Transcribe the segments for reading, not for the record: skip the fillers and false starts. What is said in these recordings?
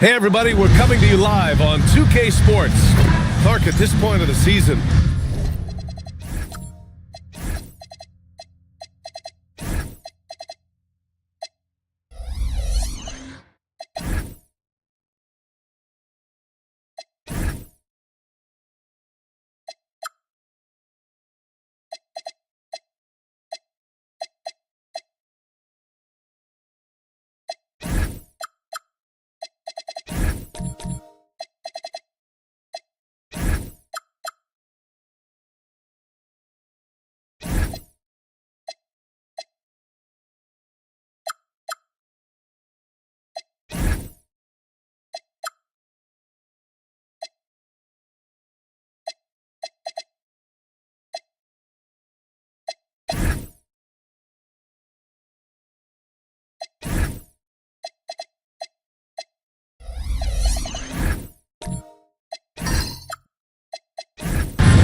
Hey everybody, we're coming to you live on 2K Sports. Clark, at this point of the season,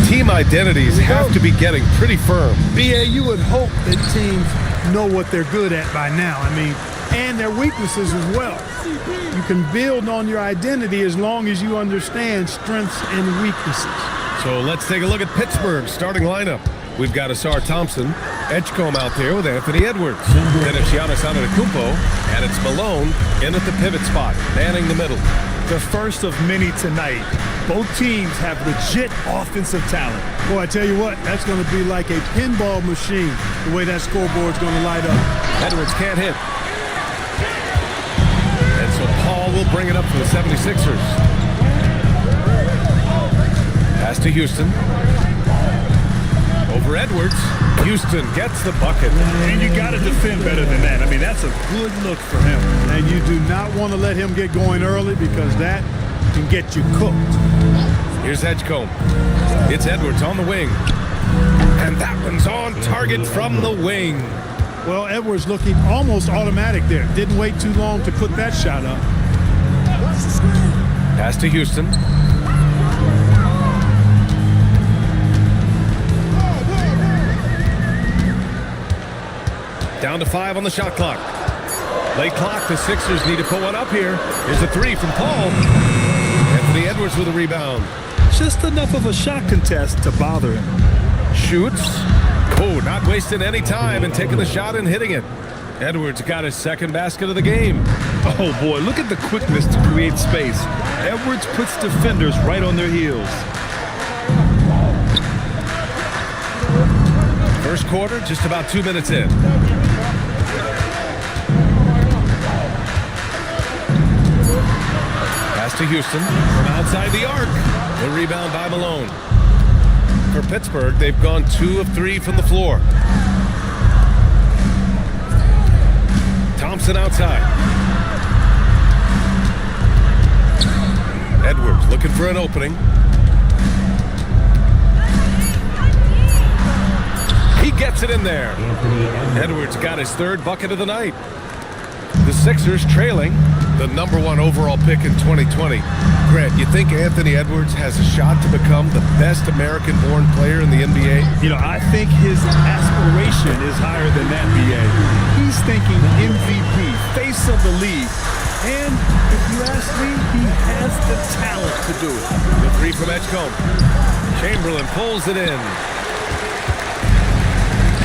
team identities have to be getting pretty firm. BA, you would hope that teams know what they're good at by now. I mean, and their weaknesses as well. You can build on your identity as long as you understand strengths and weaknesses. So let's take a look at Pittsburgh's starting lineup. We've got Asar Thompson, Edgecombe out there with Anthony Edwards. Then it's Giannis Antetokounmpo, and it's Malone in at the pivot spot, manning the middle. The first of many tonight. Both teams have legit offensive talent. Boy, I tell you what, that's going to be like a pinball machine, the way that scoreboard's going to light up. Edwards can't hit. And so Paul will bring it up for the 76ers. Pass to Houston. Over Edwards. Houston gets the bucket. And you got to defend better than that. I mean, that's a good look for him. And you do not want to let him get going early because that can get you cooked. Here's Edgecombe. It's Edwards on the wing. And that one's on target from the wing. Well, Edwards looking almost automatic there. Didn't wait too long to put that shot up. Pass to Houston. Down to 5 on the shot clock. Late clock, the Sixers need to put one up here. Here's a 3 from Paul. Anthony Edwards with a rebound. Just enough of a shot contest to bother him. Shoots. Oh, not wasting any time and taking the shot and hitting it. Edwards got his second basket of the game. Oh boy, look at the quickness to create space. Edwards puts defenders right on their heels. First quarter, just about 2 minutes in. Pass to Houston from outside the arc. The rebound by Malone. For Pittsburgh, they've gone 2 of 3 from the floor. Thompson outside. Edwards looking for an opening. He gets it in there. Edwards got his third bucket of the night. The Sixers trailing the #1 overall pick in 2020. Grant, you think Anthony Edwards has a shot to become the best American-born player in the NBA? You know, I think his aspiration is higher than that, BA. He's thinking MVP, face of the league. And if you ask me, he has the talent to do it. The 3 from Edgecombe. Chamberlain pulls it in.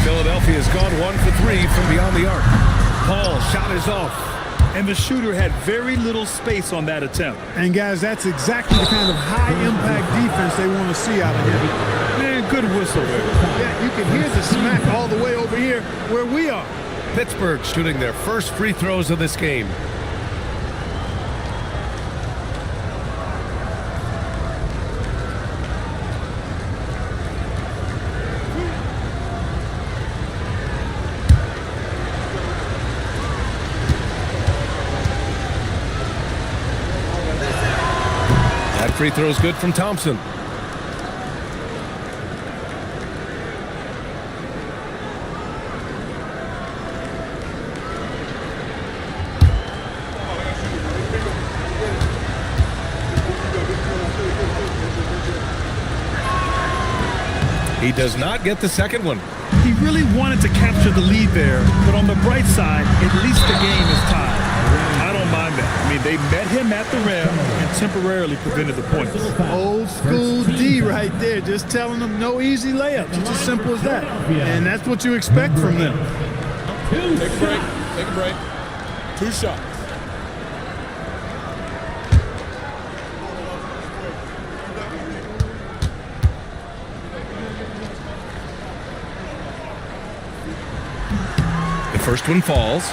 Philadelphia has gone 1 for 3 from beyond the arc. Paul shot is off. And the shooter had very little space on that attempt. And guys, that's exactly the kind of high-impact defense they want to see out of him. Man, good whistle there. Yeah, you can hear the smack all the way over here where we are. Pittsburgh shooting their first free throws of this game. Free throw's good from Thompson. He does not get the second one. He really wanted to capture the lead there, but on the bright side, at least the game is tied. I don't mind that. I mean, and they met him at the rim and temporarily prevented the points. Old school D right there, just telling them no easy layups. It's as simple as that. And that's what you expect from them. Take a break. Take a break. 2 shots. The first one falls.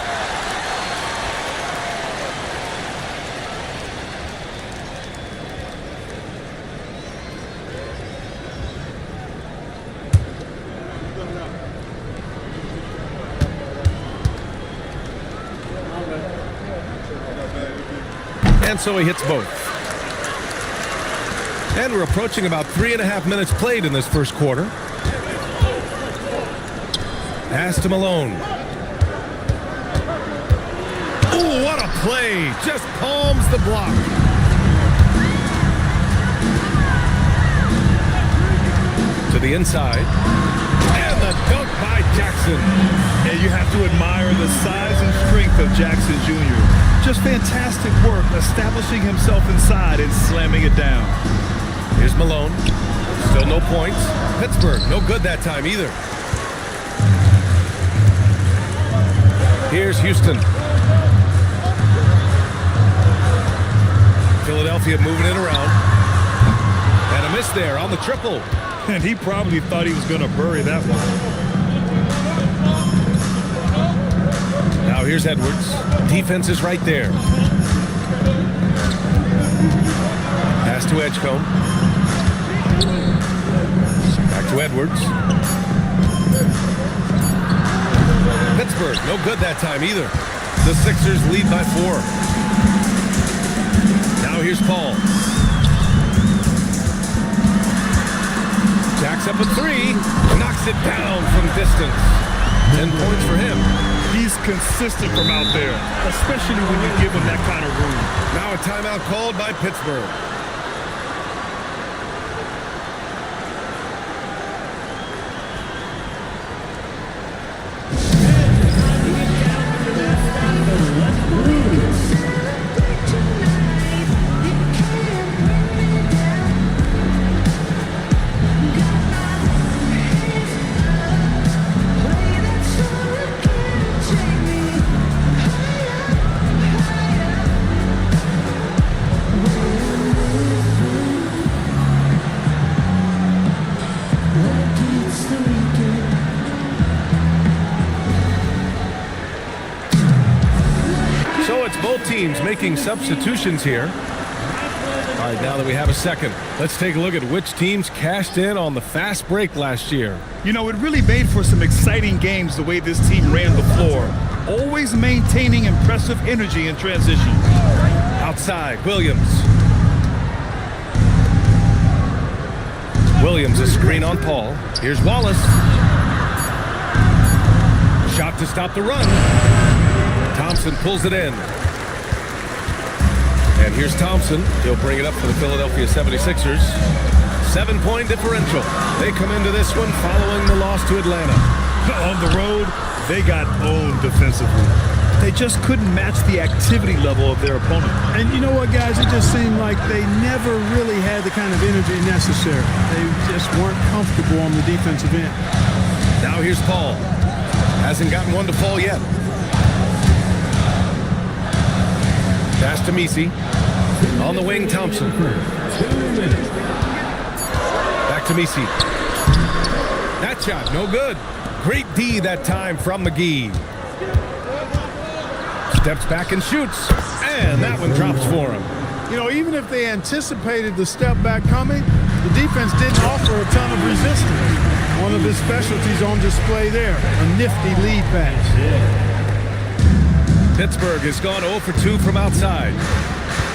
And so he hits both. And we're approaching about 3.5 minutes played in this first quarter. Pass to Malone. Ooh, what a play! Just palms the block. To the inside. And the dunk by Jackson. And you have to admire the size and strength of Jackson Jr. Just fantastic work establishing himself inside and slamming it down. Here's Malone. Still no points. Pittsburgh, no good that time either. Here's Houston. Philadelphia moving it around. And a miss there on the triple. And he probably thought he was going to bury that one. Now here's Edwards. Defense is right there. Pass to Edgecombe. Back to Edwards. Pittsburgh, no good that time either. The Sixers lead by 4. Now here's Paul. Jacks up a 3. Knocks it down from distance. 10 points for him. He's consistent from out there, especially when you give him that kind of room. Now a timeout called by Pittsburgh. Both teams making substitutions here. All right, now that we have a second, let's take a look at which teams cashed in on the fast break last year. You know, it really made for some exciting games the way this team ran the floor, always maintaining impressive energy in transition. Outside, Williams. Williams, a screen on Paul. Here's Wallace. Shot to stop the run. Thompson pulls it in. And here's Thompson. He'll bring it up for the Philadelphia 76ers. 7-point differential. They come into this one following the loss to Atlanta. On the road, they got owned defensively. They just couldn't match the activity level of their opponent. And you know what, guys? It just seemed like they never really had the kind of energy necessary. They just weren't comfortable on the defensive end. Now here's Paul. Hasn't gotten one to fall yet. Pass to Messi. On the wing, Thompson. Back to Messi. That shot, no good. Great D that time from McGee. Steps back and shoots. And that one drops for him. You know, even if they anticipated the step back coming, the defense didn't offer a ton of resistance. One of his specialties on display there, a nifty lead pass. Pittsburgh has gone 0 for 2 from outside.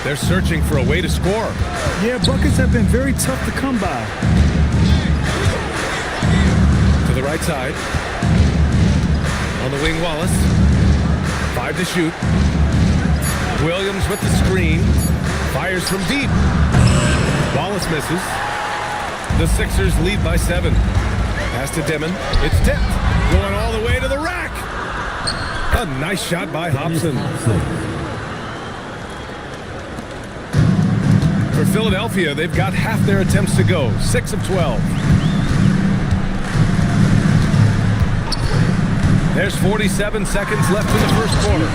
They're searching for a way to score. Yeah, buckets have been very tough to come by. To the right side. On the wing, Wallace. 5 to shoot. Williams with the screen. Fires from deep. Wallace misses. The Sixers lead by 7. Pass to Dimon. It's tipped. Going all the way to the rack. A nice shot by Hobson. For Philadelphia, they've got half their attempts to go, 6 of 12. There's 47 seconds left in the first quarter.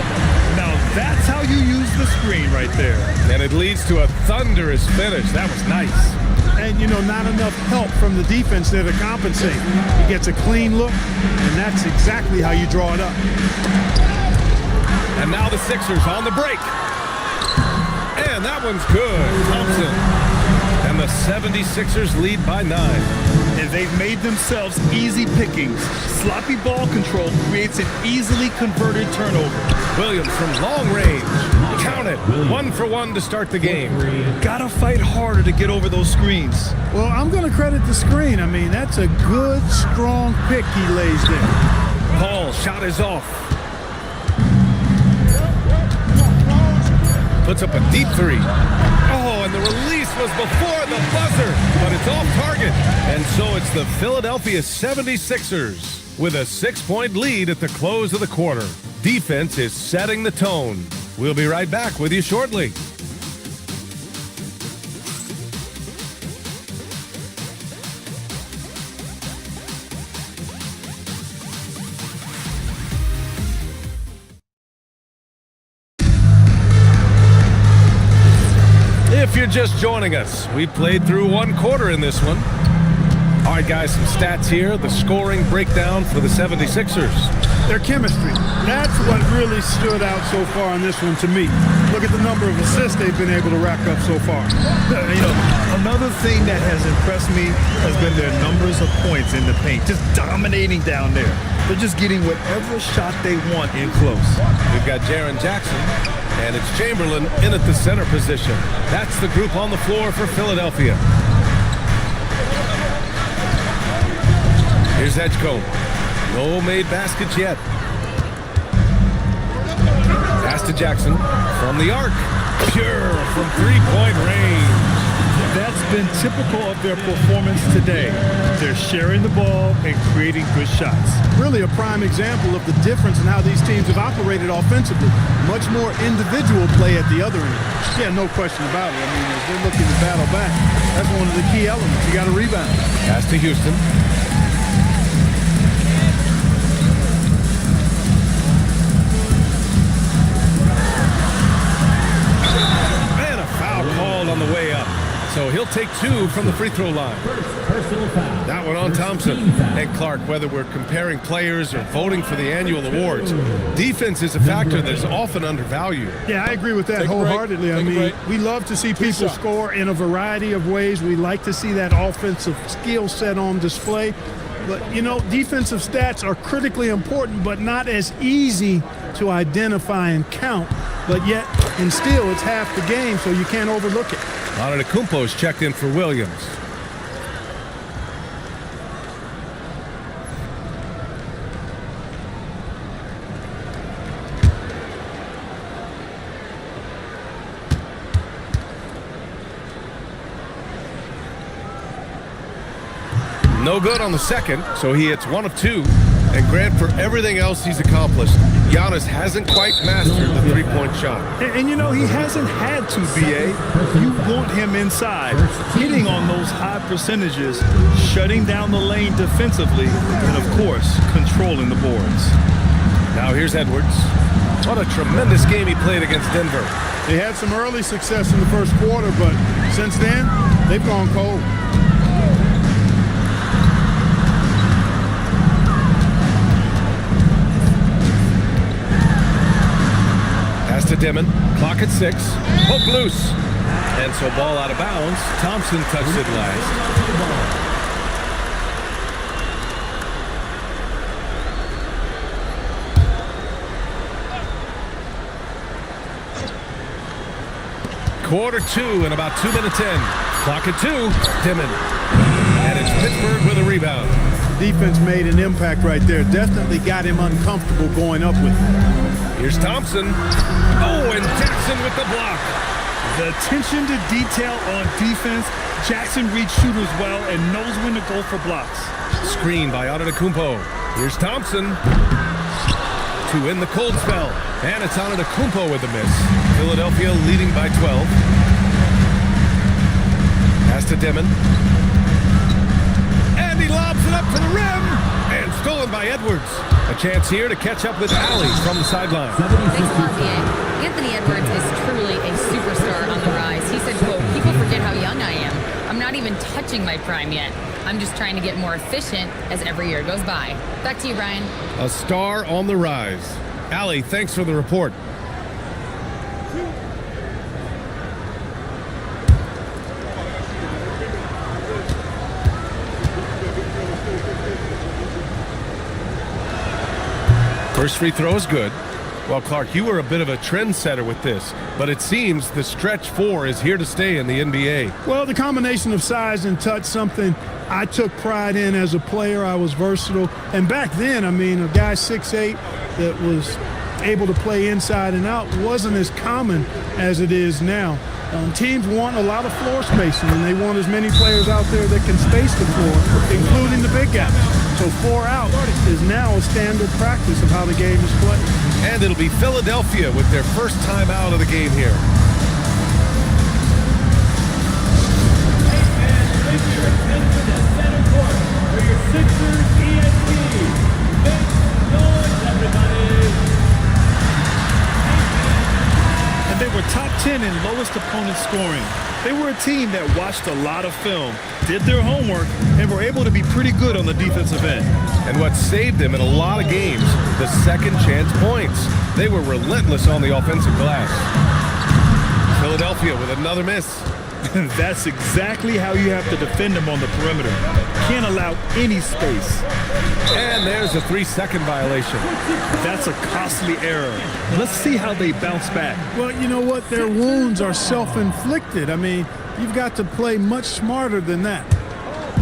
Now that's how you use the screen right there. And it leads to a thunderous finish. That was nice. And, you know, not enough help from the defense there to compensate. He gets a clean look, and that's exactly how you draw it up. And now the Sixers on the break. And that one's good. Thompson. And the 76ers lead by 9. And they've made themselves easy pickings. Sloppy ball control creates an easily converted turnover. Williams from long range. Count it. 1 for 1 to start the game. Gotta fight harder to get over those screens. Well, I'm going to credit the screen. I mean, that's a good, strong pick he lays there. Paul, shot is off. Puts up a deep 3. Oh, and the release was before the buzzer, but it's off target. And so it's the Philadelphia 76ers with a 6-point lead at the close of the quarter. Defense is setting the tone. We'll be right back with you shortly. If you're just joining us, we played through 1 quarter in this one. All right, guys, some stats here. The scoring breakdown for the 76ers. Their chemistry. That's what really stood out so far in this one to me. Look at the number of assists they've been able to rack up so far. You know, another thing that has impressed me has been their numbers of points in the paint. Just dominating down there. They're just getting whatever shot they want in close. We've got Jaren Jackson, and it's Chamberlain in at the center position. That's the group on the floor for Philadelphia. Here's Edgecombe. No made baskets yet. Pass to Jackson from the arc. Pure from 3-point range. That's been typical of their performance today. They're sharing the ball and creating good shots. Really a prime example of the difference in how these teams have operated offensively. Much more individual play at the other end. Yeah, no question about it. I mean, as they're looking to battle back, that's one of the key elements. You got to rebound. Pass to Houston. And a foul called on the way up. So he'll take 2 from the free throw line. That one on Thompson. And Clark, whether we're comparing players or voting for the annual awards, defense is a factor that is often undervalued. Yeah, I agree with that wholeheartedly. I mean, we love to see people score in a variety of ways. We like to see that offensive skill set on display. But, you know, defensive stats are critically important, but not as easy to identify and count. But yet, and still, it's half the game, so you can't overlook it. Antetokounmpo's checked in for Williams. No good on the second, so he hits 1 of 2. And Grant, for everything else he's accomplished, Giannis hasn't quite mastered the 3-point shot. And you know, he hasn't had to, B.A. You want him inside, hitting on those high percentages, shutting down the lane defensively, and, of course, controlling the boards. Now here's Edwards. What a tremendous game he played against Denver. They had some early success in the first quarter, but since then, they've gone cold. To Dimon, clock at 6, hook loose, and so ball out of bounds. Thompson touched it last. Quarter 2 and about 2 minutes in. Clock at 2, Dimon, and it's Pittsburgh with a rebound. Defense made an impact right there. Definitely got him uncomfortable going up with it. Here's Thompson. Oh, and Jackson with the block. The attention to detail on defense. Jackson reads shooters well and knows when to go for blocks. Screen by Antetokounmpo. Here's Thompson to end the cold spell. And it's Antetokounmpo with the miss. Philadelphia leading by 12. to Dimon. And he lobs it up to the rim. And stolen by Edwards. A chance here to catch up with Allie from the sideline. Thanks a lot, PA. Anthony Edwards is truly a superstar on the rise. He said, quote, "People forget how young I am. I'm not even touching my prime yet. I'm just trying to get more efficient as every year goes by." Back to you, Brian. A star on the rise. Allie, thanks for the report. First free throw is good. Well, Clark, you were a bit of a trendsetter with this, but it seems the stretch 4 is here to stay in the NBA. Well, the combination of size and touch, something I took pride in as a player. I was versatile. And back then, I mean, a guy 6'8" that was able to play inside and out wasn't as common as it is now. Teams want a lot of floor spacing, and they want as many players out there that can space the floor, including the big guys. So 4 out is now a standard practice of how the game is played. And it'll be Philadelphia with their first time out of the game here. And they were top 10 in lowest opponent scoring. They were a team that watched a lot of film, did their homework, and were able to be pretty good on the defensive end. And what saved them in a lot of games, the second chance points. They were relentless on the offensive glass. Philadelphia with another miss. That's exactly how you have to defend them on the perimeter. Can't allow any space. And there's a 3-second violation. That's a costly error. Let's see how they bounce back. Well, you know what? Their wounds are self-inflicted. I mean, you've got to play much smarter than that.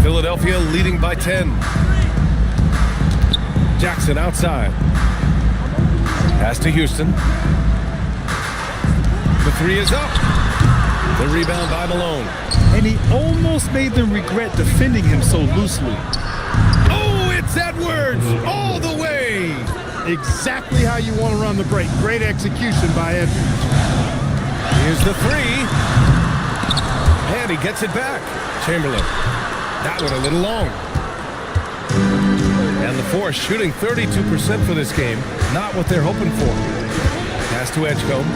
Philadelphia leading by 10. Jackson outside. Pass to Houston. The 3 is up. The rebound by Malone. And he almost made them regret defending him so loosely. Oh, it's Edwards all the way. Exactly how you want to run the break. Great execution by Edwards. Here's the 3. And he gets it back. Chamberlain. That one a little long. And the Force shooting 32% for this game. Not what they're hoping for. Pass to Edgecombe.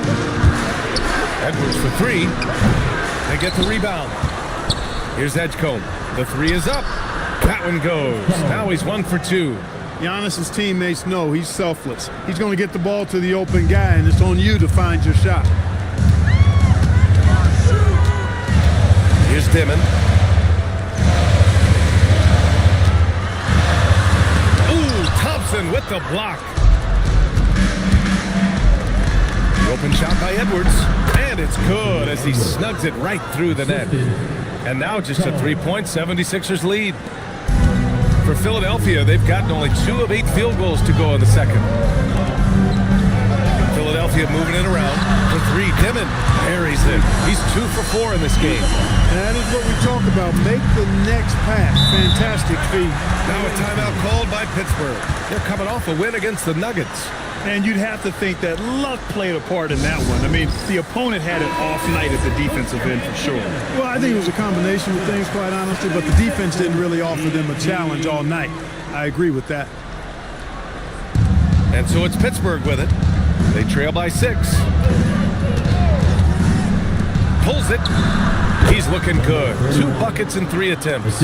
Edwards for 3. They get the rebound. Here's Edgecombe. The 3 is up. That one goes. Now he's 1 for 2. Giannis's teammates know he's selfless. He's going to get the ball to the open guy, and it's on you to find your shot. Here's Dimon. Ooh, Thompson with the block. The open shot by Edwards. And it's good as he snugs it right through the net. And now just a 3-point 76ers lead. For Philadelphia, they've gotten only 2 of 8 field goals to go in the second. Philadelphia moving it around. For 3, Dimon buries it. He's 2 for 4 in this game. That is what we talk about. Make the next pass. Fantastic feed. Now a timeout called by Pittsburgh. They're coming off a win against the Nuggets. And you'd have to think that luck played a part in that one. I mean, the opponent had an off night at the defensive end for sure. Well, I think it was a combination of things, quite honestly, but the defense didn't really offer them a challenge all night. I agree with that. And so it's Pittsburgh with it. They trail by 6. Pulls it. He's looking good. 2 buckets in 3 attempts.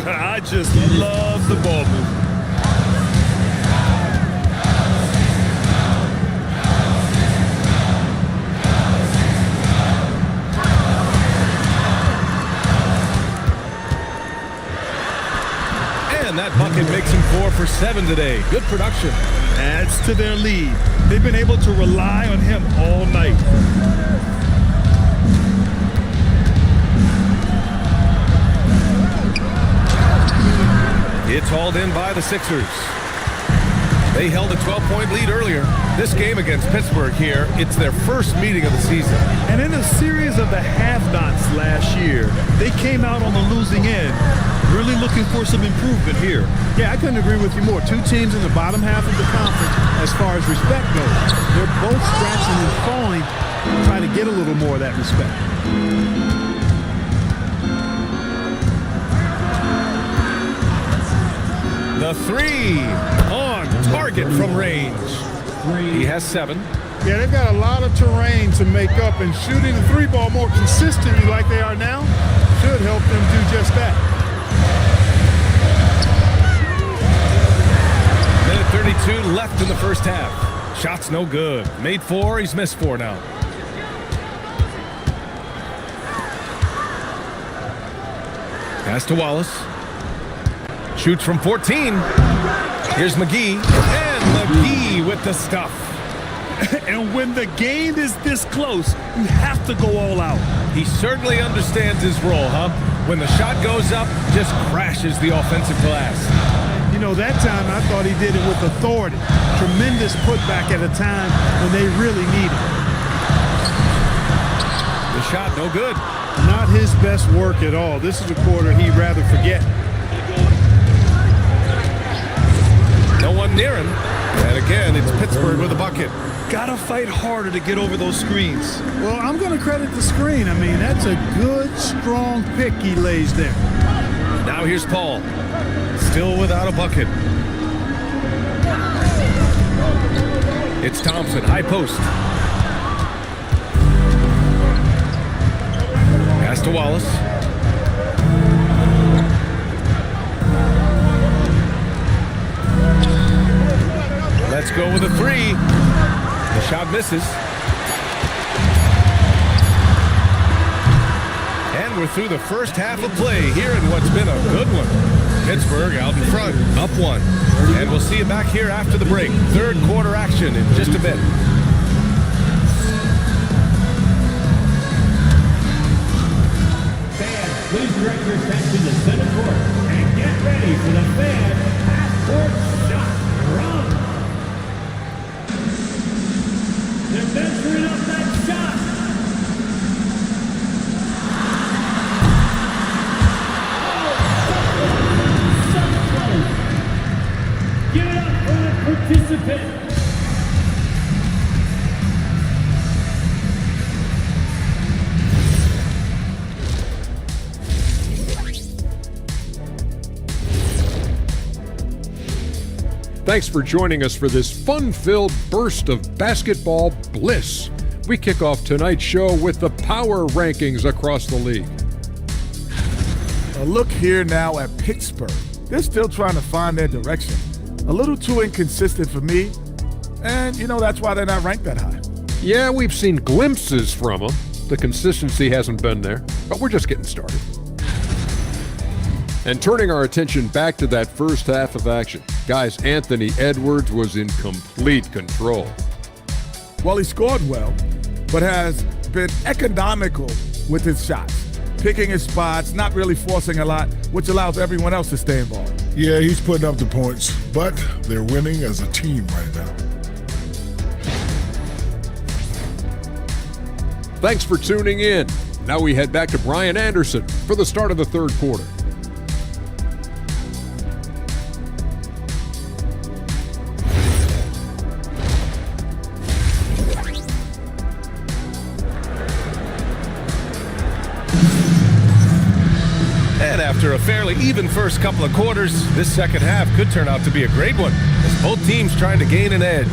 I just love the ball movement. And that bucket makes him 4 for 7 today. Good production. Adds to their lead. They've been able to rely on him all night. It's hauled in by the Sixers. They held a 12-point lead earlier. This game against Pittsburgh here, it's their first meeting of the season. And in a series of the have-nots last year, they came out on the losing end. Really looking for some improvement here. Yeah, I couldn't agree with you more. 2 teams in the bottom half of the conference as far as respect goes. They're both scratching and clawing, trying to get a little more of that respect. basket from range. He has 7. Yeah, they've got a lot of terrain to make up, and shooting the 3-ball more consistently like they are now should help them do just that. Minute 32 left in the first half. Shot's no good. Made 4, he's missed 4 now. Pass to Wallace. Shoots from 14. Here's McGee. And McGee with the stuff. And when the game is this close, you have to go all out. He certainly understands his role, huh? When the shot goes up, just crashes the offensive glass. You know, that time I thought he did it with authority. Tremendous putback at a time when they really need it. The shot no good. Not his best work at all. This is a quarter he'd rather forget. No one near him. And again, it's Pittsburgh with a bucket. Gotta fight harder to get over those screens. Well, I'm going to credit the screen. I mean, that's a good, strong pick he lays there. Now here's Paul. Still without a bucket. It's Thompson, high post. Pass to Wallace. Let's go with a 3. The shot misses. And we're through the first half of play here in what's been a good one. Pittsburgh out in front, up 1. And we'll see you back here after the break. Third quarter action in just a bit. Fans, please direct your attention to center court and get ready for the fan half-court shot run. They're measuring up that shot. Give it up for the participant. Thanks for joining us for this fun-filled burst of basketball bliss. We kick off tonight's show with the power rankings across the league. A look here now at Pittsburgh. They're still trying to find their direction. A little too inconsistent for me, and you know that's why they're not ranked that high. Yeah, we've seen glimpses from them. The consistency hasn't been there, but we're just getting started. And turning our attention back to that first half of action, guys, Anthony Edwards was in complete control. Well, he scored well, but has been economical with his shots, picking his spots, not really forcing a lot, which allows everyone else to stay involved. Yeah, he's putting up the points, but they're winning as a team right now. Thanks for tuning in. Now we head back to Brian Anderson for the start of the third quarter. And after a fairly even first couple of quarters, this second half could turn out to be a great one, as both teams trying to gain an edge.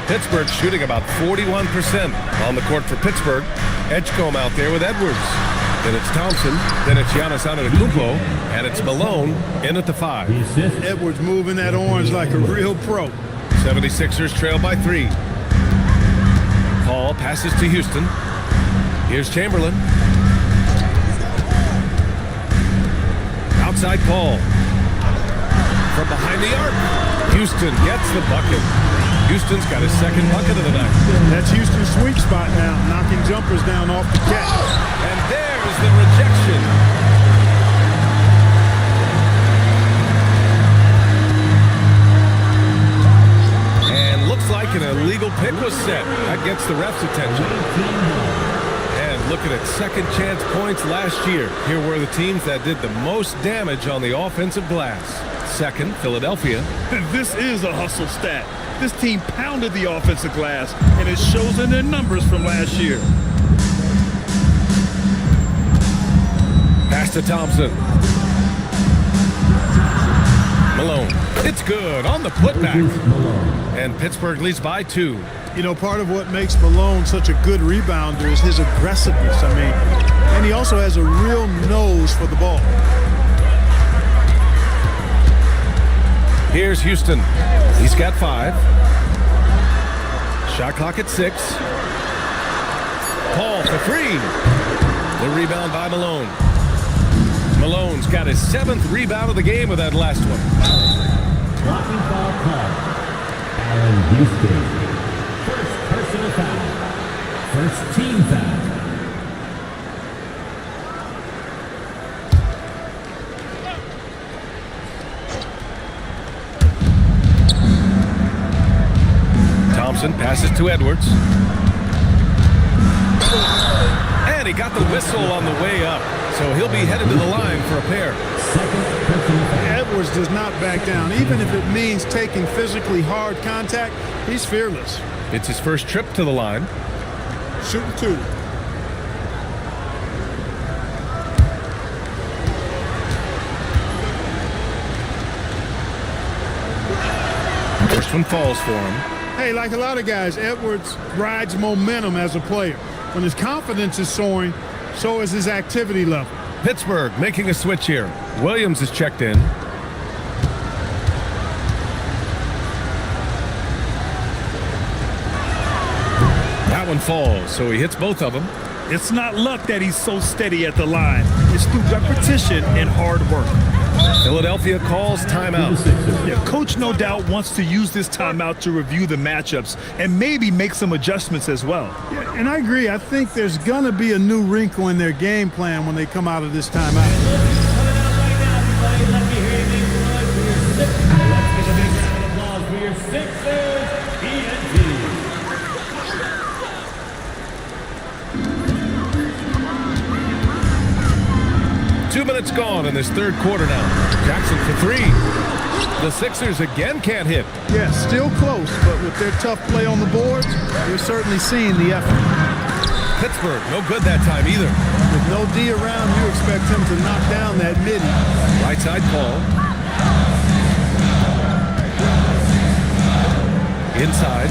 Pittsburgh shooting about 41% on the court for Pittsburgh. Edgecombe out there with Edwards. Then it's Thompson. Then it's Giannis Antetokounmpo. And it's Malone in at the 5. Edwards moving that orange like a real pro. 76ers trail by 3. Paul passes to Houston. Here's Chamberlain. Outside Paul. From behind the arc. Houston gets the bucket. Houston's got his second bucket of the night. That's Houston's sweet spot now, knocking jumpers down off the catch. And there's the rejection. And looks like an illegal pick was set. That gets the ref's attention. And Looking at second chance points last year, here were the teams that did the most damage on the offensive glass. Second, Philadelphia. This is a hustle stat. This team pounded the offensive glass, and it shows in their numbers from last year. Pass to Thompson. Malone. It's good on the putback. And Pittsburgh leads by 2. You know, part of what makes Malone such a good rebounder is his aggressiveness. I mean, and he also has a real nose for the ball. Here's Houston. He's got 5. Shot clock at 6. Paul for 3. The rebound by Malone. Malone's got his 7th rebound of the game with that last one. Blocking foul call. Allen Houston. First personal foul. First team foul. Thompson passes to Edwards. And he got the whistle on the way up, so he'll be headed to the line for a pair. Edwards does not back down. Even if it means taking physically hard contact, he's fearless. It's his first trip to the line. Shooting 2. First one falls for him. Hey, like a lot of guys, Edwards rides momentum as a player. When his confidence is soaring, so is his activity level. Pittsburgh making a switch here. Williams is checked in. That one falls, so he hits both of them. It's not luck that he's so steady at the line. It's through repetition and hard work. Philadelphia calls timeout. Yeah, coach no doubt wants to use this timeout to review the matchups and maybe make some adjustments as well. Yeah, and I agree. I think there's going to be a new wrinkle in their game plan when they come out of this timeout. Let's give a big round of applause for your Sixers, ENT. 2 minutes gone in this third quarter now. Jackson for 3. The Sixers again can't hit. Yeah, still close, but with their tough play on the boards, you're certainly seeing the effort. Pittsburgh, no good that time either. With no D around, you expect him to knock down that midi. Right side Paul. Inside.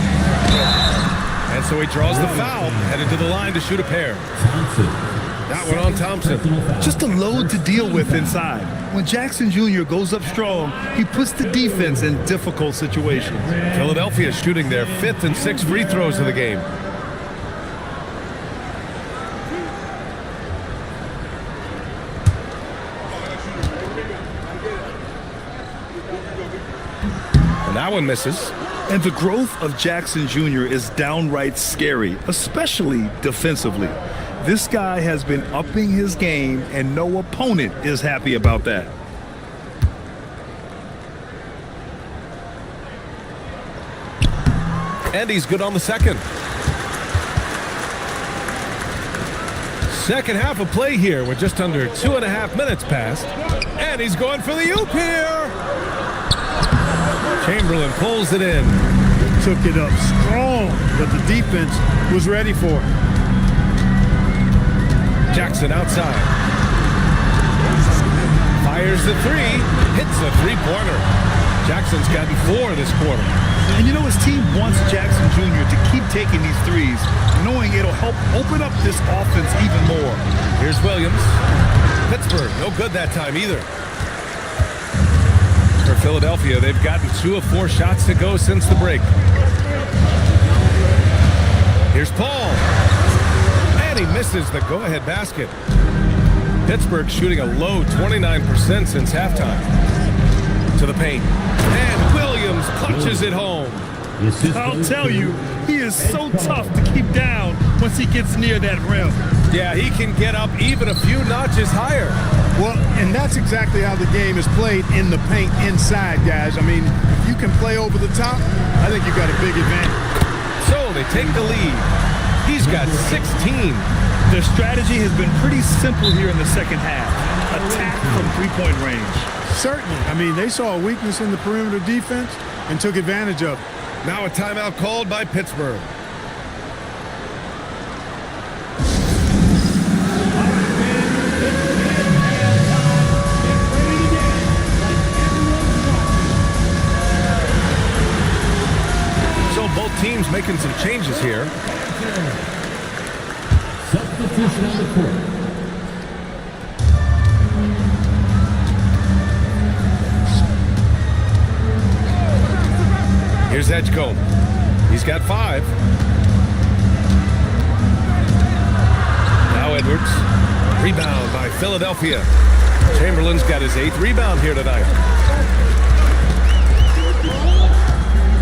And so he draws the foul, headed to the line to shoot a pair. That one on Thompson. Just a load to deal with inside. When Jackson Jr. goes up strong, he puts the defense in difficult situations. Philadelphia shooting their 5th and 6th free throws of the game. And that one misses. And the growth of Jackson Jr. is downright scary, especially defensively. This guy has been upping his game, and no opponent is happy about that. And he's good on the second. Second half of play here with just under 2.5 minutes passed. And he's going for the oop here. Chamberlain pulls it in. Took it up strong, but the defense was ready for it. Jackson outside. Fires the 3. Hits a 3-pointer. Jackson's gotten 4 this quarter. And you know his team wants Jackson Jr. to keep taking these threes, knowing it'll help open up this offense even more. Here's Williams. Pittsburgh, no good that time either. For Philadelphia, they've gotten 2 of 4 shots to go since the break. Here's Paul. And he misses the go-ahead basket. Pittsburgh shooting a low 29% since halftime. To the paint. And Williams punches it home. I'll tell you, he is so tough to keep down once he gets near that rim. Yeah, he can get up even a few notches higher. Well, and that's exactly how the game is played in the paint inside, guys. I mean, if you can play over the top, I think you've got a big advantage. So they take the lead. He's got 16. Their strategy has been pretty simple here in the second half. Attack from three-point range. Certainly. I mean, they saw a weakness in the perimeter defense and took advantage of it. Now a timeout called by Pittsburgh. So both teams making some changes here. Substitution on the court. Here's Edgecombe. He's got 5. Now Edwards. Rebound by Philadelphia. Chamberlain's got his 8th rebound here tonight.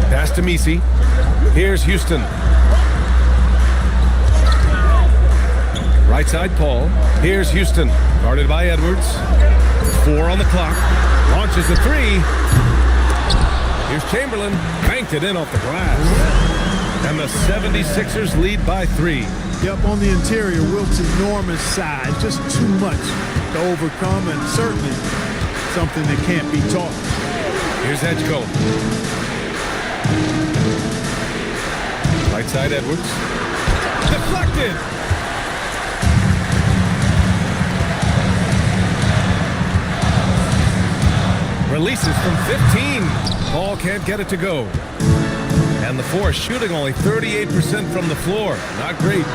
Pass to Messi. Here's Houston. Right side, Paul. Here's Houston. Guarded by Edwards. 4 on the clock. Launches a 3. Here's Chamberlain. Banked it in off the glass. And the 76ers lead by 3. Yep, on the interior, Wilt's enormous size. Just too much to overcome, and certainly something that can't be taught. Here's Edgecombe. Right side, Edwards. Deflected. Releases from 15. Paul can't get it to go. And the Force shooting only 38% from the floor. Not great.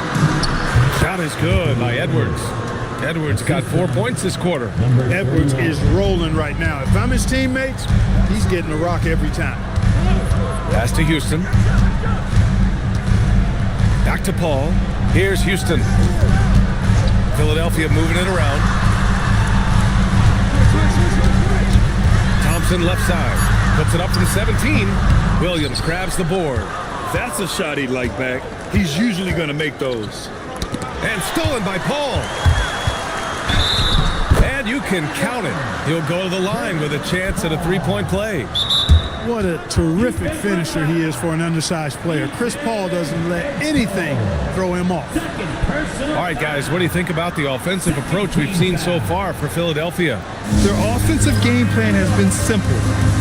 Shot is good by Edwards. Edwards got 4 points this quarter. Edwards is rolling right now. If I'm his teammates, he's getting a rock every time. Pass to Houston. Back to Paul. Here's Houston. Philadelphia moving it around. Thompson left side. Puts it up from 17. Williams grabs the board. That's a shot he'd like back. He's usually going to make those. And stolen by Paul. And you can count it. He'll go to the line with a chance at a 3-point play. What a terrific finisher he is for an undersized player. Chris Paul doesn't let anything throw him off. All right, guys, what do you think about the offensive approach we've seen so far for Philadelphia? Their offensive game plan has been simple.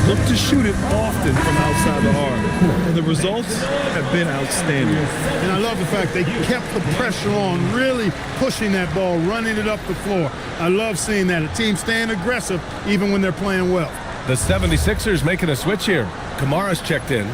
Look to shoot it often from outside the arc. And the results have been outstanding. And I love the fact they kept the pressure on, really pushing that ball, running it up the floor. I love seeing that. A team staying aggressive even when they're playing well. The 76ers making a switch here. Kamara's checked in.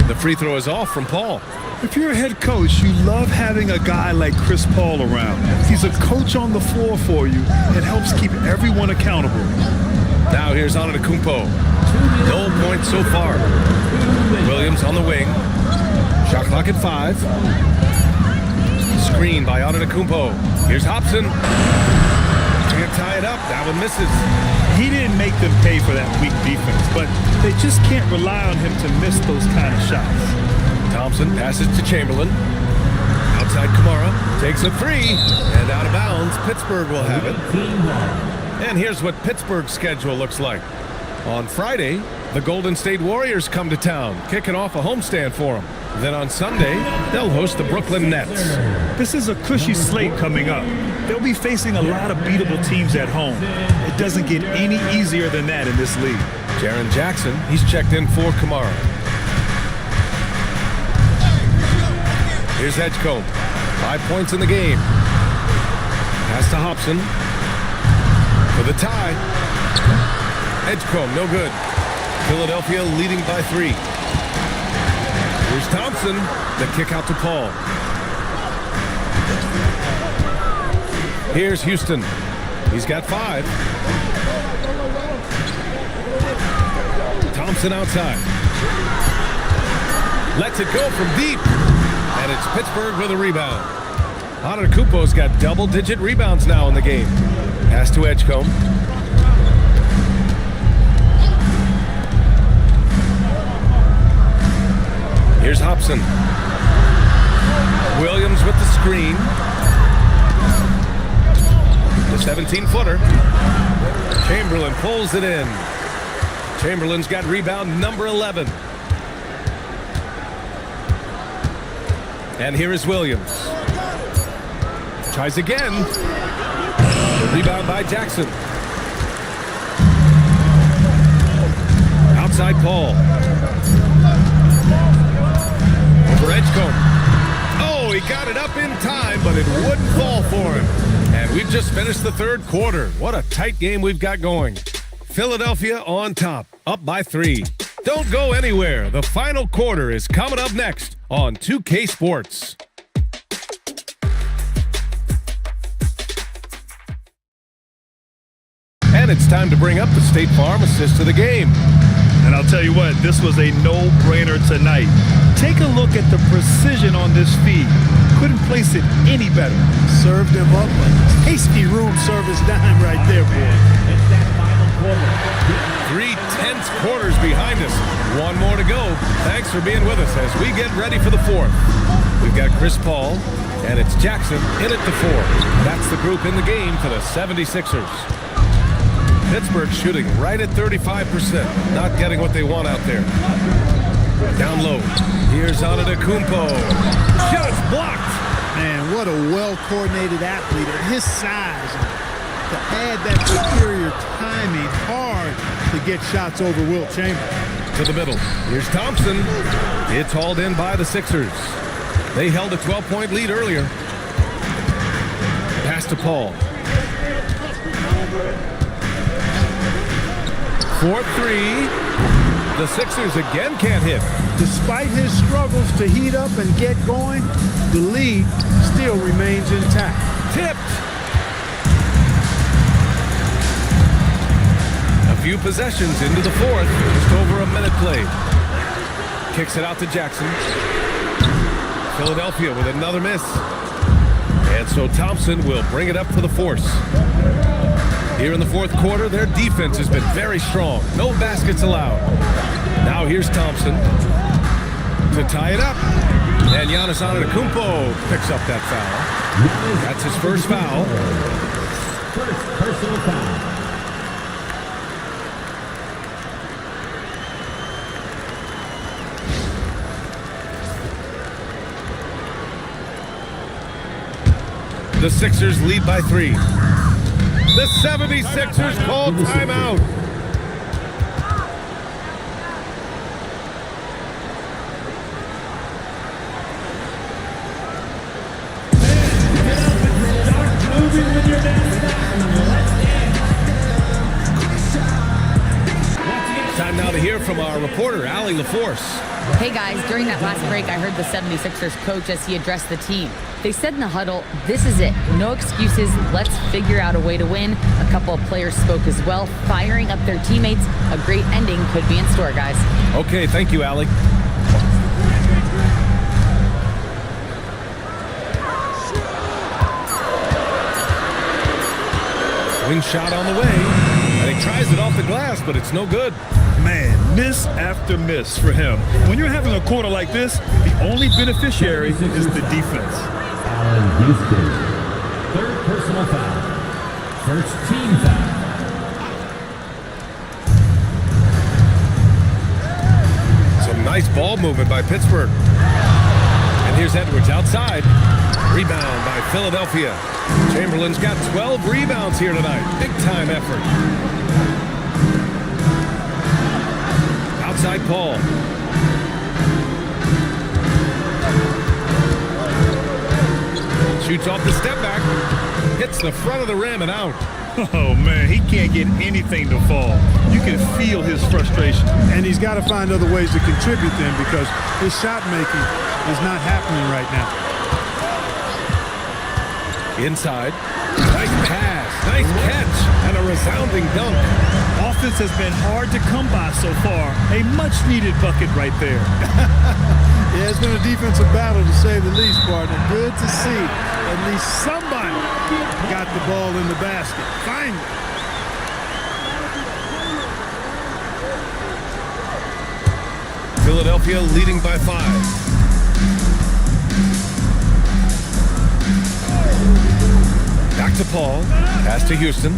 The free throw is off from Paul. If you're a head coach, you love having a guy like Chris Paul around. He's a coach on the floor for you and helps keep everyone accountable. Now here's Antetokounmpo. No points so far. Williams on the wing. Shot clock at 5. Screen by Antetokounmpo. Here's Hobson. Can't tie it up. That one misses. He didn't make them pay for that weak defense, but they just can't rely on him to miss those kind of shots. Thompson passes to Chamberlain. Outside Kamara. Takes a 3. And out of bounds. Pittsburgh will have it. And here's what Pittsburgh's schedule looks like. On Friday, the Golden State Warriors come to town, kicking off a homestand for them. Then on Sunday, they'll host the Brooklyn Nets. This is a cushy slate coming up. They'll be facing a lot of beatable teams at home. It doesn't get any easier than that in this league. Jaren Jackson, he's checked in for Kamara. Here's Edgecombe. 5 points in the game. Pass to Hobson. For the tie. Edgecombe, no good. Philadelphia leading by 3. Here's Thompson. The kick out to Paul. Here's Houston. He's got 5. Thompson outside. Lets it go from deep. And it's Pittsburgh with a rebound. Antetokounmpo's got double-digit rebounds now in the game. Pass to Edgecombe. Here's Hobson. Williams with the screen. The 17-footer. Chamberlain pulls it in. Chamberlain's got rebound number 11. And here is Williams. Tries again. Rebound by Jackson. Outside Paul. Over Edgecombe. Oh, he got it up in time, but it wouldn't fall for him. And we've just finished the third quarter. What a tight game we've got going. Philadelphia on top, up by 3. Don't go anywhere. The final quarter is coming up next on 2K Sports. And it's time to bring up the State Farm assist of the game. And I'll tell you what, this was a no-brainer tonight. Take a look at the precision on this feed. Couldn't place it any better. Served him up a tasty room service dime right there, boy. 3 tense quarters behind us. One more to go. Thanks for being with us as we get ready for the fourth. We've got Chris Paul, and it's Jackson in at the 4. That's the group in the game for the 76ers. Pittsburgh shooting right at 35%. Not getting what they want out there. Down low. Here's Antetokounmpo. Shot's blocked. Man, what a well-coordinated athlete at his size. To add that superior timing, hard to get shots over Wilt Chamberlain. To the middle. Here's Thompson. It's hauled in by the Sixers. They held a 12-point lead earlier. Pass to Paul. 4-3. The Sixers again can't hit. Despite his struggles to heat up and get going, the lead still remains intact. Tipped. A few possessions into the fourth. Just over a minute played. Kicks it out to Jackson. Philadelphia with another miss. And so Thompson will bring it up for the force. Here in the fourth quarter, their defense has been very strong. No baskets allowed. Now here's Thompson to tie it up. And Giannis Antetokounmpo picks up that foul. That's his first foul. First personal foul. The Sixers lead by 3. The 76ers call timeout. Time now to hear from our reporter, Allie LaForce. Hey guys, during that last break, I heard the 76ers coach as he addressed the team. They said in the huddle, this is it. No excuses. Let's figure out a way to win. A couple of players spoke as well, firing up their teammates. A great ending could be in store, guys. Okay, thank you, Allie. Swing shot on the way. And he tries it off the glass, but it's no good. Man, miss after miss for him. When you're having a quarter like this, the only beneficiary is the defense. Allen Houston. Third personal foul. First team foul. Some nice ball movement by Pittsburgh. And here's Edwards outside. Rebound by Philadelphia. Chamberlain's got 12 rebounds here tonight. Big time effort. Outside Paul. Shoots off the step back. Hits the front of the rim and out. Oh, man, he can't get anything to fall. You can feel his frustration. And he's got to find other ways to contribute then because his shot making is not happening right now. Inside. Nice pass. Nice catch. And a resounding dunk. Offense has been hard to come by so far. A much-needed bucket right there. Yeah, it's been a defensive battle to say the least, partner. Good to see at least somebody got the ball in the basket. Finally. Philadelphia leading by 5. Back to Paul. Pass to Houston.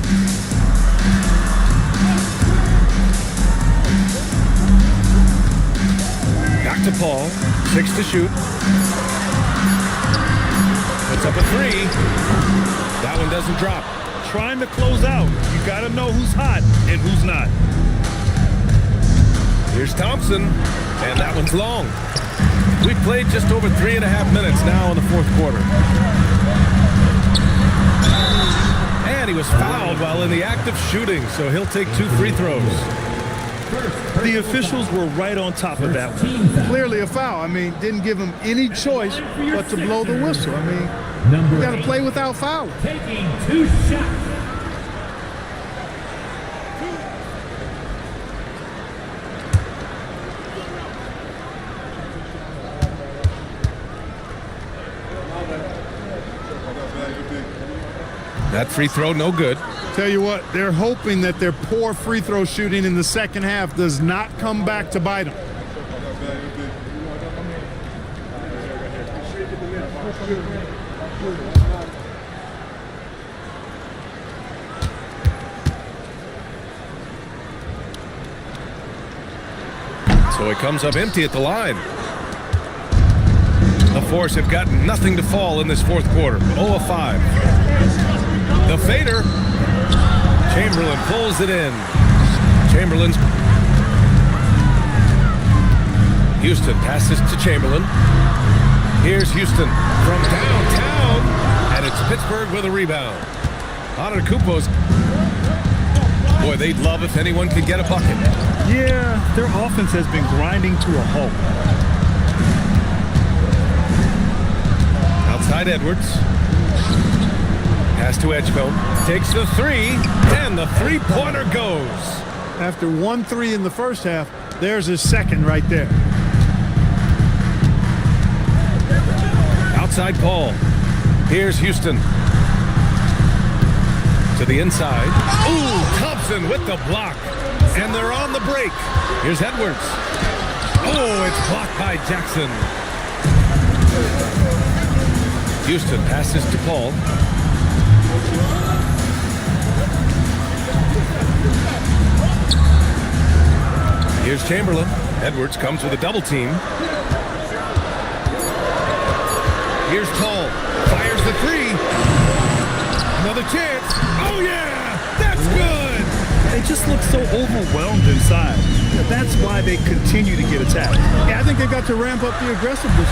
to Paul. 6 to shoot. Puts up a 3. That one doesn't drop. Trying to close out. You got to know who's hot and who's not. Here's Thompson, and that one's long. We've played just over 3.5 minutes now in the fourth quarter. And he was fouled while in the act of shooting, so he'll take 2 free throws. The officials were right on top of that one. Clearly a foul. I mean, didn't give him any choice but to blow the whistle. I mean, you got to play without fouling. Taking 2 shots. That free throw, no good. Tell you what, they're hoping that their poor free throw shooting in the second half does not come back to bite them. So it comes up empty at the line. The Force have got nothing to fall in this fourth quarter. 0 of 5. The fader. Chamberlain pulls it in. Chamberlain's. Houston passes to Chamberlain. Here's Houston from downtown. And it's Pittsburgh with a rebound. Antetokounmpo's. Boy, they'd love if anyone could get a bucket. Yeah, their offense has been grinding to a halt. Outside Edwards. Pass to Edgecombe. Takes the 3, and the three-pointer goes. After 1 3 in the first half, there's his second right there. Outside Paul. Here's Houston. To the inside. Ooh, Thompson with the block. And they're on the break. Here's Edwards. Oh, it's blocked by Jackson. Houston passes to Paul. Here's Chamberlain. Edwards comes with a double team. Here's Paul. Fires the 3. Another chance. Oh, yeah! That's good! They just look so overwhelmed inside. That's why they continue to get attacked. Yeah, I think they got to ramp up the aggressiveness.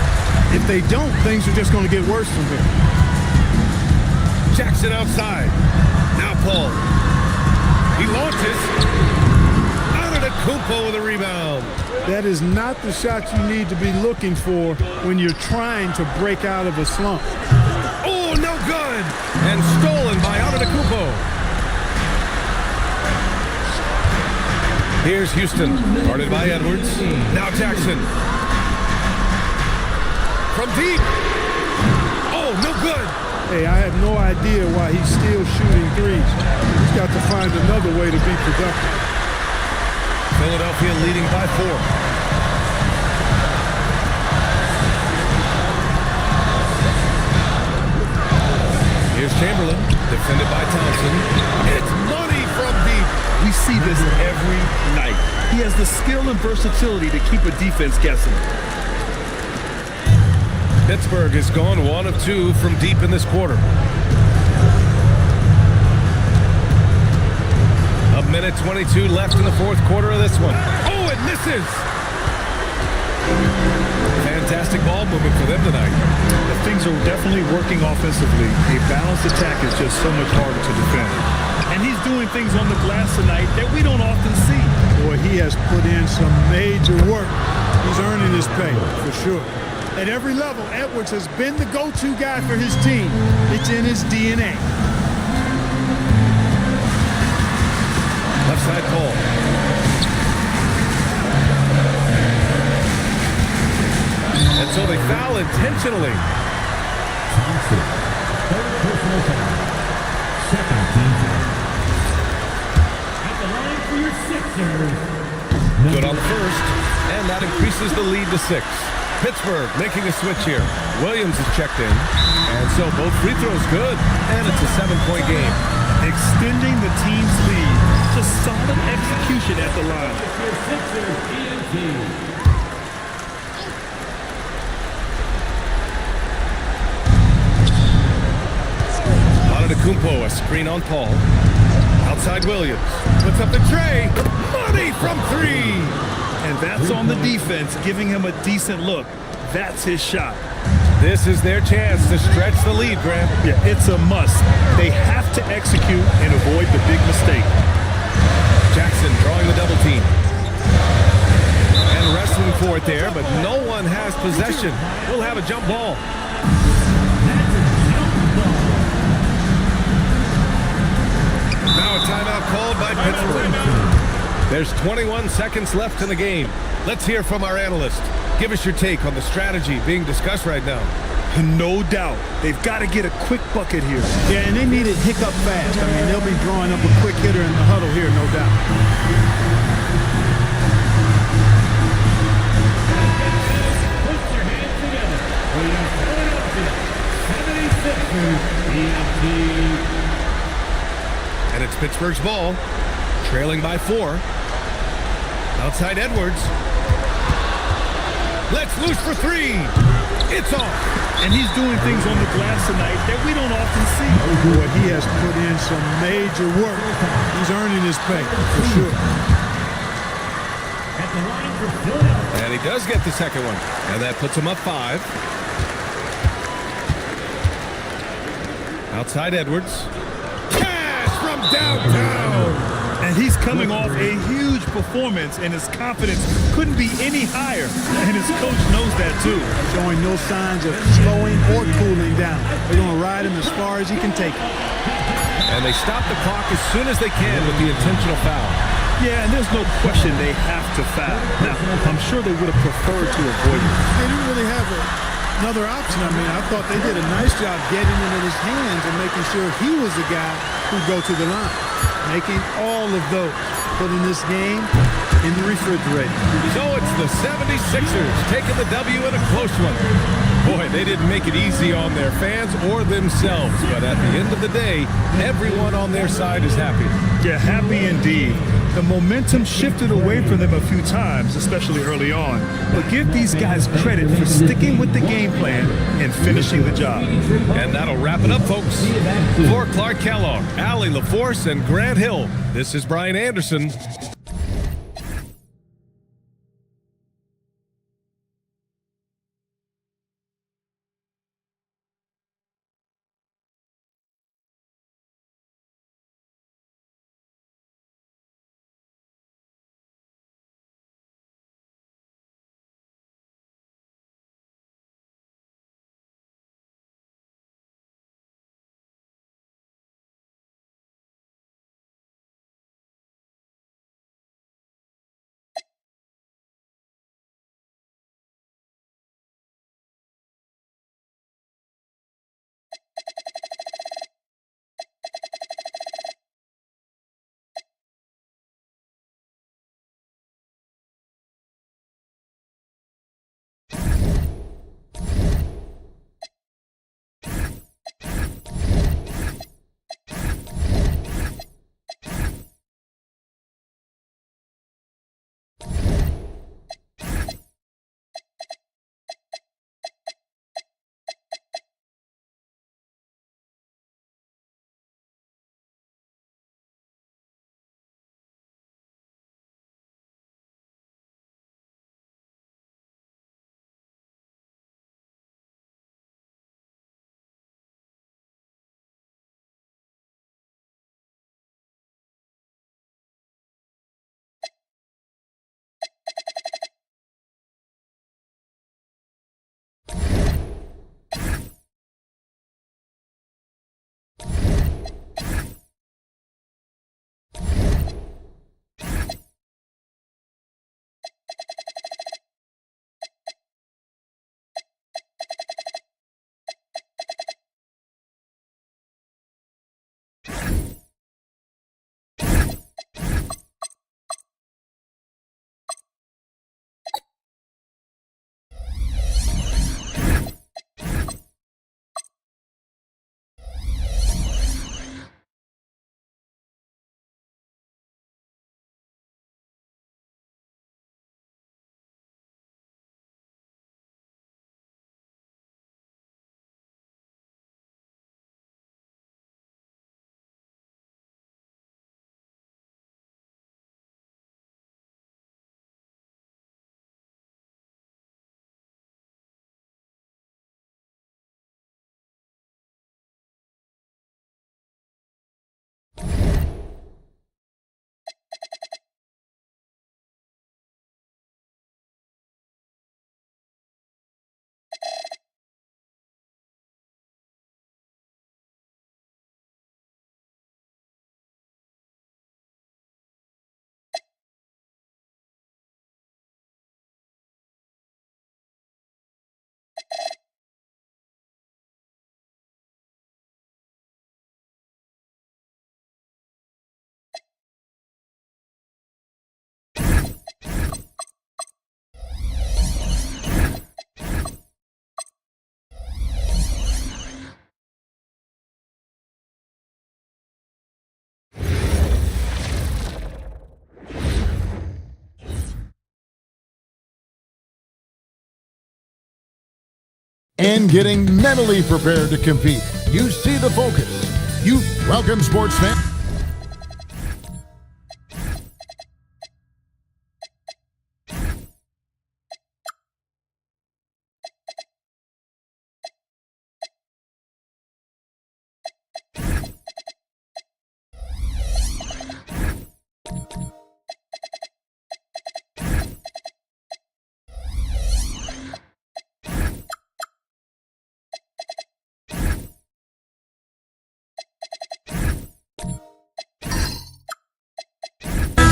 If they don't, things are just going to get worse from here. Jackson outside. Now Paul. He launches. Antetokounmpo with a rebound. That is not the shot you need to be looking for when you're trying to break out of a slump. Oh, no good! And stolen by Antetokounmpo. Here's Houston, guarded by Edwards. Now Jackson. From deep. Oh, no good. Hey, I have no idea why he's still shooting threes. He's got to find another way to be productive. Philadelphia leading by 4. Here's Chamberlain, defended by Thompson. It's money from deep. We see this every night. He has the skill and versatility to keep a defense guessing. Pittsburgh has gone 1 of 2 from deep in this quarter. A minute 22 left in the fourth quarter of this one. Oh, it misses! Fantastic ball movement for them tonight. Things are definitely working offensively. A balanced attack is just so much harder to defend. And he's doing things on the glass tonight that we don't often see. Boy, he has put in some major work. He's earning his pay, for sure. At every level, Edwards has been the go-to guy for his team. It's in his DNA. Left side Paul. And so they foul intentionally. Thompson, third personal foul. Second team foul. At the line for your Sixers. Good on the first, and that increases the lead to 6. Pittsburgh making a switch here. Williams is checked in, and so both free throws good, and it's a 7-point game. Extending the team's lead. Just solid execution at the line. Your Sixers EMT. Kumpo, a screen on Paul. Outside Williams. Puts up the tray. Money from three. And that's on the defense, giving him a decent look. That's his shot. This is their chance to stretch the lead, Grant. Yeah, it's a must. They have to execute and avoid the big mistake. Jackson drawing the double team. And wrestling for it there, but no one has possession. We'll have a jump ball. Now a timeout called by Pittsburgh. There's 21 seconds left in the game. Let's hear from our analyst. Give us your take on the strategy being discussed right now. No doubt. They've got to get a quick bucket here. Yeah, and they need it hiccup fast. I mean, they'll be drawing up a quick hitter in the huddle here, no doubt. Put your hands together for your Philadelphia 76ers Dienasty. And it's Pittsburgh's ball, trailing by 4. Outside Edwards. Let's loose for 3. It's off. And he's doing things on the glass tonight that we don't often see. Boy, he has put in some major work. He's earning his pay, for sure. At the line for Philadelphia. And he does get the second one. And that puts him up 5. Outside Edwards. Cash from downtown. And he's coming off a huge performance, and his confidence couldn't be any higher. And his coach knows that, too. Showing no signs of slowing or cooling down. They're going to ride him as far as he can take it. And they stop the clock as soon as they can with the intentional foul. Yeah, and there's no question they have to foul. Now, I'm sure they would have preferred to avoid it. They didn't really have another option. I mean, I thought they did a nice job getting it in his hands and making sure he was the guy who'd go to the line. Making all of those, putting this game in the refrigerator. So it's the 76ers taking the W in a close one. Boy, they didn't make it easy on their fans or themselves, but at the end of the day, everyone on their side is happy. Yeah, happy indeed. The momentum shifted away from them a few times, especially early on. But give these guys credit for sticking with the game plan and finishing the job. And that'll wrap it up, folks. For Clark Kellogg, Allie LaForce, and Grant Hill, this is Brian Anderson. and getting mentally prepared to compete. You see the focus. Welcome, sports fans.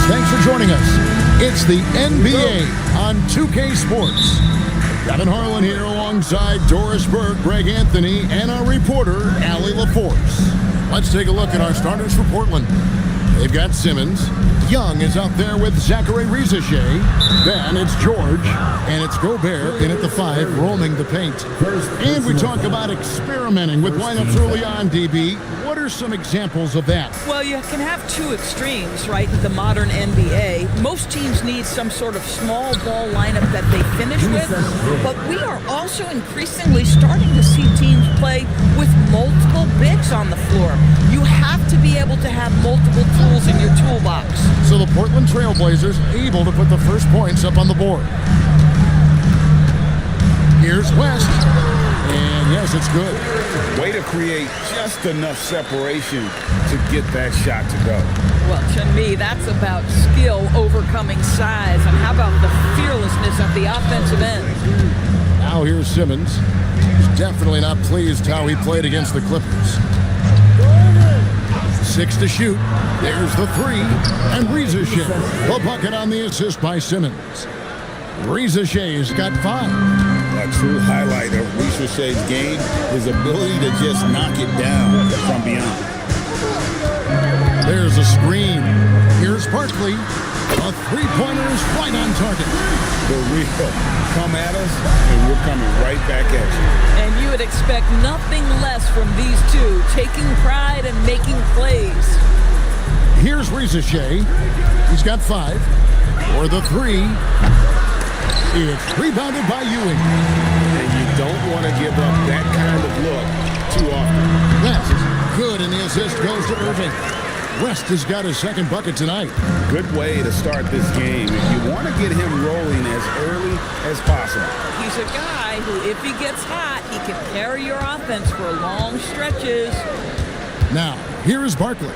Thanks for joining us. It's the NBA on 2K Sports. Kevin Harlan here alongside Doris Burke, Greg Anthony, and our reporter, Allie LaForce. Let's take a look at our starters for Portland. They've got Simmons. Young is out there with Zachary Rizashay. Then it's George, and it's Gobert in at the 5, roaming the paint. And we talk about experimenting with lineups early on, DB. What are some examples of that? Well, you can have two extremes, right, in the modern NBA. Most teams need some sort of small ball lineup that they finish with, but we are also increasingly starting to see teams play with multiple bigs on the floor. You have to be able to have multiple tools in your toolbox. So the Portland Trail Blazers able to put the first points up on the board. Here's West, and yes, it's good. Way to create just enough separation to get that shot to go. Well, to me, that's about skill overcoming size, and how about the fearlessness of the offensive end? Now here's Simmons. He's definitely not pleased how he played against the Clippers. 6 to shoot. There's the 3. And Rizashay, the bucket on the assist by Simmons. Rizashay's got 5. A true highlight of Rizashay's game, his ability to just knock it down from beyond. There's a screen. Here's Barkley. A three-pointer is right on target. The real. Come at us, and we're coming right back at you. And you would expect nothing less from these two, taking pride and making plays. Here's Rizashay. He's got 5. For the 3. It's rebounded by Ewing. And you don't want to give up that kind of look too often. That's good, and the assist goes to Irving. West has got his second bucket tonight. Good way to start this game. If you want to get him rolling as early as possible. He's a guy who, if he gets hot, he can carry your offense for long stretches. Now, here is Barkley.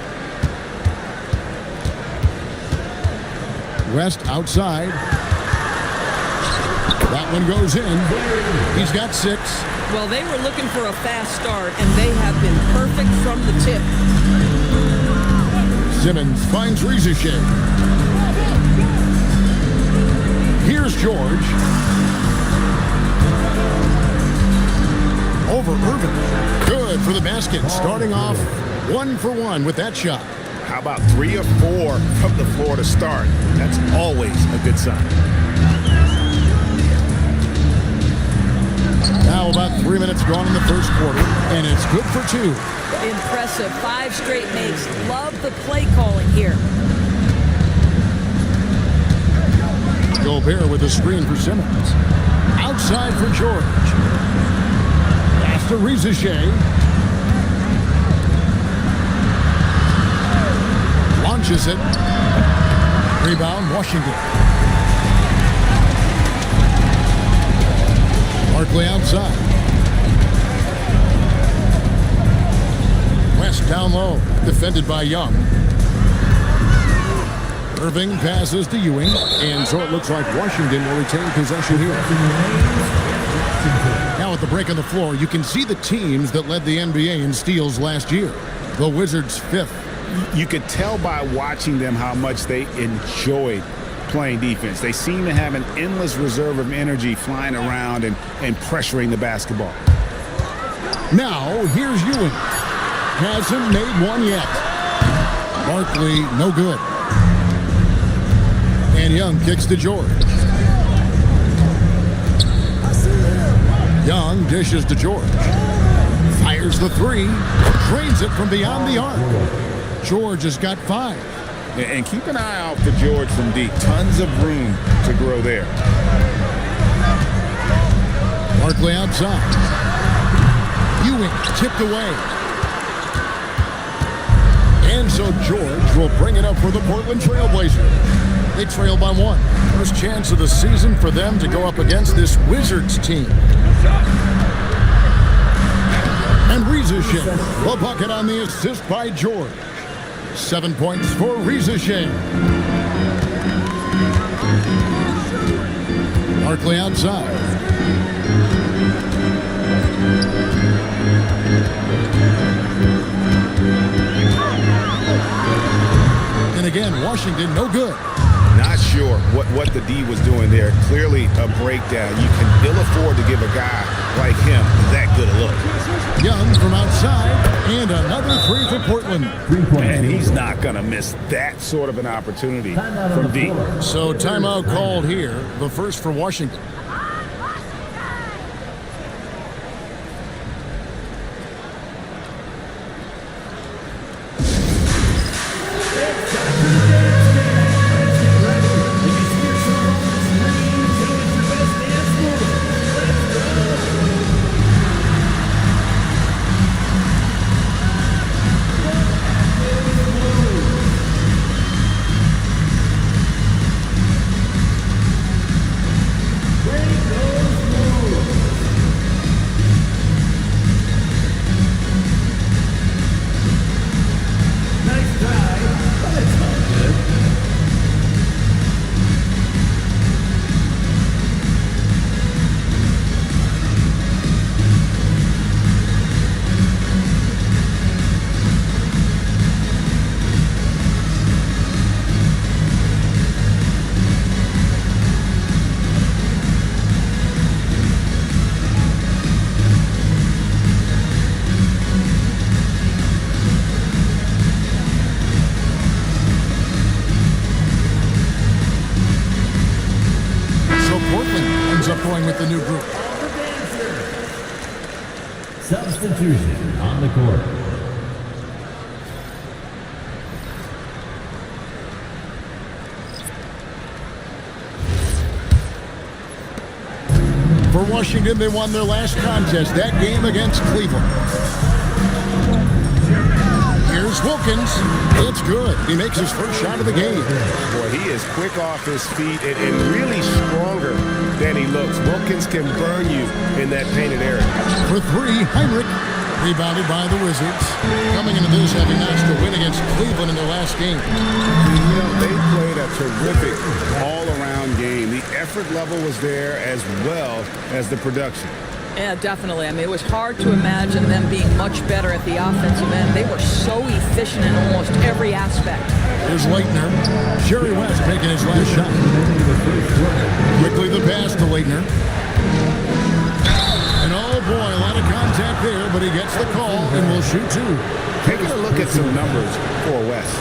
West outside. That one goes in. He's got 6. Well, they were looking for a fast start, and they have been perfect from the tip. Simmons finds Rizashay. Here's George. Over Irving. Good for the basket. Starting off 1 for 1 with that shot. How about 3 or 4 from the floor to start? That's always a good sign. Now about 3 minutes gone in the first quarter, and it's good for 2. Impressive. 5 straight makes. Love the play calling here. Gobert with a screen for Simmons. Outside for George. Pass to Rizashay. Launches it. Rebound, Washington. Barkley outside. West down low, defended by Young. Irving passes to Ewing, and so it looks like Washington will retain possession here. Now at the break on the floor, you can see the teams that led the NBA in steals last year. The Wizards 5th. You could tell by watching them how much they enjoyed playing defense. They seem to have an endless reserve of energy flying around and pressuring the basketball. Now, here's Ewing. Hasn't made one yet. Barkley, no good. And Young kicks to George. Young dishes to George. Fires the 3. Drains it from beyond the arc. George has got 5. And keep an eye out for George from deep. Tons of room to grow there. Barkley outside. Ewing tipped away. And so George will bring it up for the Portland Trailblazers. They trail by 1. First chance of the season for them to go up against this Wizards team. And Riesesheim, the bucket on the assist by George. 7 points for Riesesheim. Barkley outside. And again, Washington, no good. Not sure what the D was doing there. Clearly a breakdown. You can ill afford to give a guy like him that good a look. Young from outside, and another 3 for Portland. And he's not going to miss that sort of an opportunity from D. So timeout called here, the first for Washington. With the new group. Substitution on the court. For Washington, they won their last contest, that game against Cleveland. Here's Wilkins. It's good. He makes his first shot of the game. Boy, he is quick off his feet and really stronger than he looks. Wilkins can burn you in that painted area. For 3, Heinrich. Rebounded by the Wizards. Coming into this, having managed to win against Cleveland in their last game. You know, they played a terrific all-around game. The effort level was there as well as the production. Yeah, definitely. I mean, it was hard to imagine them being much better at the offensive end. They were so efficient in almost every aspect. Here's Leitner. Jerry West making his last shot. Quickly the pass to Leitner. And oh boy, a lot of contact there, but he gets the call and will shoot 2. Taking a look at some numbers for West.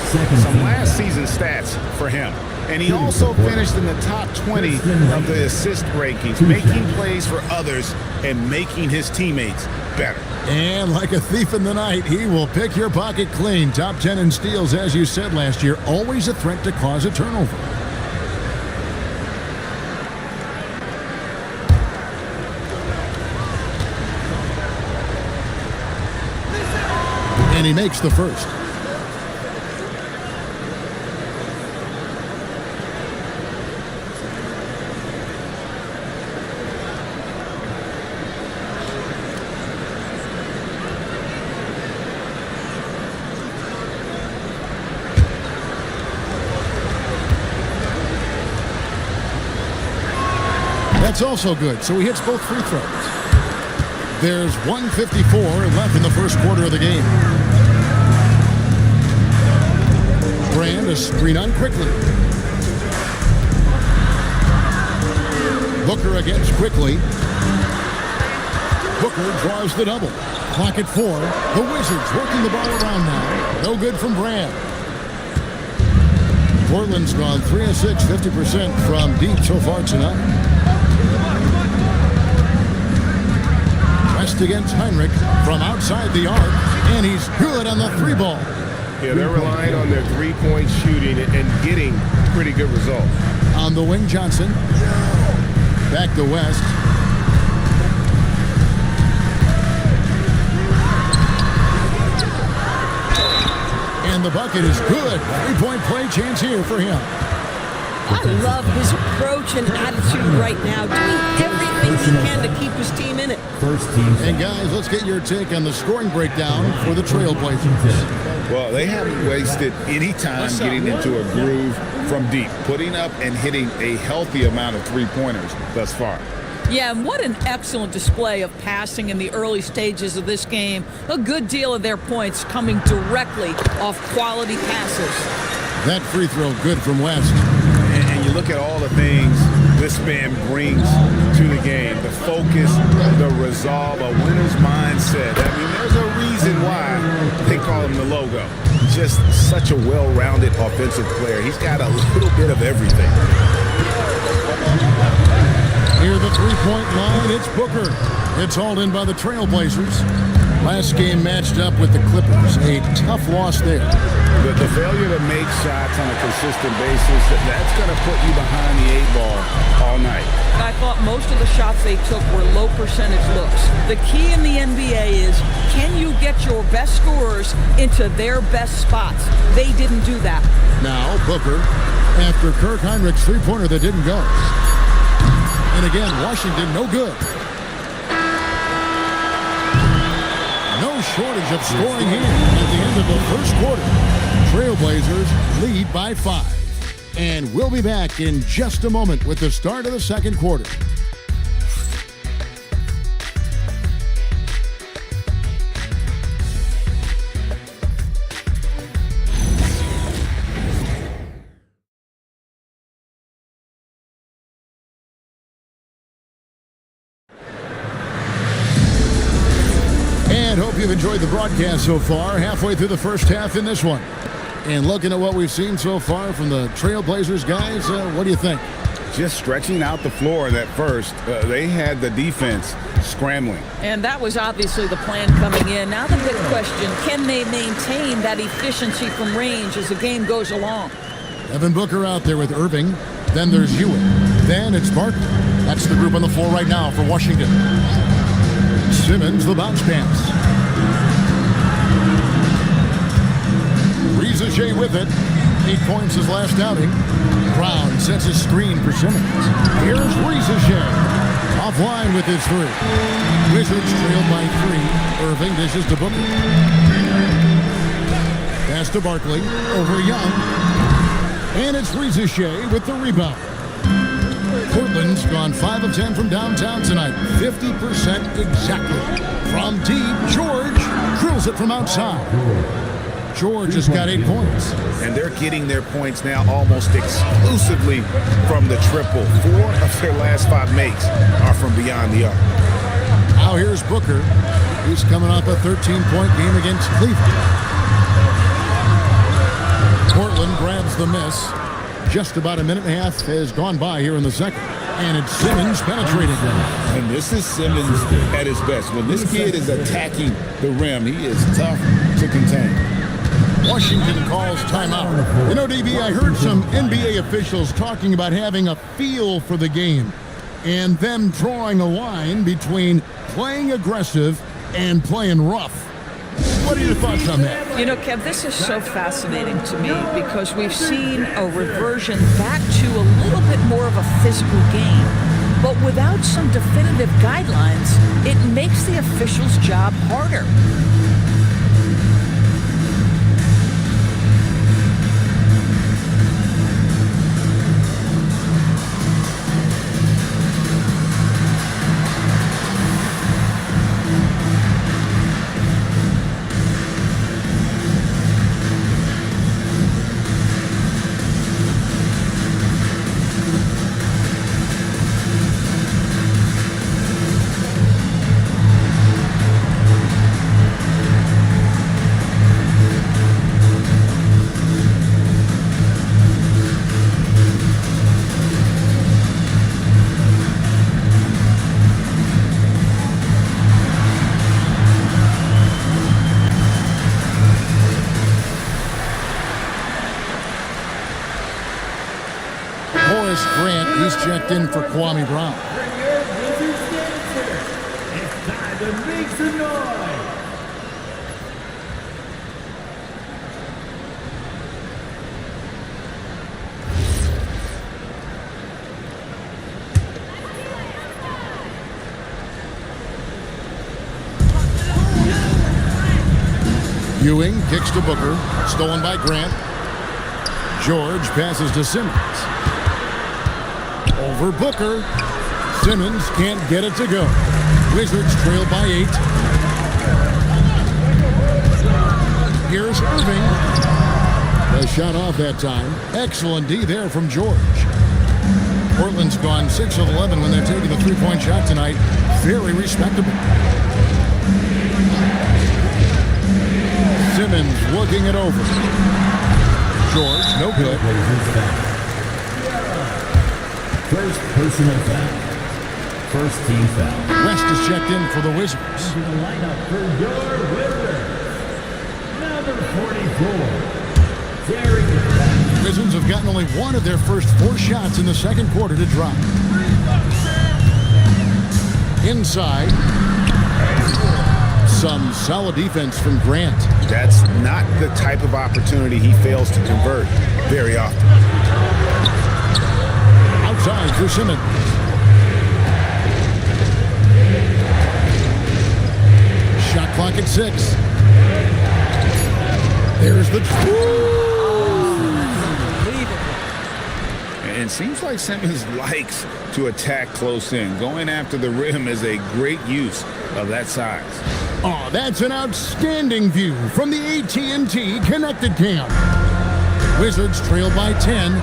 Some last season stats for him. And he also finished in the top 20 of the assist rankings, making plays for others and making his teammates better. And like a thief in the night, he will pick your pocket clean. Top 10 in steals, as you said last year, always a threat to cause a turnover. And he makes the first. That's also good, so he hits both free throws. There's 1:54 left in the first quarter of the game. Brand a screen on quickly. Booker against Quickly. Booker draws the double. Clock at 4. The Wizards working the ball around now. No good from Brand. Portland's gone 3 of 6, 50% from deep so far tonight. West against Heinrich from outside the arc, and he's good on the 3 ball. Yeah, they're relying on their 3-point shooting and getting pretty good results. On the wing, Johnson. Back to West. And the bucket is good. Three-point play chance here for him. I love his approach and attitude right now, doing everything he can to keep his team in it. And guys, let's get your take on the scoring breakdown for the Trailblazers. Well, they haven't wasted any time getting into a groove from deep, putting up and hitting a healthy amount of three-pointers thus far. Yeah, and what an excellent display of passing in the early stages of this game. A good deal of their points coming directly off quality passes. That free throw good from West. And you look at all the things this man brings to the game. The focus, the resolve, a winner's mindset. I mean, there's a reason why they call him the logo. Just such a well-rounded offensive player. He's got a little bit of everything. Near the three-point line, it's Booker. It's hauled in by the Trailblazers. Last game matched up with the Clippers. A tough loss there. The failure to make shots on a consistent basis, that's going to put you behind the eight ball all night. I thought most of the shots they took were low percentage looks. The key in the NBA is, can you get your best scorers into their best spots? They didn't do that. Now Booker, after Kirk Heinrich's three-pointer that didn't go. And again, Washington no good. No shortage of scoring here at the end of the first quarter. Trailblazers lead by 5. And we'll be back in just a moment with the start of the second quarter. And hope you've enjoyed the broadcast so far. Halfway through the first half in this one. And looking at what we've seen so far from the Trailblazers guys, what do you think? Just stretching out the floor that first. They had the defense scrambling. And that was obviously the plan coming in. Now the big question, can they maintain that efficiency from range as the game goes along? Devin Booker out there with Irving. Then there's Ewing. Then it's Barkley. That's the group on the floor right now for Washington. Simmons, the bounce pass. GsWvsAtL with it. 8 points his last outing. Brown sets a screen for Simmons. Here's GsWvsAtL. Offline with his three. Wizards trailed by 3. Irving dishes to Booker. Pass to Barkley. Over Young. And it's GsWvsAtL with the rebound. Portland's gone 5 of 10 from downtown tonight. 50% exactly. From deep, George drills it from outside. George has got 8 points. And they're getting their points now almost exclusively from the triple. 4 of their last 5 makes are from beyond the arc. Now here's Booker. He's coming off a 13-point game against Cleveland. Portland grabs the miss. Just about a minute and a half has gone by here in the second. And it's Simmons penetrating. And this is Simmons at his best. When this kid is attacking the rim, he is tough to contain. Washington calls timeout. You know, DB, I heard some NBA officials talking about having a feel for the game and them drawing a line between playing aggressive and playing rough. What are your thoughts on that? You know, Kev, this is so fascinating to me because we've seen a reversion back to a little bit more of a physical game. But without some definitive guidelines, it makes the officials' job harder. He's checked in for Kwame Brown. It's time to make some noise. Ewing kicks to Booker. Stolen by Grant. George passes to Simmons. Over Booker. Simmons can't get it to go. Wizards trail by 8. Here's Irving. The shot off that time. Excellent D there from George. Portland's gone 6 of 11 when they're taking the three-point shot tonight. Very respectable. Simmons working it over. George, no good. First personal foul. First team foul. West is checked in for the Wizards. Into the lineup for your Wizards. Number 44, Derek. Wizards have gotten only one of their first 4 shots in the second quarter to drop. Inside. Some solid defense from Grant. That's not the type of opportunity he fails to convert very often. Outside for Simmons. Shot clock at 6. There's the... And it seems like Simmons likes to attack close in. Going after the rim is a great use of that size. Oh, that's an outstanding view from the AT&T Connected Cam. Wizards trail by 10.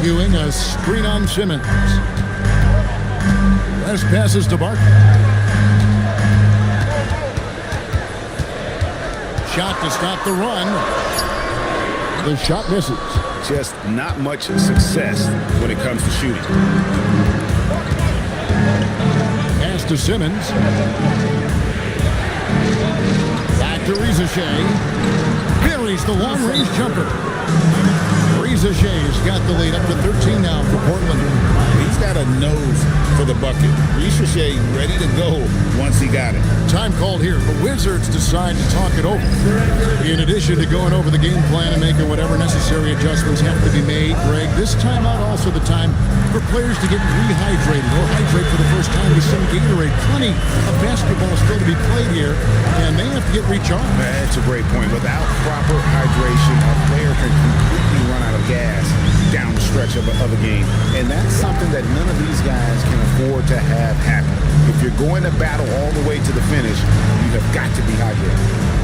Ewing a screen on Simmons. West passes to Barkley. Shot to stop the run. The shot misses. Just not much success when it comes to shooting. Pass to Simmons. Back to Rizashea. Buries the long-range jumper. Rizashea's got the lead up to 13 now for Portland. He's got a nose for the bucket. Rizashea ready to go once he got it. Time called here. The Wizards decide to talk it over. In addition to going over the game plan and making whatever necessary adjustments have to be made, Greg, this timeout also the time for players to get rehydrated or hydrate for the first time with some Gatorade. Plenty of basketball still to be played here, and they have to get recharged. That's a great point. Without proper hydration, a player can completely run out of gas down the stretch of a game. And that's something that none of these guys can afford to have happen. If you're going to battle all the way to the finish, you have got to be hydrated.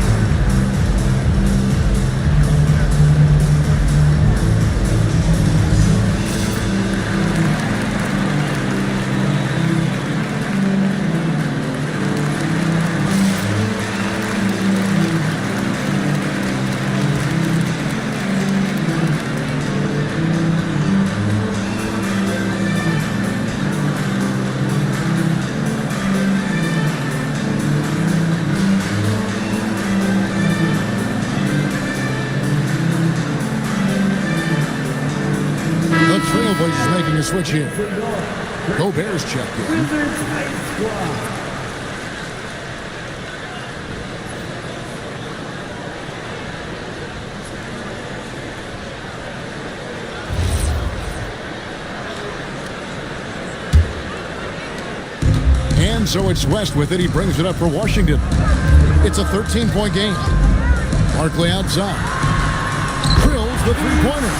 Making a switch here. Gobert's checked in. And so it's West with it. He brings it up for Washington. It's a 13-point game. Barkley outside. Drills the three-pointer.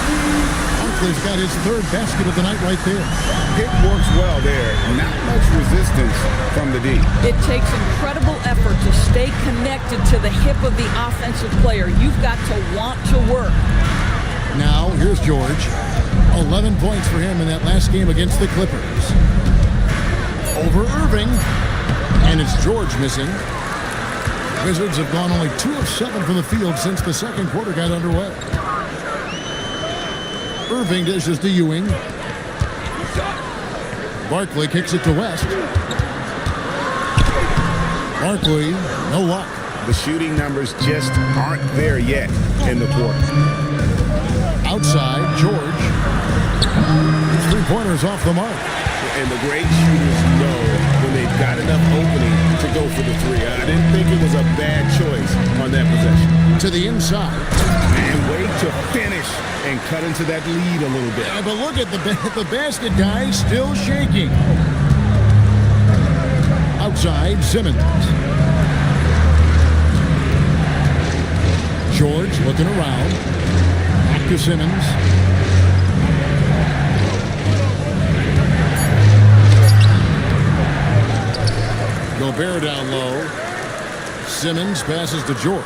Barkley's got his third basket of the night right there. It works well there. Not much resistance from the D. It takes incredible effort to stay connected to the hip of the offensive player. You've got to want to work. Now, here's George. 11 points for him in that last game against the Clippers. Over Irving. And it's George missing. Wizards have gone only 2 of 7 from the field since the second quarter got underway. Irving dishes to Ewing. Barkley kicks it to West. Barkley, no luck. The shooting numbers just aren't there yet in the quarter. Outside, George. Three-pointers off the mark. And the great shooters know when they've got enough opening to go for the three. I didn't think it was a bad choice on that possession. To the inside. And wait to finish and cut into that lead a little bit. But look at the basket guy still shaking. Outside, Simmons. George looking around. Back to Simmons. Gobert down low. Simmons passes to George.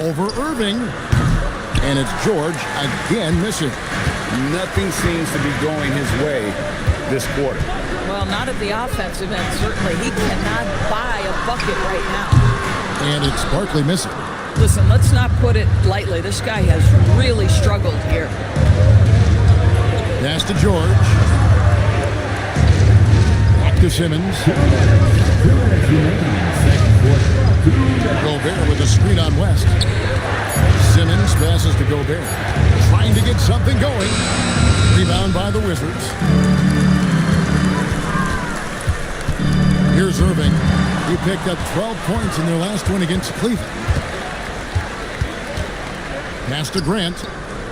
Over Irving. And it's George again missing. Nothing seems to be going his way this quarter. Well, not at the offensive end, certainly. He cannot buy a bucket right now. And it's Barkley missing. Listen, let's not put it lightly. This guy has really struggled here. Pass to George. Back to Simmons. Gobert with a screen on West. Simmons passes to Gobert. Trying to get something going. Rebound by the Wizards. Here's Irving. He picked up 12 points in their last win against Cleveland. Pass to Grant.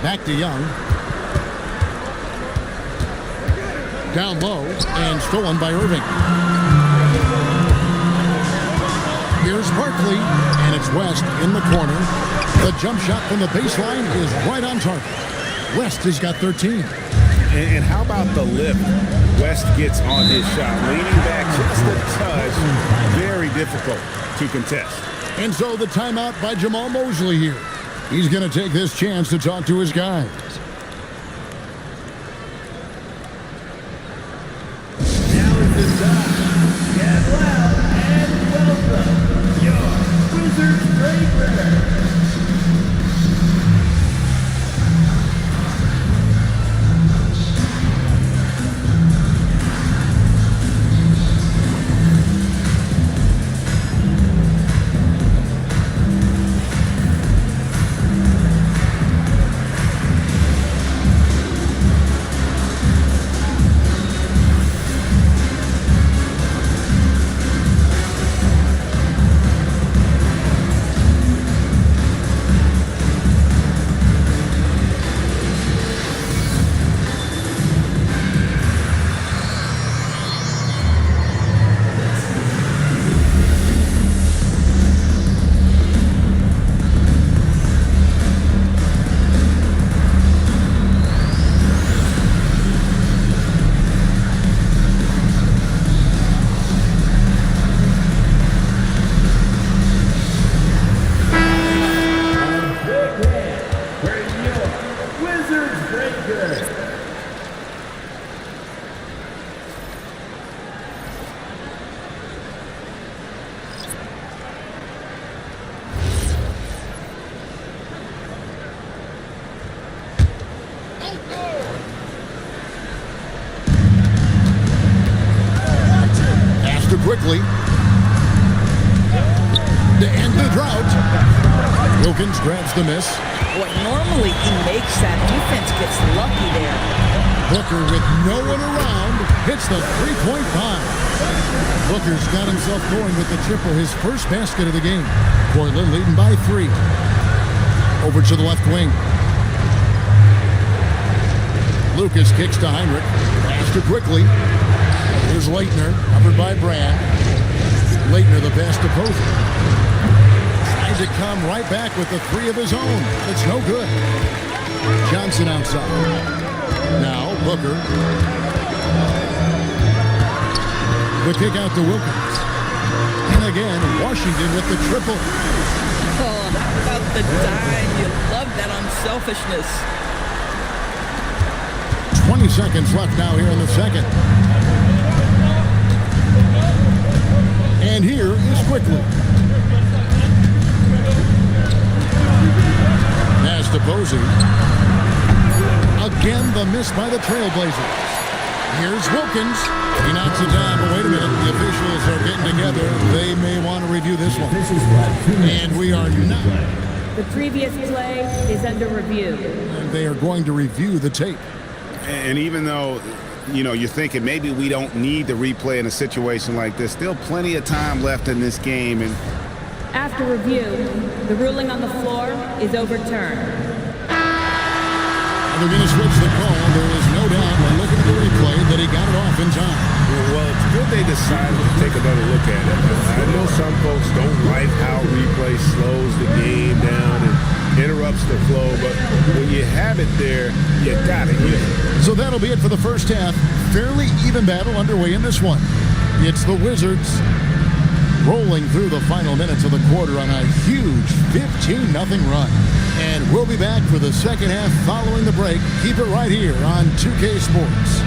Back to Young. Down low and stolen by Irving. Here's Barkley, and it's West in the corner. The jump shot from the baseline is right on target. West has got 13. And how about the lift West gets on his shot? Leaning back just a touch. Very difficult to contest. And so the timeout by Jamal Mosley here. He's going to take this chance to talk to his guys. Now is the time. Get loud and welcome your Wizards Breaker. Quickly to end the drought. Wilkins grabs the miss. Boy, normally he makes that. Defense gets lucky there. Booker with no one around hits the three-point bomb. Booker's got himself going with the triple, his first basket of the game. Portland leading by 3. Over to the left wing. Lucas kicks to Heinrich. Pass to Quickly. Here's Leitner, covered by Brand. Leitner, the pass to Posey. Trying to come right back with the 3 of his own. It's no good. Johnson outside. Now, Booker. The kick out to Wilkins. And again, Washington with the triple. Oh, how about the dime? You love that unselfishness. 20 seconds left now here in the second. And here is Quickly. Pass to Posey. Again, the miss by the Trailblazers. Here's Wilkins. He knocks it down, but wait a minute. The officials are getting together. They may want to review this one. And we are not. The previous play is under review. And they are going to review the tape. And even though, you're thinking maybe we don't need the replay in a situation like this, still plenty of time left in this game. And after review, the ruling on the floor is overturned. They're going to switch the call. There is no doubt when looking at the replay that he got it off in time. Well, it's good they decided to take another look at it. I know some folks don't like how replay slows the game down and interrupts the flow, but when you have it there, you got it. So that'll be it for the first half. Fairly even battle underway in this one. It's the Wizards rolling through the final minutes of the quarter on a huge 15-0 run. And we'll be back for the second half following the break. Keep it right here on 2K Sports.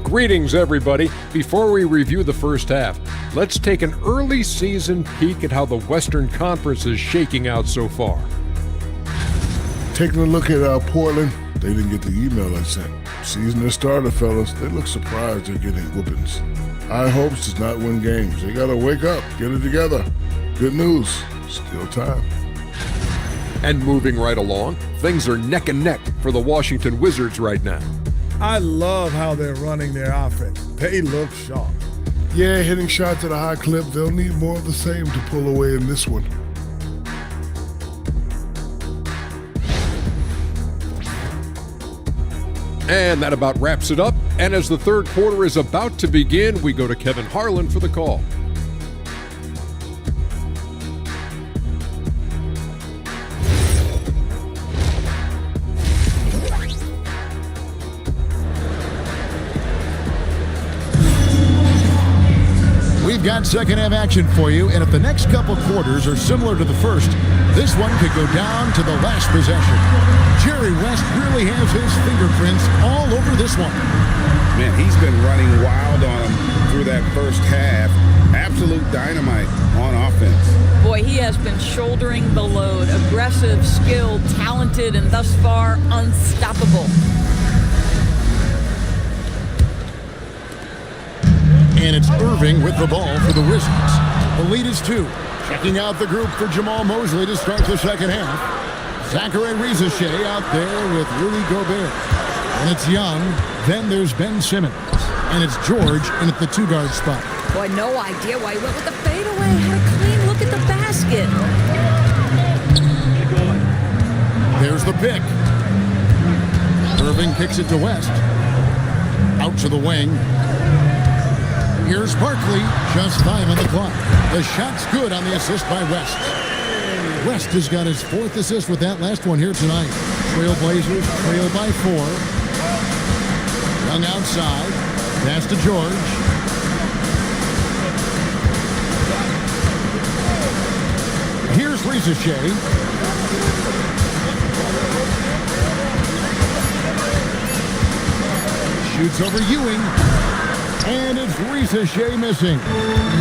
Greetings, everybody. Before we review the first half, let's take an early season peek at how the Western Conference is shaking out so far. Taking a look at Portland, they didn't get the email I sent. Season their starter, fellas. They look surprised they're getting whoopings. High hopes does not win games. They got to wake up, get it together. Good news, still time. And moving right along, things are neck and neck for the Washington Wizards right now. I love how they're running their offense. They look sharp. Yeah, hitting shots at a high clip. They'll need more of the same to pull away in this one. And that about wraps it up. And as the third quarter is about to begin, we go to Kevin Harlan for the call. We've got second half action for you, and if the next couple quarters are similar to the first, this one could go down to the last possession. Jerry West really has his fingerprints all over this one. Man, he's been running wild on him through that first half. Absolute dynamite on offense. Boy, he has been shouldering the load. Aggressive, skilled, talented, and thus far unstoppable. And it's Irving with the ball for the Wizards. The lead is 2. Checking out the group for Jamal Mosley to start the second half. Zachary Rizachet out there with Rudy Gobert. And it's Young. Then there's Ben Simmons. And it's George in at the 2-guard spot. Boy, no idea why he went with the fadeaway. Had a clean look at the basket. There's the pick. Irving kicks it to West. Out to the wing. Here's Barkley, just 5 on the clock. The shot's good on the assist by West. West has got his 4th assist with that last one here tonight. Trailblazers trail by 4. Young outside. Pass to George. Here's Rizachet. Shoots over Ewing. And it's Rizachet missing.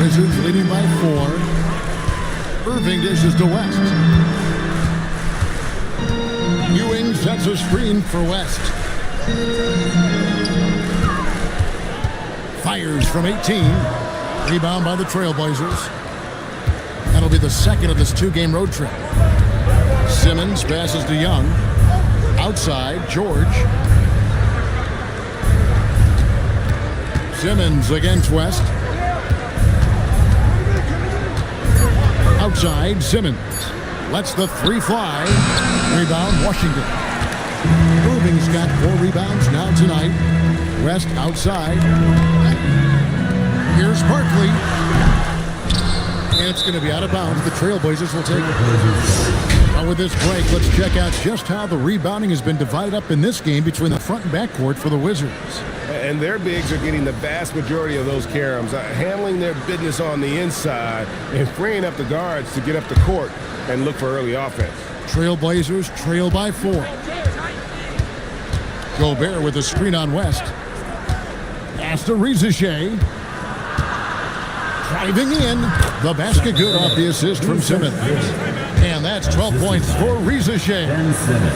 Wizards leading by 4. Irving dishes to West. Ewing sets a screen for West. Fires from 18. Rebound by the Trailblazers. That'll be the second of this 2-game road trip. Simmons passes to Young. Outside, George. Simmons against West. Outside, Simmons. Lets the 3 fly. Rebound, Washington. Irving's got 4 rebounds now tonight. West outside. Here's Barkley. And it's going to be out of bounds. The Trailblazers will take it. Now with this break, let's check out just how the rebounding has been divided up in this game between the front and backcourt for the Wizards. And their bigs are getting the vast majority of those caroms, handling their business on the inside and freeing up the guards to get up the court and look for early offense. Trailblazers trail by 4. Gobert with a screen on West. Pass to Rizachet. Driving in. The basket good off the assist from Simmons. And that's 12 points for Rizachet.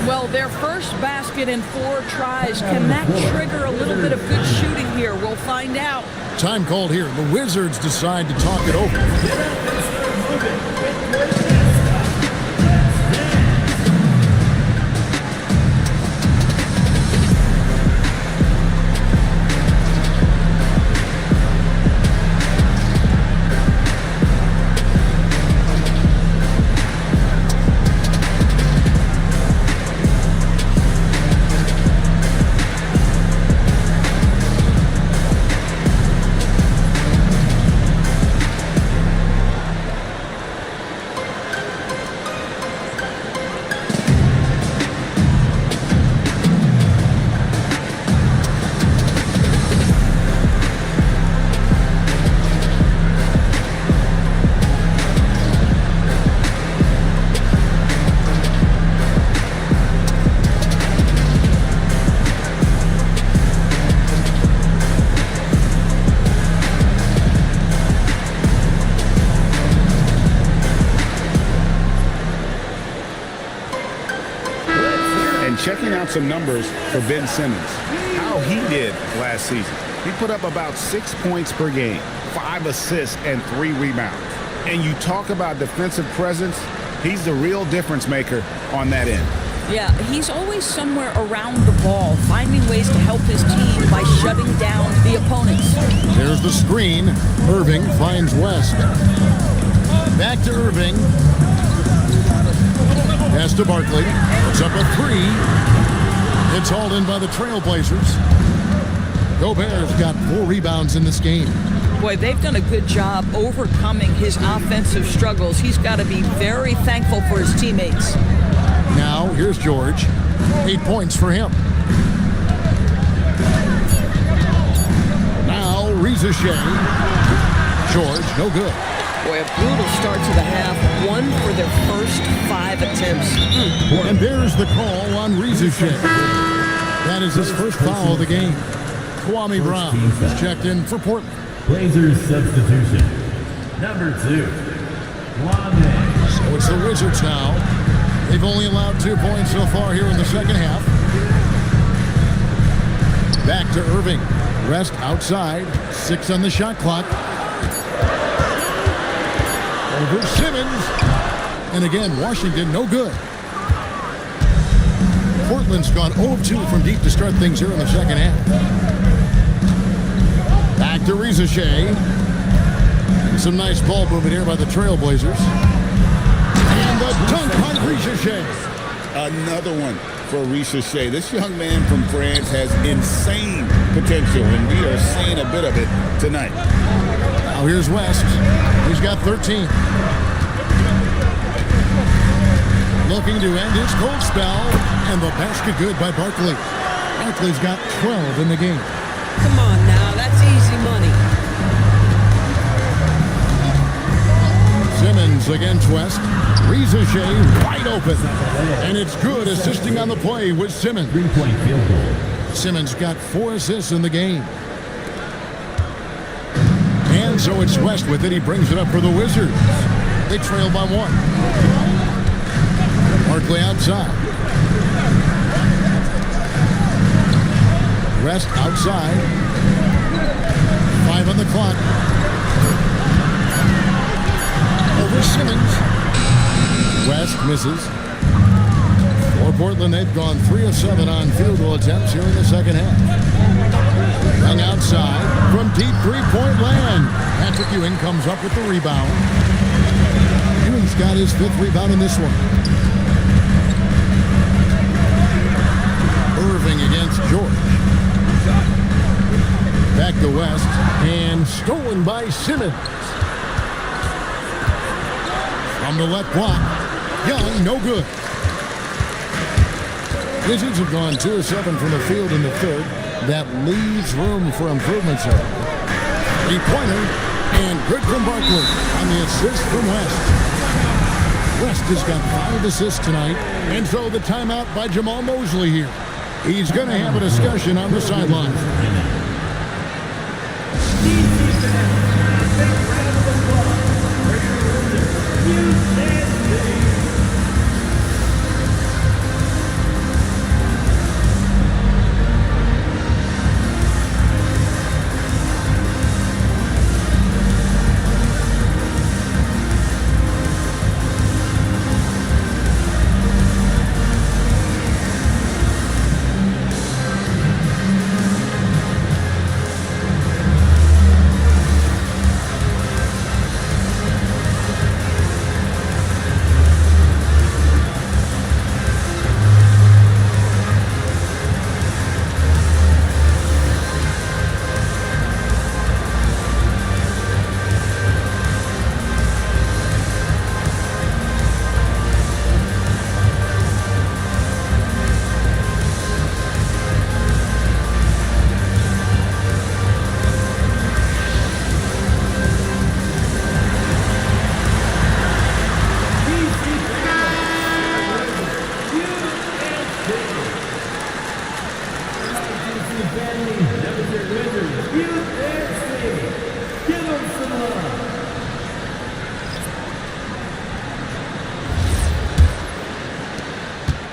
Well, their first basket in 4 tries. Can that trigger a little bit of good shooting here? We'll find out. Time called here. The Wizards decide to talk it over. checking out some numbers for Ben Simmons. How he did last season. He put up about 6 points per game, 5 assists, and 3 rebounds. And you talk about defensive presence, he's the real difference maker on that end. Yeah, he's always somewhere around the ball, finding ways to help his team by shutting down the opponents. There's the screen. Irving finds West. Back to Irving. Pass to Barkley. It's up a 3. It's hauled in by the Trailblazers. Gobert's got 4 rebounds in this game. Boy, they've done a good job overcoming his offensive struggles. He's got to be very thankful for his teammates. Now, here's George. 8 points for him. Now, Shea. George, no good. Boy, a brutal start to the half. 1 for their first 5 attempts. And there's the call on Shea. That is his first foul of the game. Kwame Brown is checked in for Portland. Blazers substitution. Number 2. Kwame. So it's the Wizards now. They've only allowed 2 points so far here in the second half. Back to Irving. Rest outside. 6 on the shot clock. Over Simmons. And again, Washington no good. Portland's gone 0-2 from deep to start things here in the second half. Back to Shea. Some nice ball movement here by the Trailblazers. And the dunk on Shea. Another one for Shea. This young man from France has insane potential, and we are seeing a bit of it tonight. Now here's West. He's got 13. Looking to end his cold spell, and the basket good by Barkley. Barkley's got 12 in the game. Come on now, that's easy money. Simmons against West. Shea wide open. And it's good, assisting on the play with Simmons. 3-point field goal. Simmons got 4 assists in the game. And so it's West with it. He brings it up for the Wizards. They trail by 1. Barkley outside. Rest outside. 5 on the clock. Over Simmons. West misses. For Portland, they've gone 3 of 7 on field goal attempts here in the second half. Young outside from deep 3-point land. Patrick Ewing comes up with the rebound. Ewing's got his 5th rebound in this one. Irving against George. Back to West, and stolen by Simmons. From the left block, Young, no good. Wizards have gone 2 of 7 from the field in the third. That leaves room for improvements here. 3-pointer, and good from Barkley on the assist from West. West has got 5 assists tonight, and so the timeout by Jamal Mosley here. He's going to have a discussion on the sideline.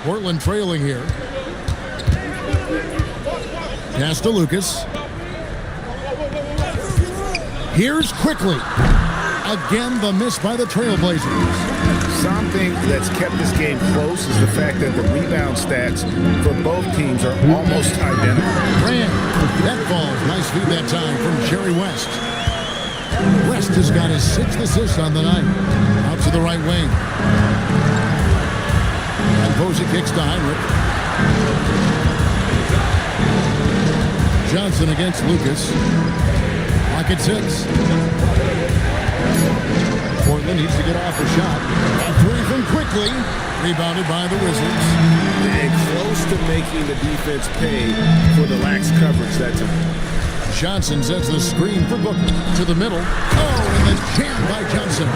Portland trailing here. Pass to Lucas. Here's quickly. Again, the miss by the Trailblazers. Something that's kept this game close is the fact that the rebound stats for both teams are almost identical. Brand, that falls. Nice feed that time from Jerry West. West has got his 6th assist on the night. Out to the right wing. And Posey kicks to Heinrich. Johnson against Lucas. Lock at 6. Portland needs to get off the shot. A 3 from quickly. Rebounded by the Wizards. And close to making the defense pay for the lax coverage that time. Johnson sets the screen for Booker to the middle. Oh, and then jammed by Johnson.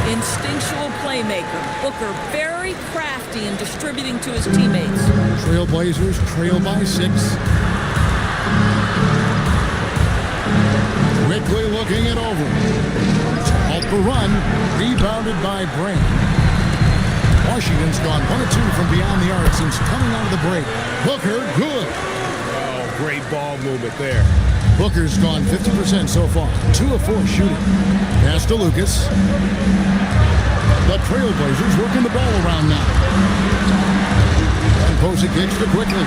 Instinctual playmaker. Booker very crafty in distributing to his teammates. Trailblazers trail by 6. Quickly looking it over. Halt the run. Rebounded by Brand. Washington's gone 1 of 2 from beyond the arc since coming out of the break. Booker, good. Oh, great ball movement there. Booker's gone 50% so far. 2 of 4 shooting. Pass to Lucas. The Trailblazers working the ball around now. And Posey kicks to quickly.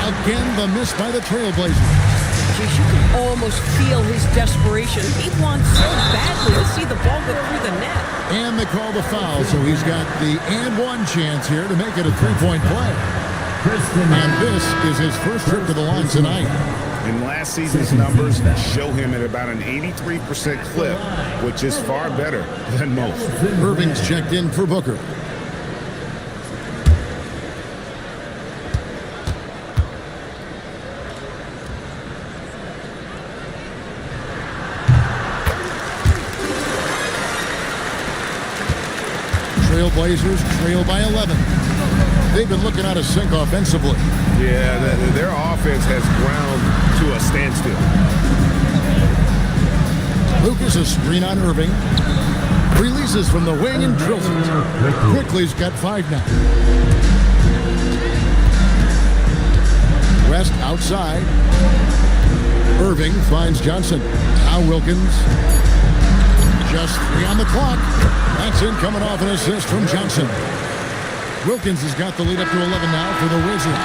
Again, the miss by the Trailblazers. You can almost feel his desperation. He wants so badly to see the ball go through the net. And they call the foul, so he's got the and 1 chance here to make it a 3-point play. And this is his first trip to the line tonight. In last season's numbers show him at about an 83% clip, which is far better than most. Irving's checked in for Booker. Trailblazers trail by 11. They've been looking out of sync offensively. Yeah, their offense has ground to a standstill. Lucas a screen on Irving. Releases from the wing and drills it. Quickly's got 5 now. West outside. Irving finds Johnson. Now Wilkins. Just 3 on the clock. That's in, coming off an assist from Johnson. Wilkins has got the lead up to 11 now for the Wizards.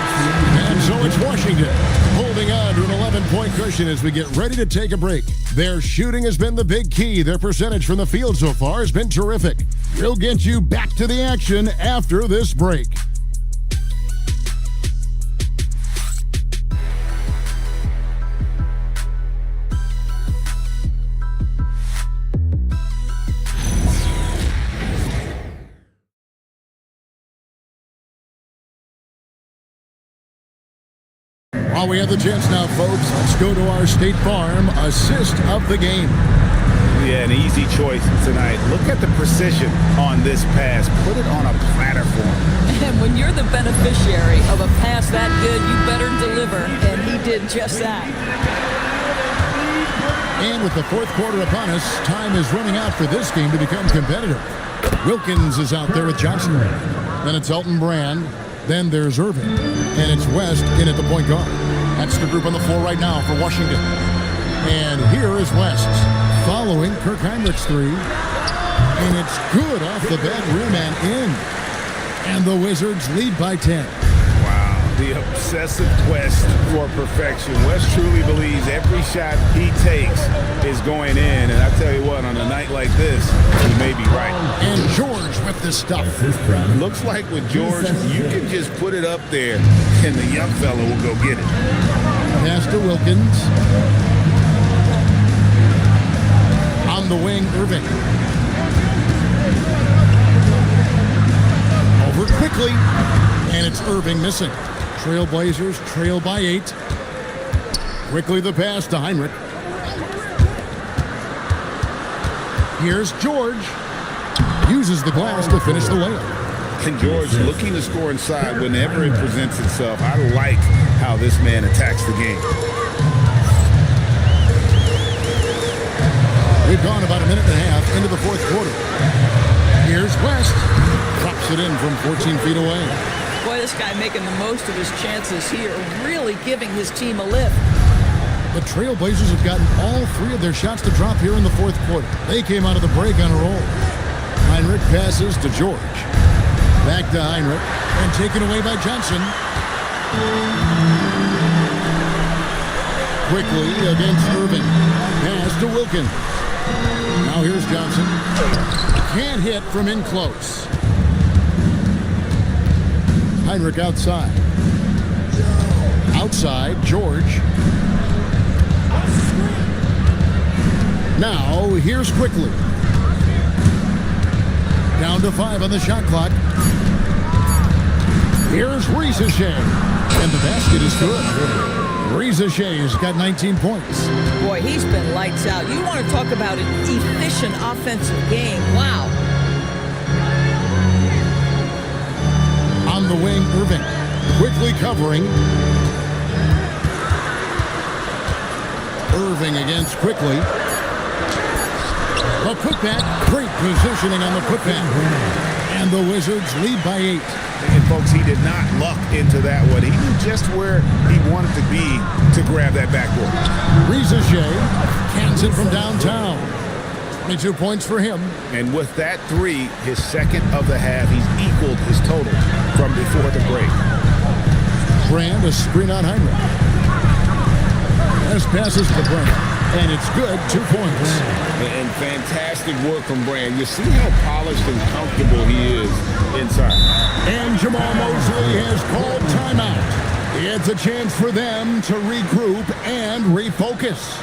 And so it's Washington holding on to an 11-point cushion as we get ready to take a break. Their shooting has been the big key. Their percentage from the field so far has been terrific. We'll get you back to the action after this break. While we have the chance now, folks, let's go to our State Farm assist of the game. Yeah, an easy choice tonight. Look at the precision on this pass. Put it on a platter for him. And when you're the beneficiary of a pass that good, you better deliver. And he did just that. And with the 4th quarter upon us, time is running out for this game to become competitive. Wilkins is out there with Johnson. Then it's Elton Brand. Then there's Irving. And it's West in at the point guard. That's the group on the floor right now for Washington. And here is West following Kirk Heinrich's 3. And it's good off the bat rim and in. And the Wizards lead by 10. Wow, the obsessive quest for perfection. West truly believes every shot he takes is going in. And I tell you what, on a night like this, he may be right. And George with the stuff. Looks like with George, you can just put it up there and the young fella will go get it. Pass to Wilkins. On the wing, Irving. Over quickly. And it's Irving missing. Trailblazers trail by 8. Quickly the pass to Heinrich. Here's George. Uses the glass to finish the layup. And George looking to score inside whenever it presents itself. I like how this man attacks the game. We've gone about a minute and a half into the 4th quarter. Here's West. Drops it in from 14 feet away. Boy, this guy making the most of his chances here, really giving his team a lift. The Trailblazers have gotten all 3 of their shots to drop here in the fourth quarter. They came out of the break on a roll. Heinrich passes to George. Back to Heinrich, and taken away by Johnson. Quickly against Irving. Pass to Wilkins. Now here's Johnson. Can't hit from in close. Heinrich outside. Outside, George. Now, here's Quickly. Down to 5 on the shot clock. Here's Rieseshay. And the basket is good. Rieseshay's got 19 points. Boy, he's been lights out. You want to talk about an efficient offensive game. Wow. On the wing, Irving. Quickly covering. Irving against Quickly. A putback. Great positioning on the putback. And the Wizards lead by 8. And folks, he did not luck into that one. He knew just where he wanted to be to grab that backboard. Rieseshay cans it from downtown. 22 points for him. And with that 3, his second of the half, he's equaled his total from before the break. Brand, a screen on Heinrich. As passes to Brand. And it's good, 2 points. And fantastic work from Brand. You see how polished and comfortable he is inside. And Jamal Mosley has called timeout. It's a chance for them to regroup and refocus.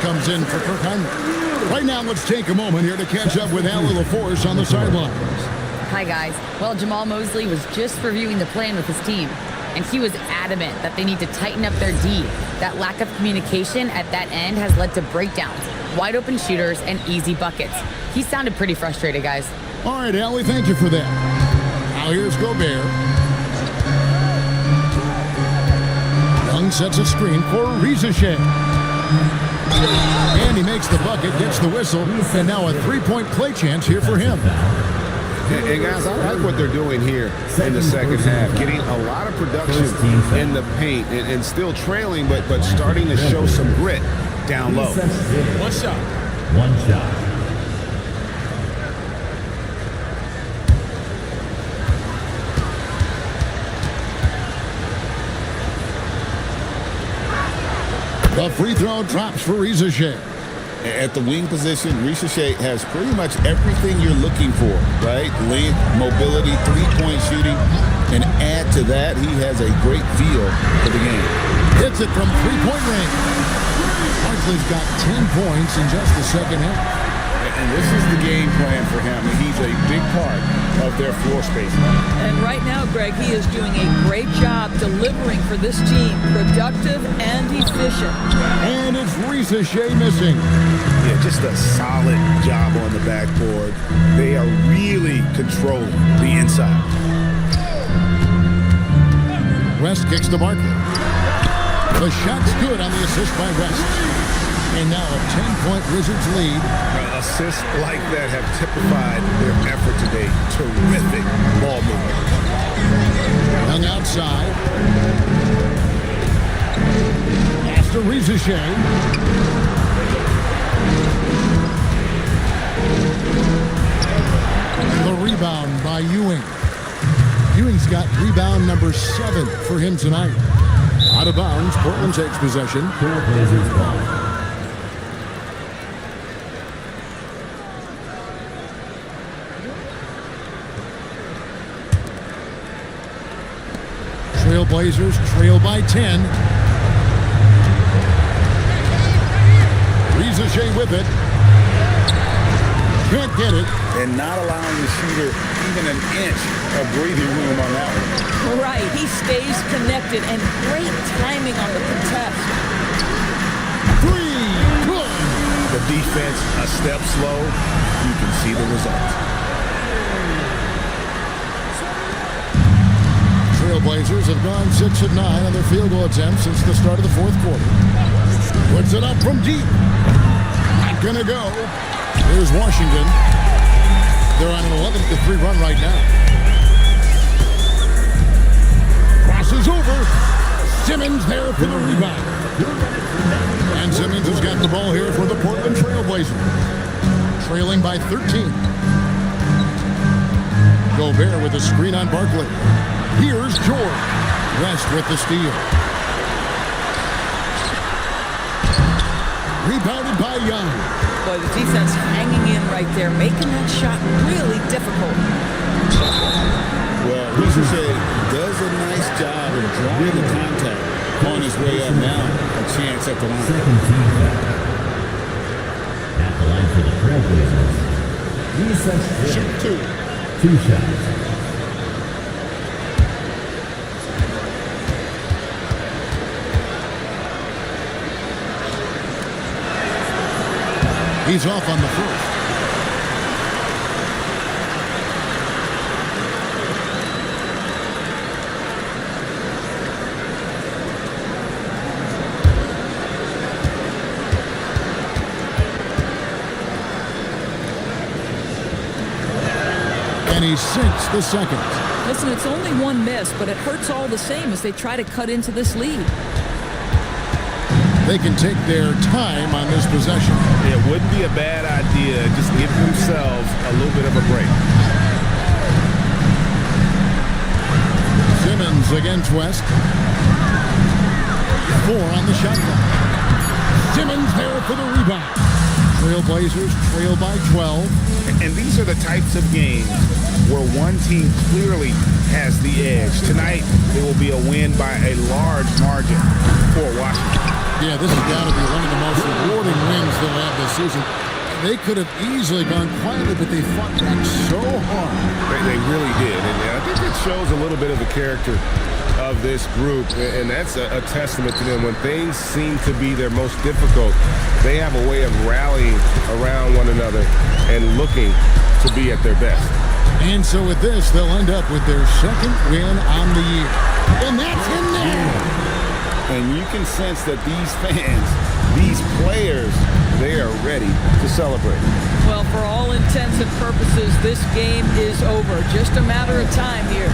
Comes in for Kirk Heinrich. Right now, let's take a moment here to catch up with Allie LaForce on the sidelines. Hi, guys. Well, Jamal Mosley was just reviewing the plan with his team, and he was adamant that they need to tighten up their D. That lack of communication at that end has led to breakdowns, wide open shooters, and easy buckets. He sounded pretty frustrated, guys. All right, Allie, thank you for that. Now here's Gobert. Young sets a screen for Rieseshay. And he makes the bucket, gets the whistle, and now a 3-point play chance here for him. And guys, I like what they're doing here in the second half. Getting a lot of production in the paint and still trailing, but starting to show some grit down low. One shot. One shot. The free throw drops for Rieseshay. At the wing position, Rieseshay has pretty much everything you're looking for, right? Length, mobility, three-point shooting, and add to that, he has a great feel for the game. Hits it from three-point range. Barkley's got 10 points in just the second half. And this is the game plan for him, and he's a big part of their floor space. And right now, Greg, he is doing a great job delivering for this team, productive and efficient. And it's Rieseshay missing. Yeah, just a solid job on the backboard. They are really controlling the inside. West kicks to Barkley. The shot's good on the assist by West. And now a 10-point Wizards lead. Assists like that have typified their effort today. Terrific ball movement. Young outside. Ricochet. The rebound by Ewing. Ewing's got rebound number 7 for him tonight. Out of bounds, Portland takes possession. PorVsWiz ball. Trailblazers trail by 10. Ricochet with it. Can't get it. And not allowing the shooter even an inch of breathing room on that one. Right, he stays connected and great timing on the contest. 3, good. The defense a step slow. You can see the result. Trailblazers have gone 6 of 9 on their field goal attempts since the start of the fourth quarter. Puts it up from deep. Not gonna go. Here's Washington. They're on an 11-3 run right now. Crosses over. Simmons there for the rebound. And Simmons has got the ball here for the Portland Trailblazers. Trailing by 13. Gobert with a screen on Barkley. Here's George. West with the steal. Rebounded by Young. Boy, the defense hanging in right there, making that shot really difficult. Well, Ricochet does a nice job of drawing the contact on his way up now. A chance at the line. Second team foul. At the line for the PorVsWiz. GsWvsAtL. 2 shots. He's off on the first. And he sinks the second. Listen, it's only one miss, but it hurts all the same as they try to cut into this lead. They can take their time on this possession. It wouldn't be a bad idea. Just give themselves a little bit of a break. Simmons against West. 4 on the shot clock. Simmons there for the rebound. Trailblazers trail by 12. And these are the types of games where one team clearly has the edge. Tonight, it will be a win by a large margin for Washington. Yeah, this has got to be one of the most rewarding wins they'll have this season. They could have easily gone quietly, but they fought back so hard. They really did. And I think it shows a little bit of the character of this group, and that's a testament to them. When things seem to be their most difficult, they have a way of rallying around one another and looking to be at their best. And so with this, they'll end up with their second win on the year. And that's in there. And you can sense that these fans, these players, they are ready to celebrate. Well, for all intents and purposes, this game is over. Just a matter of time here.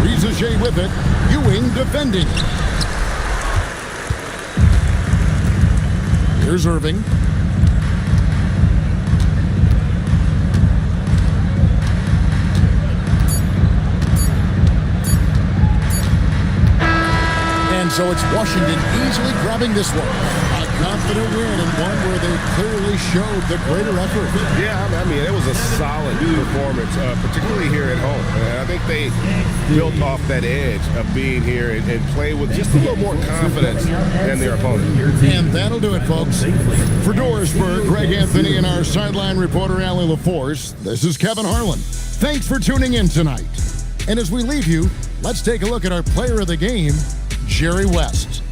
Ricochet with it. Ewing defending. Here's Irving. And so it's Washington easily grabbing this one. A confident win and one where they clearly showed the greater effort. Yeah, I mean, it was a solid performance, particularly here at home. And I think they built off that edge of being here and play with just a little more confidence than their opponent. And that'll do it, folks. For Dorisburg, Greg Anthony, and our sideline reporter, Allie LaForce, this is Kevin Harlan. Thanks for tuning in tonight. And as we leave you, let's take a look at our player of the game, Jerry West.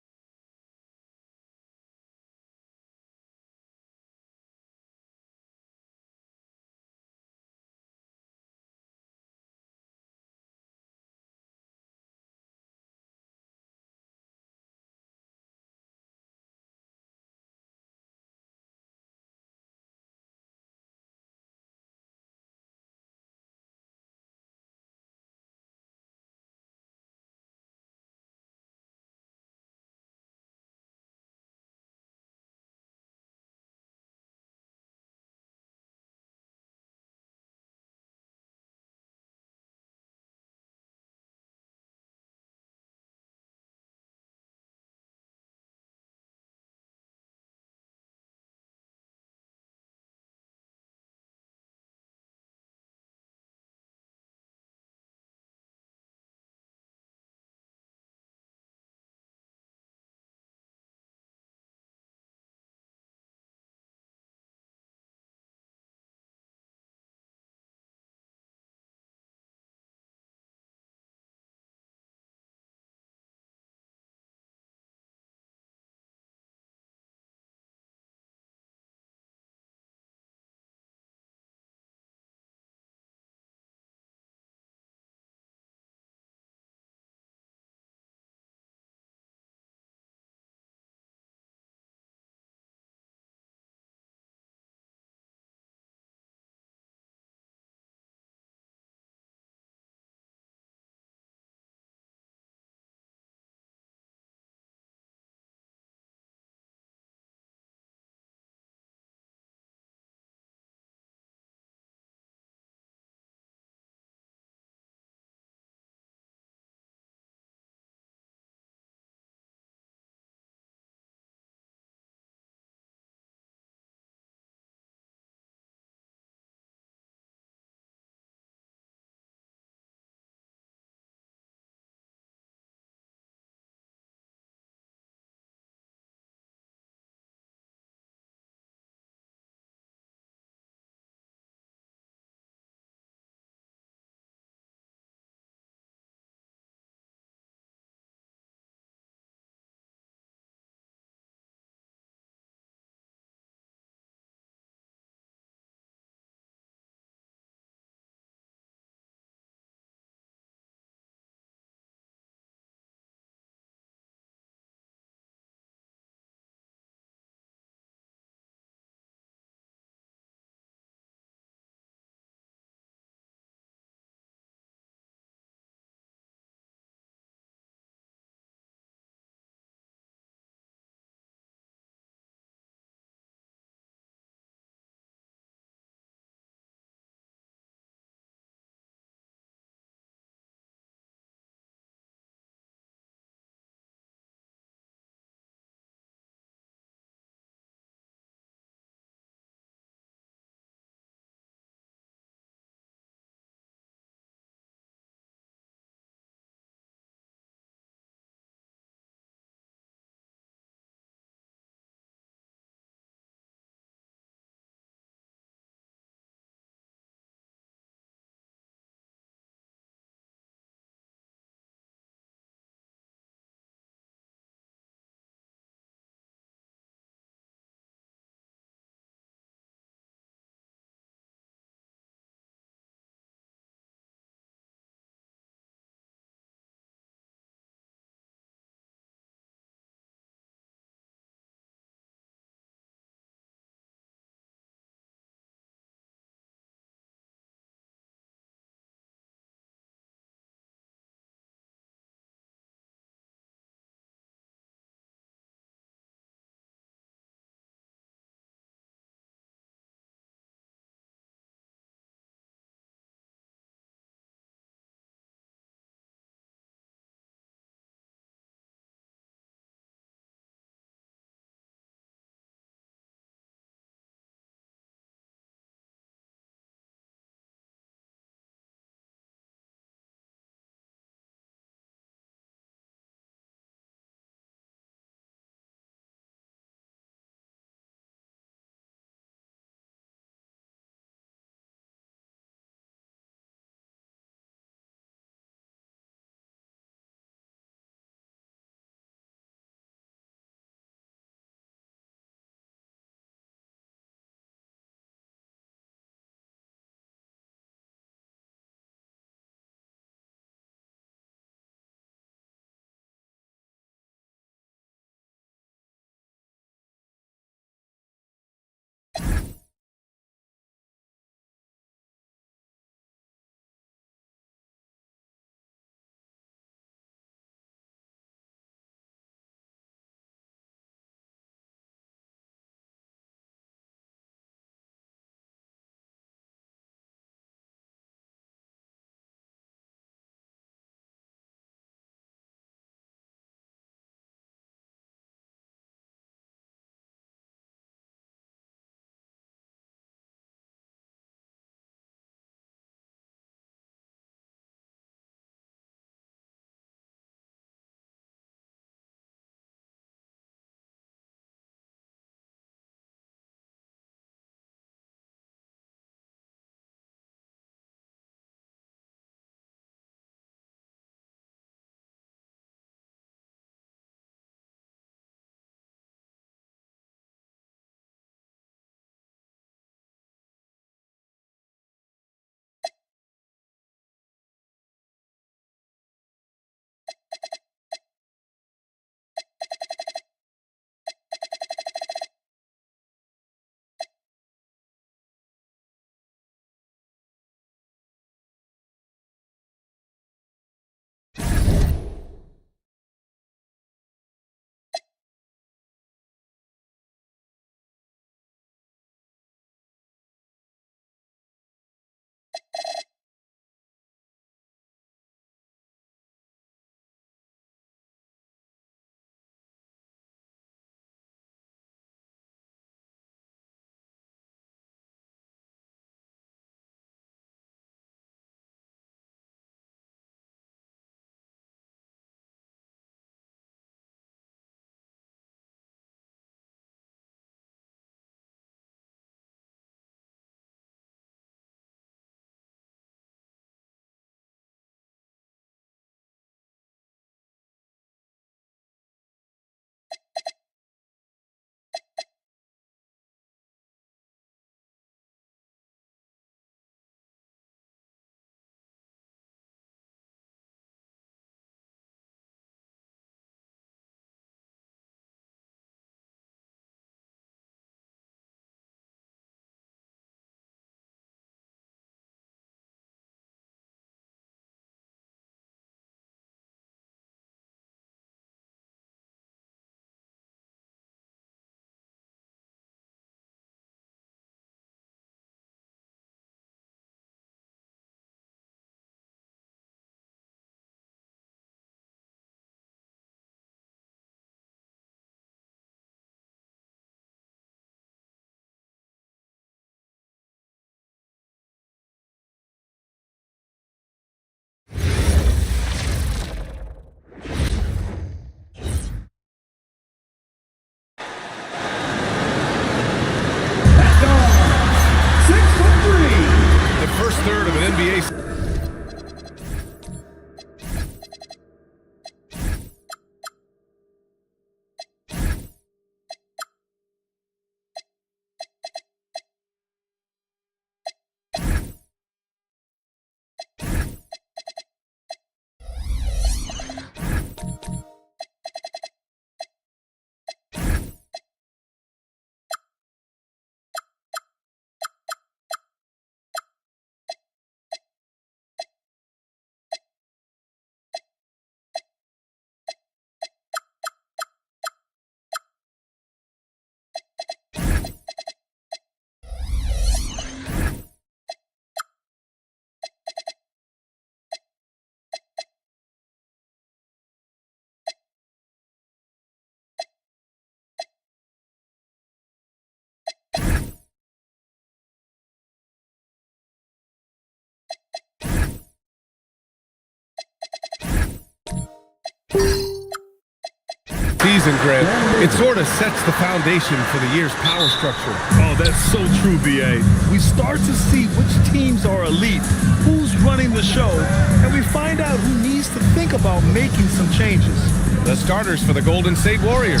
season, Grant, it sort of sets the foundation for the year's power structure. Oh, that's so true, BA. We start to see which teams are elite, who's running the show, and we find out who needs to think about making some changes. The starters for the Golden State Warriors.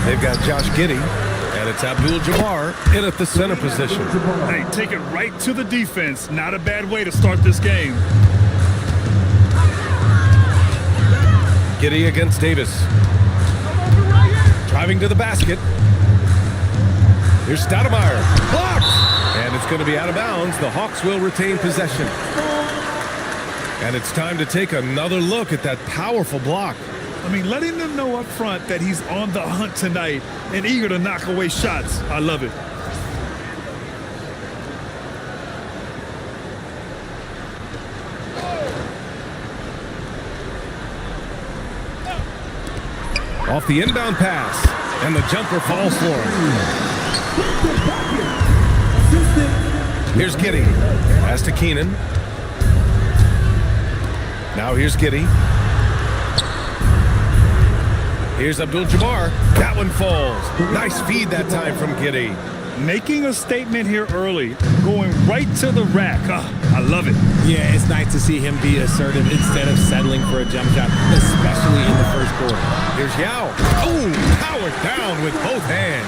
They've got Josh Giddey, and it's Abdul-Jabbar in at the center position. Hey, take it right to the defense. Not a bad way to start this game. Giddey against Davis. Driving to the basket. Here's Stoudemire. Blocked! And it's going to be out of bounds. The Hawks will retain possession. And it's time to take another look at that powerful block. I mean, letting them know up front that he's on the hunt tonight and eager to knock away shots. I love it. Off the inbound pass, and the jumper falls for him. Here's Giddey. Pass to Keenan. Now here's Giddey. Here's Abdul-Jabbar. That one falls. Nice feed that time from Giddey. Making a statement here early, going right to the rack. I love it. Yeah, it's nice to see him be assertive instead of settling for a jump shot, especially in the first quarter. Here's Yao. Oh, powered down with both hands.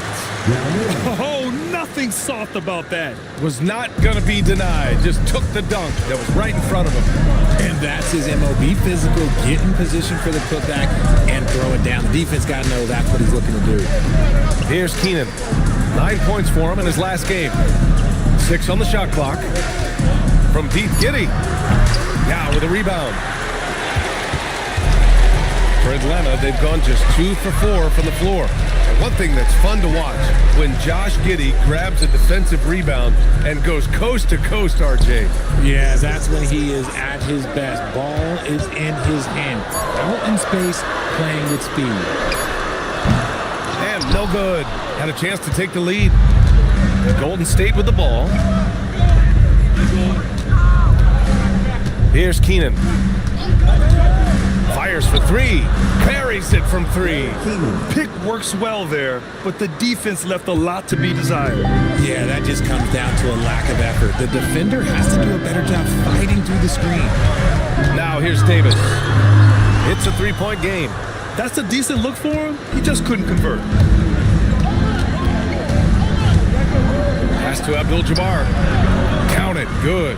Oh, nothing soft about that. Was not going to be denied. Just took the dunk that was right in front of him. And that's his MO. Be physical, get in position for the putback, and throw it down. The defense got to know that's what he's looking to do. Here's Keenan. 9 points for him in his last game. 6 on the shot clock. From deep, Giddey. Now with a rebound. For Atlanta, they've gone just 2 for 4 from the floor. And one thing that's fun to watch, when Josh Giddey grabs a defensive rebound and goes coast to coast, RJ. Yeah, that's when he is at his best. Ball is in his hand. Out in space, playing with speed. And no good. Had a chance to take the lead. Golden State with the ball. Here's Keenan. Fires for 3. Buries it from 3. Pick works well there, but the defense left a lot to be desired. Yeah, that just comes down to a lack of effort. The defender has to do a better job fighting through the screen. Now here's Davis. It's a 3-point game. That's a decent look for him. He just couldn't convert. Pass to Abdul-Jabbar. Count it. Good.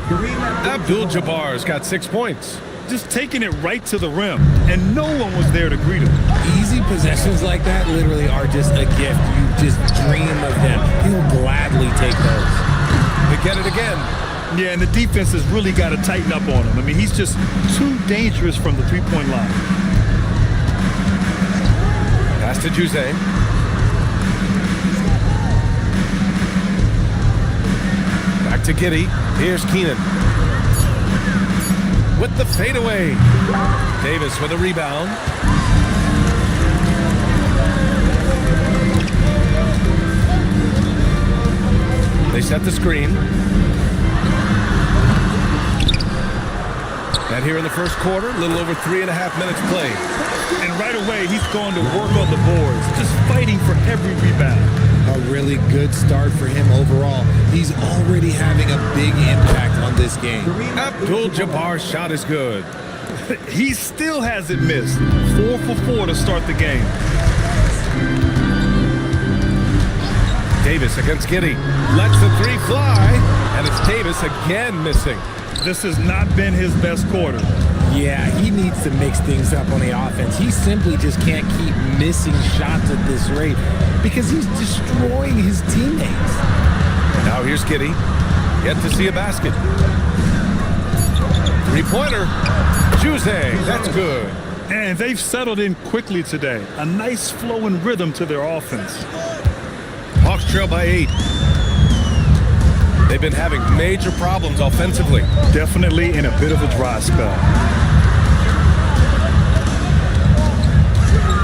Abdul-Jabbar's got 6 points. Just taking it right to the rim, and no one was there to greet him. Easy possessions like that literally are just a gift. You just dream of them. He'll gladly take those. They get it again. Yeah, and the defense has really got to tighten up on him. I mean, he's just too dangerous from the three-point line. Pass to Jose. Back to Giddey. Here's Keenan. With the fadeaway. Davis with a rebound. They set the screen. And here in the first quarter, a little over 3.5 minutes played. And right away, he's going to work on the boards, just fighting for every rebound. A really good start for him overall. He's already having a big impact on this game. Abdul-Jabbar's shot is good. He still hasn't missed. 4 for 4 to start the game. Davis against Giddey. Lets the 3 fly, and it's Davis again missing. This has not been his best quarter. Yeah, he needs to mix things up on the offense. He simply just can't keep missing shots at this rate because he's destroying his teammates. Now here's Giddey. Yet to see a basket. 3-pointer. Jose, that's good. And they've settled in quickly today. A nice flow and rhythm to their offense. Hawks trail by 8. They've been having major problems offensively. Definitely in a bit of a dry spell.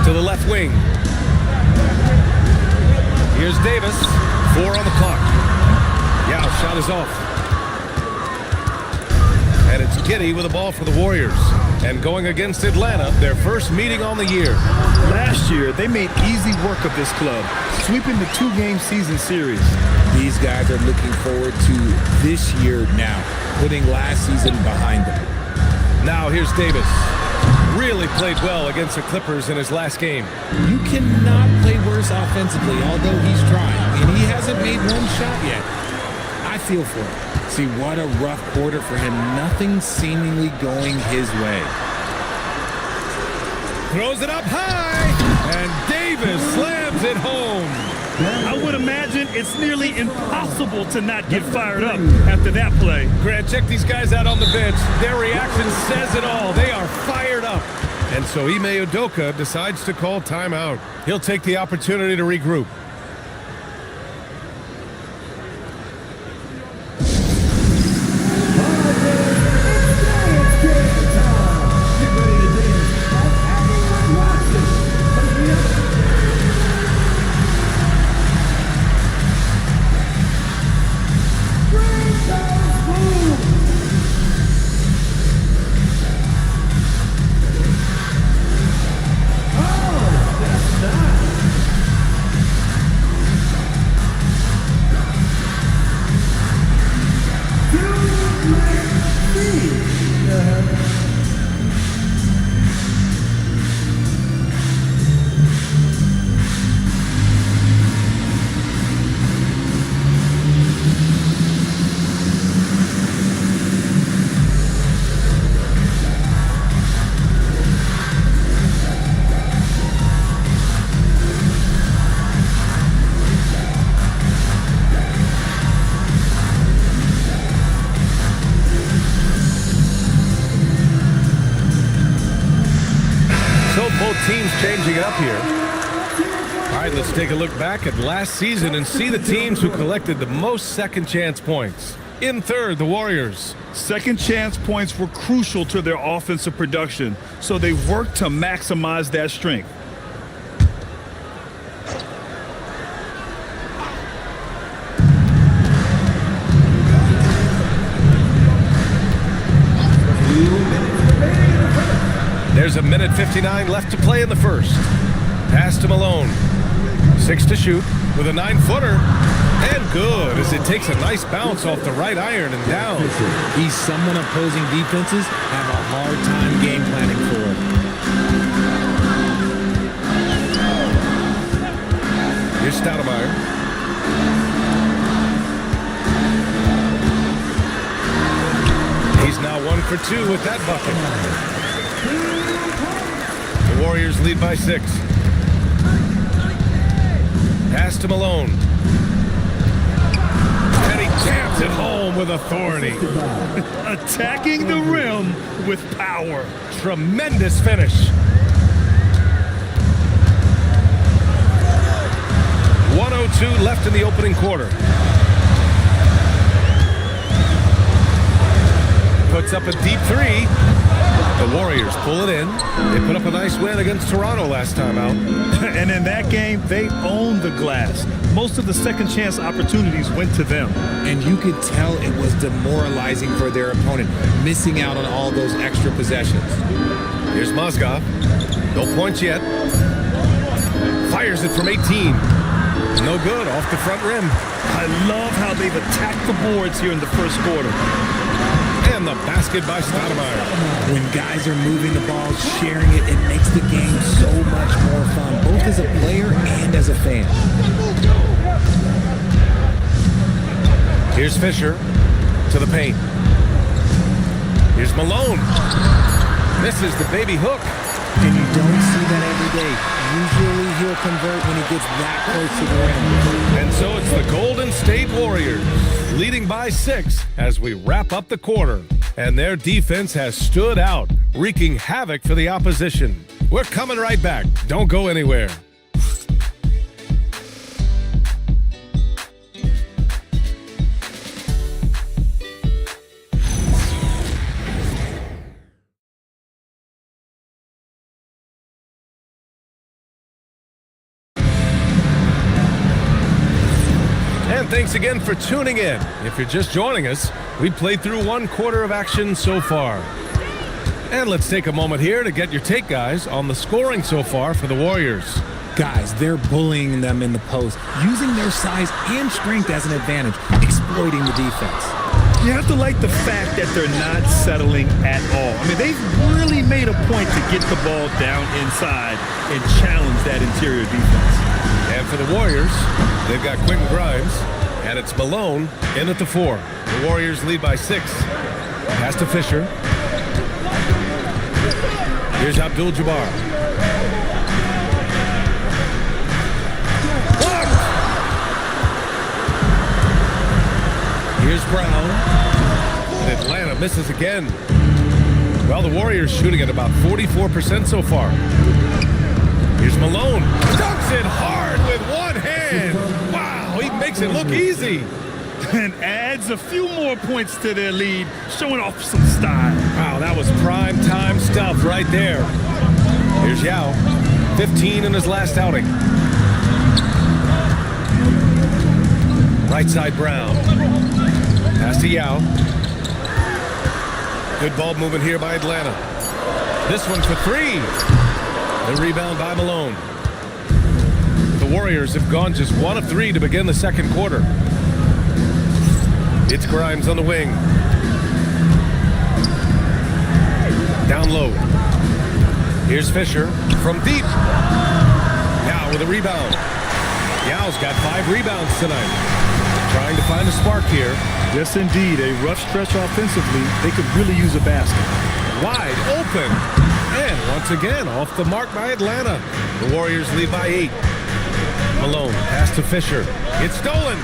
To the left wing. Here's Davis. 4 on the clock. Yao shot is off. And it's Giddey with the ball for the Warriors. and going against Atlanta, their first meeting on the year. Last year, they made easy work of this club, sweeping the 2-game season series. These guys are looking forward to this year now, putting last season behind them. Now here's Davis. Really played well against the Clippers in his last game. You cannot play worse offensively, although he's trying, and he hasn't made one shot yet. I feel for him. See, what a rough quarter for him. Nothing seemingly going his way. Throws it up high, and Davis slams it home. I would imagine it's nearly impossible to not get fired up after that play. Grant, check these guys out on the bench. Their reaction says it all. They are fired up. And so Ime Udoka decides to call timeout. He'll take the opportunity to regroup. Teams changing it up here. All right, let's take a look back at last season and see the teams who collected the most second chance points. In third, the Warriors. Second chance points were crucial to their offensive production, so they worked to maximize that strength. There's a minute 59 left to play in the first. Pass to Malone. 6 to shoot with a 9-footer. And good as it takes a nice bounce off the right iron and down. He's someone opposing defenses have a hard time game planning for. Here's Stoudemire. He's now 1 for 2 with that bucket. The Warriors lead by 6. Pass to Malone. And he jams it home with authority. Attacking the rim with power. Tremendous finish. 1:02 left in the opening quarter. Puts up a deep 3. The Warriors pull it in. They put up a nice win against Toronto last time out. And in that game, they owned the glass. Most of the second chance opportunities went to them. And you could tell it was demoralizing for their opponent, missing out on all those extra possessions. Here's Mozgov. No points yet. Fires it from 18. No good, off the front rim. I love how they've attacked the boards here in the first quarter. And the basket by Stoudemire. When guys are moving the ball, sharing it, it makes the game so much more fun, both as a player and as a fan. Here's Fisher to the paint. Here's Malone. Misses the baby hook. And you don't see that every day. Usually he'll convert when he gets that close to the rim. And so it's the Golden State Warriors leading by 6 as we wrap up the quarter. And their defense has stood out, wreaking havoc for the opposition. We're coming right back. Don't go anywhere. And thanks again for tuning in. If you're just joining us, we played through 1 quarter of action so far. And let's take a moment here to get your take, guys, on the scoring so far for the Warriors. Guys, they're bullying them in the post, using their size and strength as an advantage, exploiting the defense. You have to like the fact that they're not settling at all. I mean, they've really made a point to get the ball down inside and challenge that interior defense. And for the Warriors, they've got Quentin Grimes, and it's Malone in at the 4. The Warriors lead by 6. Pass to Fisher. Here's Abdul-Jabbar. Here's Brown. And Atlanta misses again. Well, the Warriors shooting at about 44% so far. Here's Malone. Dunks it hard with one hand. Wow, he makes it look easy. And adds a few more points to their lead, showing off some style. Wow, that was prime time stuff right there. Here's Yao. 15 in his last outing. Right side Brown. Pass to Yao. Good ball movement here by Atlanta. This one for 3. The rebound by Malone. The Warriors have gone just 1 of 3 to begin the second quarter. It's Grimes on the wing. Down low. Here's Fisher from deep. Now with a rebound. Yao's got 5 rebounds tonight. Trying to find a spark here. Yes, indeed. A rough stretch offensively. They could really use a basket. Wide open. And once again, off the mark by Atlanta. The Warriors lead by 8. Malone, pass to Fisher. It's stolen.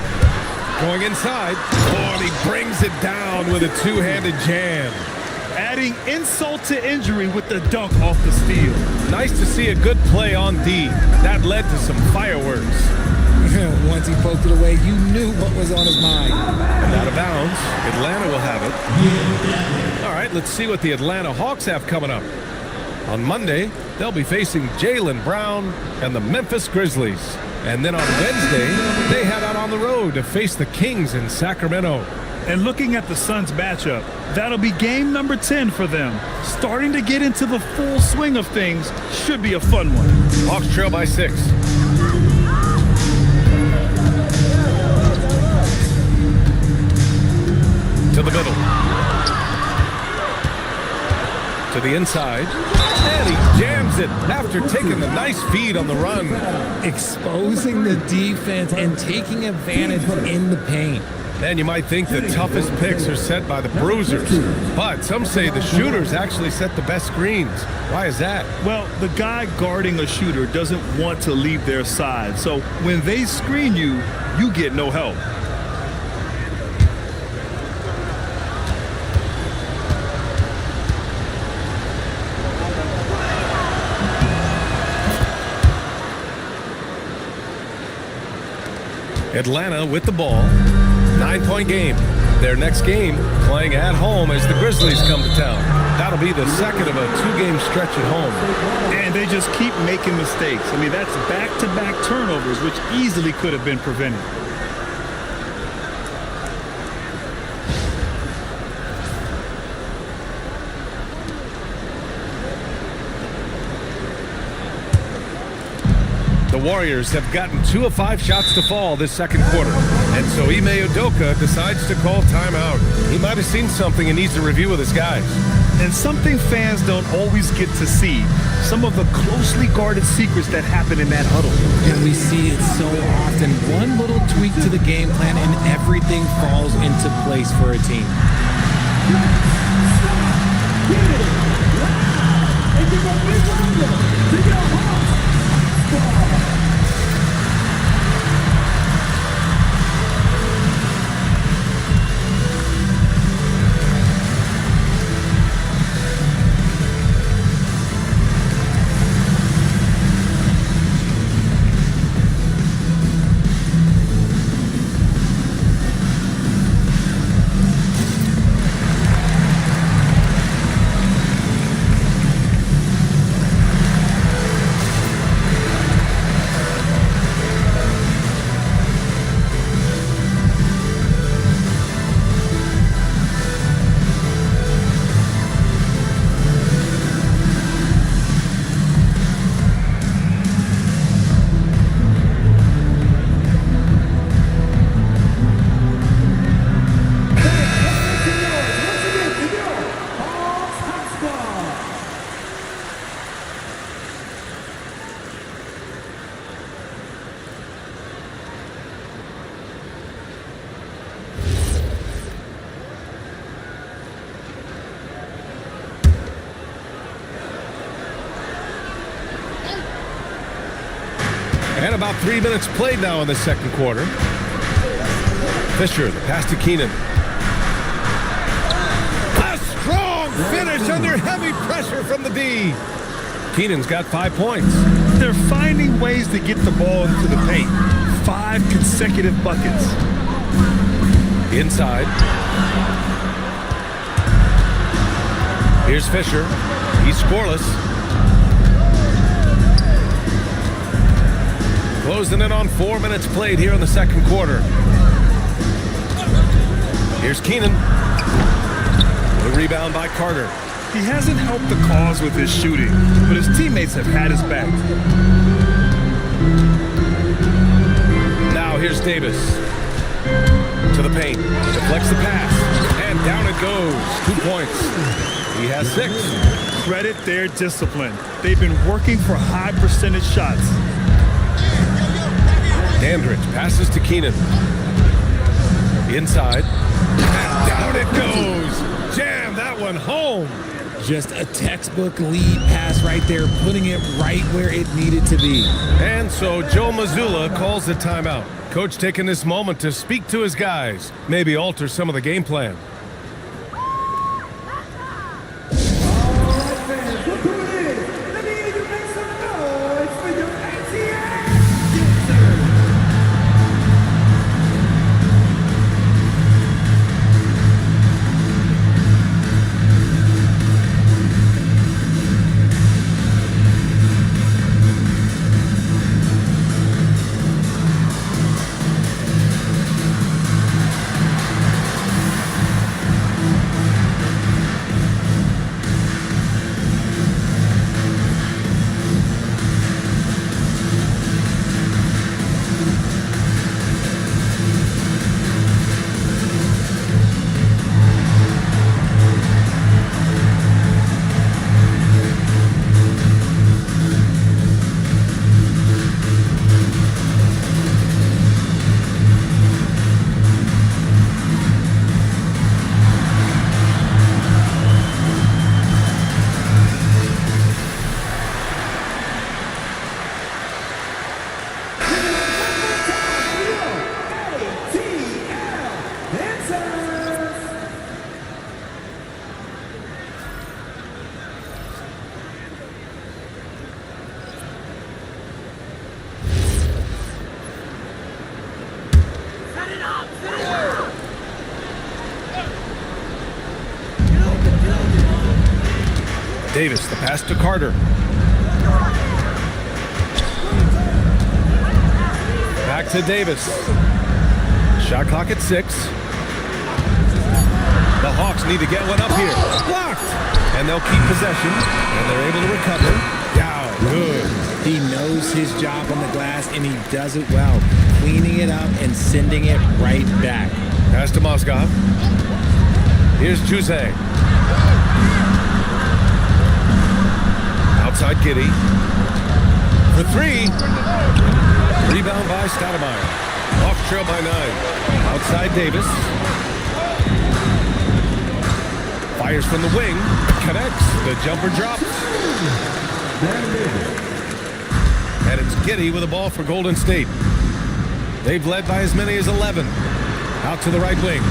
Going inside. Oh, and he brings it down with a two-handed jam. Adding insult to injury with the dunk off the steal. Nice to see a good play on D. That led to some fireworks. Once he poked it away, you knew what was on his mind. And out of bounds. Atlanta will have it. All right, let's see what the Atlanta Hawks have coming up. On Monday, they'll be facing Jaylen Brown and the Memphis Grizzlies. And then on Wednesday, they head out on the road to face the Kings in Sacramento. And looking at the Suns matchup, that'll be game number 10 for them. Starting to get into the full swing of things. Should be a fun one. Hawks trail by 6. To the middle. To the inside. And he jams it after taking the nice feed on the run. Exposing the defense and taking advantage in the paint. And you might think the toughest picks are set by the bruisers. But some say the shooters actually set the best screens. Why is that? Well, the guy guarding a shooter doesn't want to leave their side. So when they screen you, you get no help. Atlanta with the ball. 9-point game. Their next game playing at home as the Grizzlies come to town. That'll be the second of a 2-game stretch at home. And they just keep making mistakes. I mean, that's back-to-back turnovers, which easily could have been prevented. The Warriors have gotten 2 of 5 shots to fall this second quarter. And so Ime Udoka decides to call timeout. He might have seen something and needs a review with his guys. And something fans don't always get to see. Some of the closely guarded secrets that happen in that huddle. And we see it so often. One little tweak to the game plan and everything falls into place for a team. And about 3 minutes played now in the second quarter. Fisher, the pass to Keenan. A strong finish under heavy pressure from the D. Keenan's got 5 points. They're finding ways to get the ball into the paint. 5 consecutive buckets. Inside. Here's Fisher. He's scoreless. Closing in on 4 minutes played here in the second quarter. Here's Keenan. The rebound by Carter. He hasn't helped the cause with his shooting, but his teammates have had his back. Now here's Davis. To the paint. Deflects the pass. And down it goes. 2 points. He has 6. Credit their discipline. They've been working for high percentage shots. Dandridge passes to Keenan. Inside. And down it goes. Jam that one home. Just a textbook lead pass right there, putting it right where it needed to be. And so Joe Mazzulla calls the timeout. Coach taking this moment to speak to his guys, maybe alter some of the game plan. Davis, the pass to Carter. Back to Davis. Shot clock at 6. The Hawks need to get one up here. Blocked! And they'll keep possession, and they're able to recover. Down. Good. He knows his job on the glass, and he does it well, cleaning it up and sending it right back. Pass to Mozgov. Here's Jose. Outside Giddey. For 3. Rebound by Stoudemire. Hawks trail by 9. Outside Davis. Fires from the wing. Connects. The jumper drops. And it's Giddey with the ball for Golden State. They've led by as many as 11. Out to the right wing.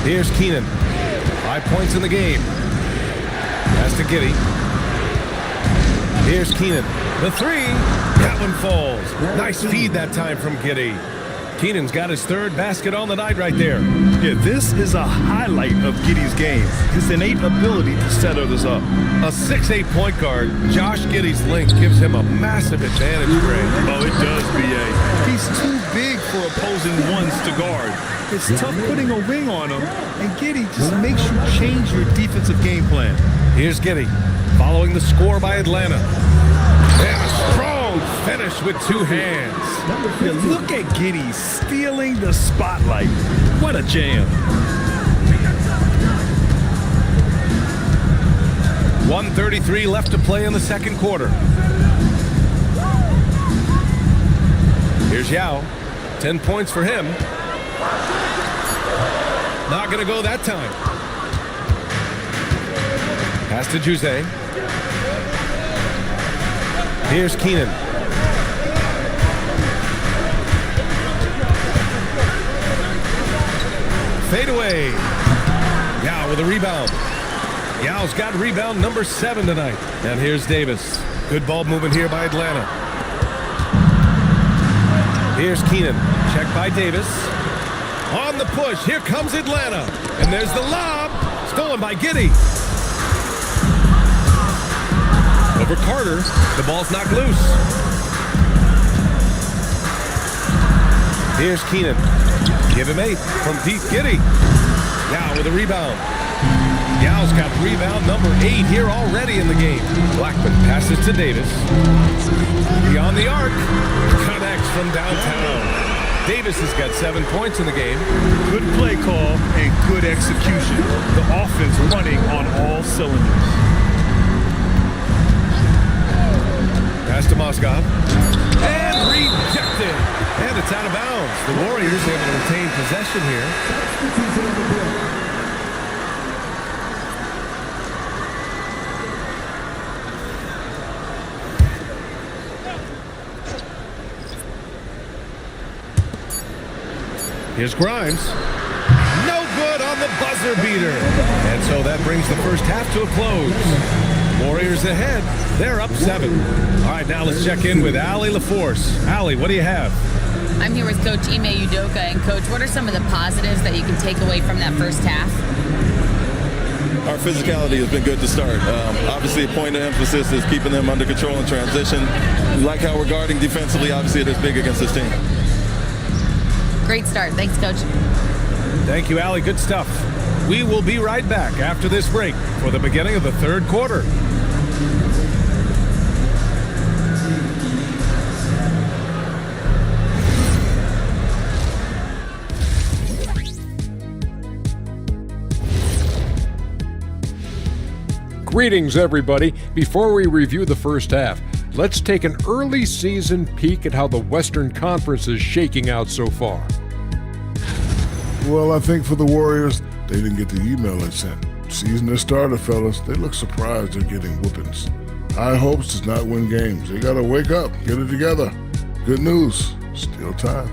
Here's Keenan. 5 points in the game. Pass to Giddey. Here's Keenan. The 3. That one falls. Nice feed that time from Giddey. Keenan's got his 3rd basket on the night right there. Yeah, this is a highlight of Giddey's game. His innate ability to set others up. A 6'8" point guard, Josh Giddey's length gives him a massive advantage, Greg. Oh, it does, B.A. He's too big for opposing ones to guard. It's tough putting a wing on him, and Giddey just makes you change your defensive game plan. Here's Giddey, following the score by Atlanta. And a strong finish with 2 hands. Yeah, look at Giddey stealing the spotlight. What a jam. 1:33 left to play in the second quarter. Here's Yao. 10 points for him. Not going to go that time. Pass to Jose. Here's Keenan. Fade away. Yao with a rebound. Yao's got rebound number 7 tonight. And here's Davis. Good ball movement here by Atlanta. Here's Keenan. Check by Davis. On the push. Here comes Atlanta. And there's the lob. Stolen by Giddey. Over Carter. The ball's knocked loose. Here's Keenan. Give him 8 from Pete Giddey. Yao with a rebound. Yao's got rebound number 8 here already in the game. Blackman passes to Davis. Beyond the arc. Connects from downtown. Davis has got 7 points in the game. Good play call and good execution. The offense running on all cylinders. Pass to Moskov. And rejected. And it's out of bounds. The Warriors able to retain possession here. Here's Grimes. No good on the buzzer beater. And so that brings the first half to a close. Warriors ahead. They're up 7. All right, now let's check in with Allie LaForce. Allie, what do you have? I'm here with Coach Ime Udoka. And Coach, what are some of the positives that you can take away from that first half? Our physicality has been good to start. Obviously, a point of emphasis is keeping them under control in transition. We like how we're guarding defensively. Obviously, it is big against this team. Great start. Thanks, Coach. Thank you, Allie. Good stuff. We will be right back after this break for the beginning of the third quarter. Greetings, everybody. Before we review the first half, let's take an early season peek at how the Western Conference is shaking out so far. Well, I think for the Warriors, they didn't get the email I sent. Season has started, fellas. They look surprised they're getting whoopings. High hopes does not win games. They gotta wake up, get it together. Good news, still time.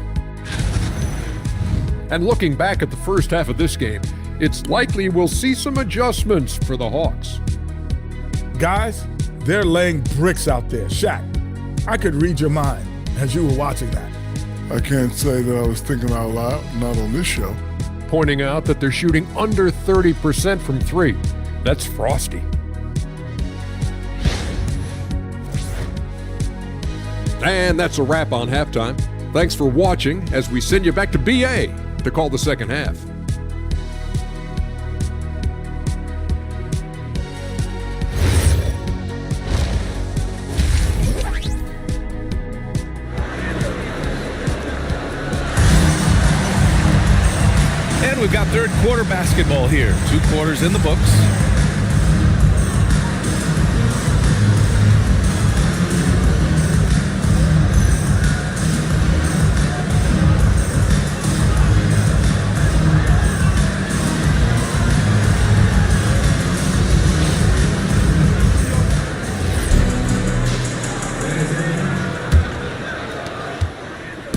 And looking back at the first half of this game, it's likely we'll see some adjustments for the Hawks. Guys, they're laying bricks out there. Shaq, I could read your mind as you were watching that. I can't say that I was thinking out loud, not on this show. Pointing out that they're shooting under 30% from 3. That's frosty. And that's a wrap on halftime. Thanks for watching as we send you back to BA to call the second half. And we've got third quarter basketball here. 2 quarters in the books.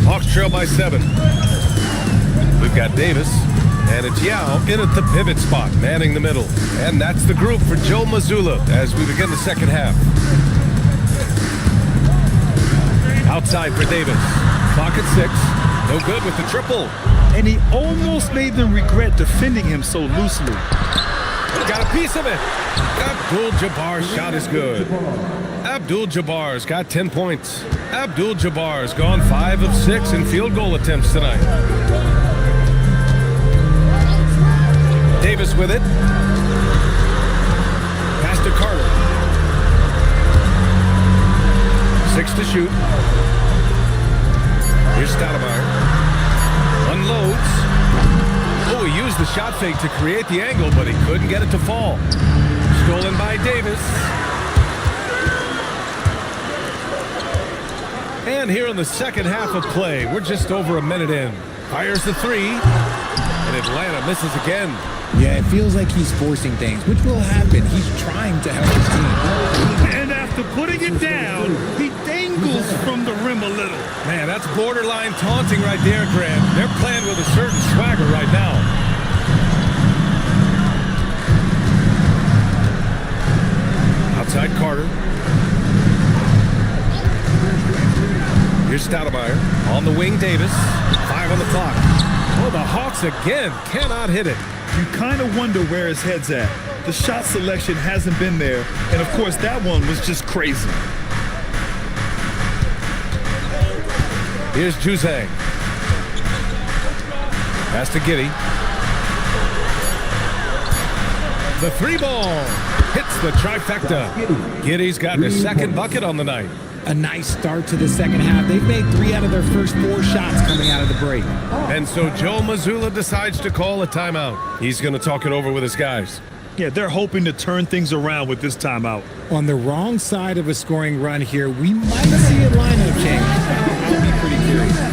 Hawks trail by 7. We've got Davis. And it's Yao in at the pivot spot, manning the middle. And that's the group for Joe Mazzulla as we begin the second half. Outside for Davis. Clock at 6. No good with the triple. And he almost made them regret defending him so loosely. Got a piece of it. Abdul-Jabbar's shot is good. Abdul-Jabbar's got 10 points. Abdul-Jabbar's gone 5 of 6 in field goal attempts tonight. Davis with it. Pass to Carter. 6 to shoot. Here's Stoudemire. Unloads. Oh, he used the shot fake to create the angle, but he couldn't get it to fall. Stolen by Davis. And here in the second half of play, we're just over a minute in. Fires the 3. And Atlanta misses again. Yeah, it feels like he's forcing things, which will happen. He's trying to help his team. And after putting it down, he That's borderline taunting right there, Grant. They're playing with a certain swagger right now. Outside Carter. Here's Stoudemire. On the wing, Davis. 5 on the clock. Oh, the Hawks again cannot hit it. You kind of wonder where his head's at. The shot selection hasn't been there, and of course that one was just crazy. Here's Juzang. Pass to Giddey. The 3-ball hits the trifecta. Giddey's gotten his second bucket on the night. A nice start to the second half. They've made 3 out of their first 4 shots coming out of the break. And so Joe Mazzulla decides to call a timeout. He's going to talk it over with his guys. Yeah, they're hoping to turn things around with this timeout. On the wrong side of a scoring run here, we might see a lineup change. I'll be pretty curious.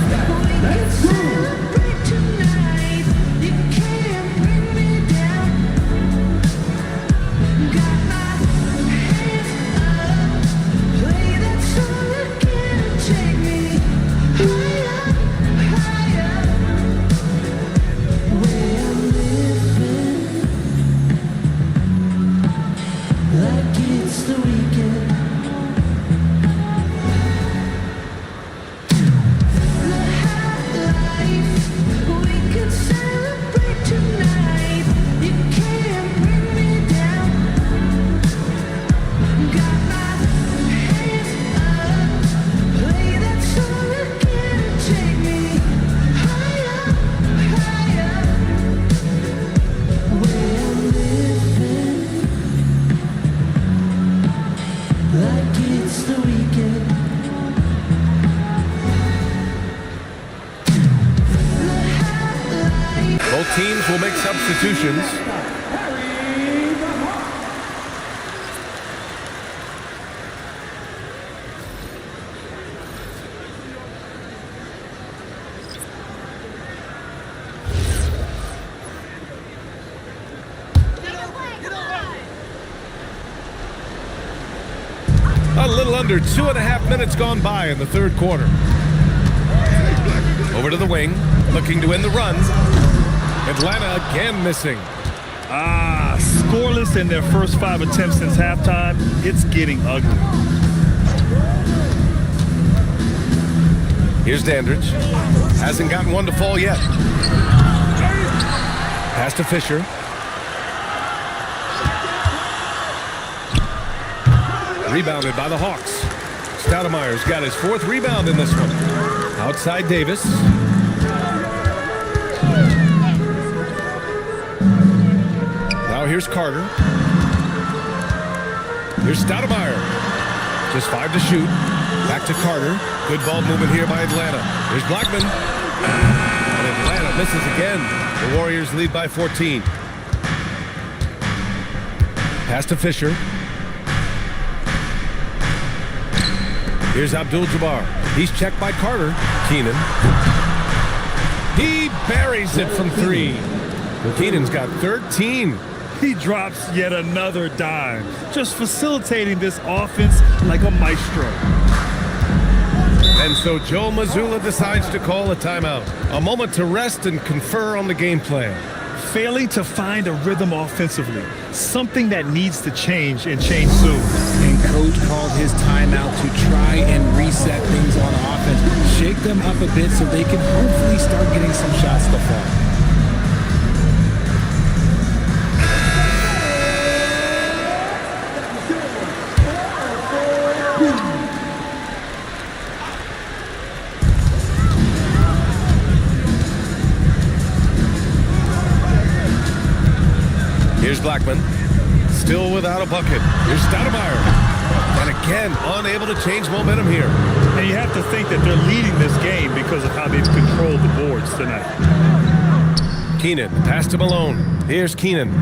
Both teams will make substitutions. A little under 2.5 minutes gone by in the third quarter. Over to the wing, looking to win the run. Atlanta again missing. Scoreless in their first 5 attempts since halftime. It's getting ugly. Here's Dandridge. Hasn't gotten one to fall yet. Pass to Fisher. Rebounded by the Hawks. Stoudemire's got his 4th rebound in this one. Outside Davis. Now here's Carter. Here's Stoudemire. Just 5 to shoot. Back to Carter. Good ball movement here by Atlanta. Here's Blackman. And Atlanta misses again. The Warriors lead by 14. Pass to Fisher. Here's Abdul-Jabbar. He's checked by Carter. Keenan. He buries it from 3. Keenan's got 13. He drops yet another dime, just facilitating this offense like a maestro. And so Joe Mazzulla decides to call a timeout. A moment to rest and confer on the game plan. Failing to find a rhythm offensively, something that needs to change and change soon. And coach called his timeout to try and reset things on offense, shake them up a bit so they can hopefully start getting some shots to fall. Here's Blackman, still without a bucket. Here's Stoudemire, and again, unable to change momentum here. And you have to think that they're leading this game because of how they've controlled the boards tonight. Keenan, pass to Malone. Here's Keenan.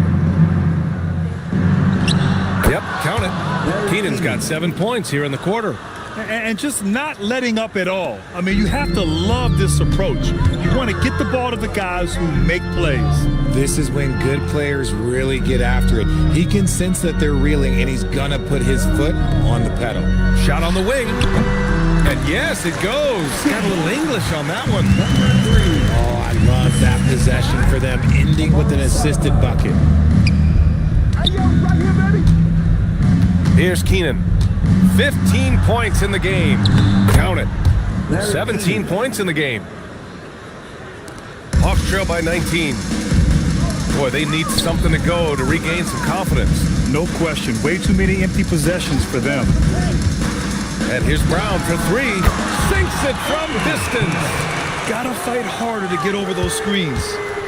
Yep, count it. Keenan's got 7 points here in the quarter. And just not letting up at all. I mean, you have to love this approach. You want to get the ball to the guys who make plays. This is when good players really get after it. He can sense that they're reeling, and he's gonna put his foot on the pedal. Shot on the wing. And yes, it goes. Got a little English on that one. Oh, I love that possession for them, ending with an assisted bucket. Here's Keenan. 15 points in the game. Count it. 17 points in the game. Hawks trail by 19. Boy, they need something to go to regain some confidence. No question. Way too many empty possessions for them. And here's Brown for three. Sinks it from distance. Gotta fight harder to get over those screens.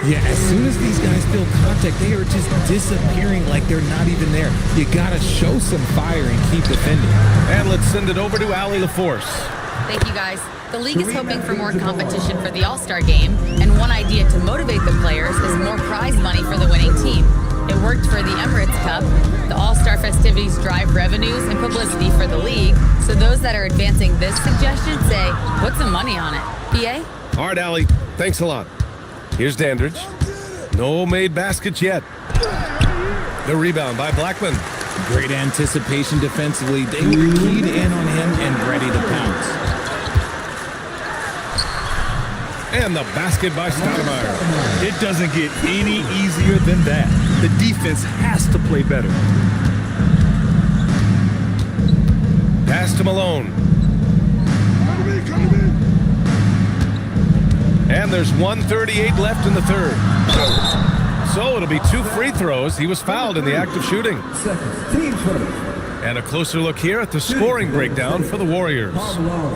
Yeah, as soon as these guys feel contact, they are just disappearing like they're not even there. You gotta show some fire and keep defending. And let's send it over to Allie LaForce. Thank you, guys. The league is hoping for more competition for the All-Star game, and one idea to motivate the players is more prize money for the winning team. It worked for the Emirates Cup. The All-Star festivities drive revenues and publicity for the league, so those that are advancing this suggestion say, put some money on it. PA? All right, Allie. Thanks a lot. Here's Dandridge. No made baskets yet. The rebound by Blackman. Great anticipation defensively. They were keyed in on him and ready to pounce. And the basket by Stoudemire. It doesn't get any easier than that. The defense has to play better. Pass to Malone. And there's 1:38 left in the third. So it'll be 2 free throws. He was fouled in the act of shooting. And a closer look here at the scoring breakdown for the Warriors.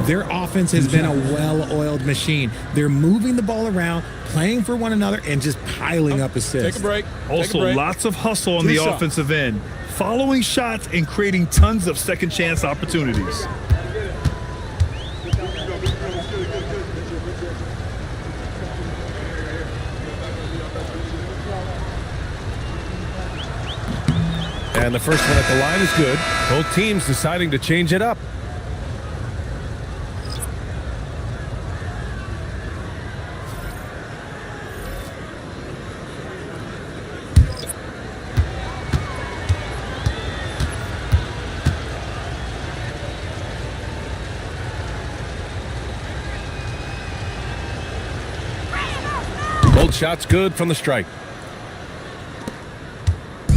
Their offense has been a well-oiled machine. They're moving the ball around, playing for one another, and just piling up assists. Take a break. Also, lots of hustle on the offensive end. Following shots and creating tons of second chance opportunities. And the first one at the line is good. Both teams deciding to change it up. Both shots good from the strike.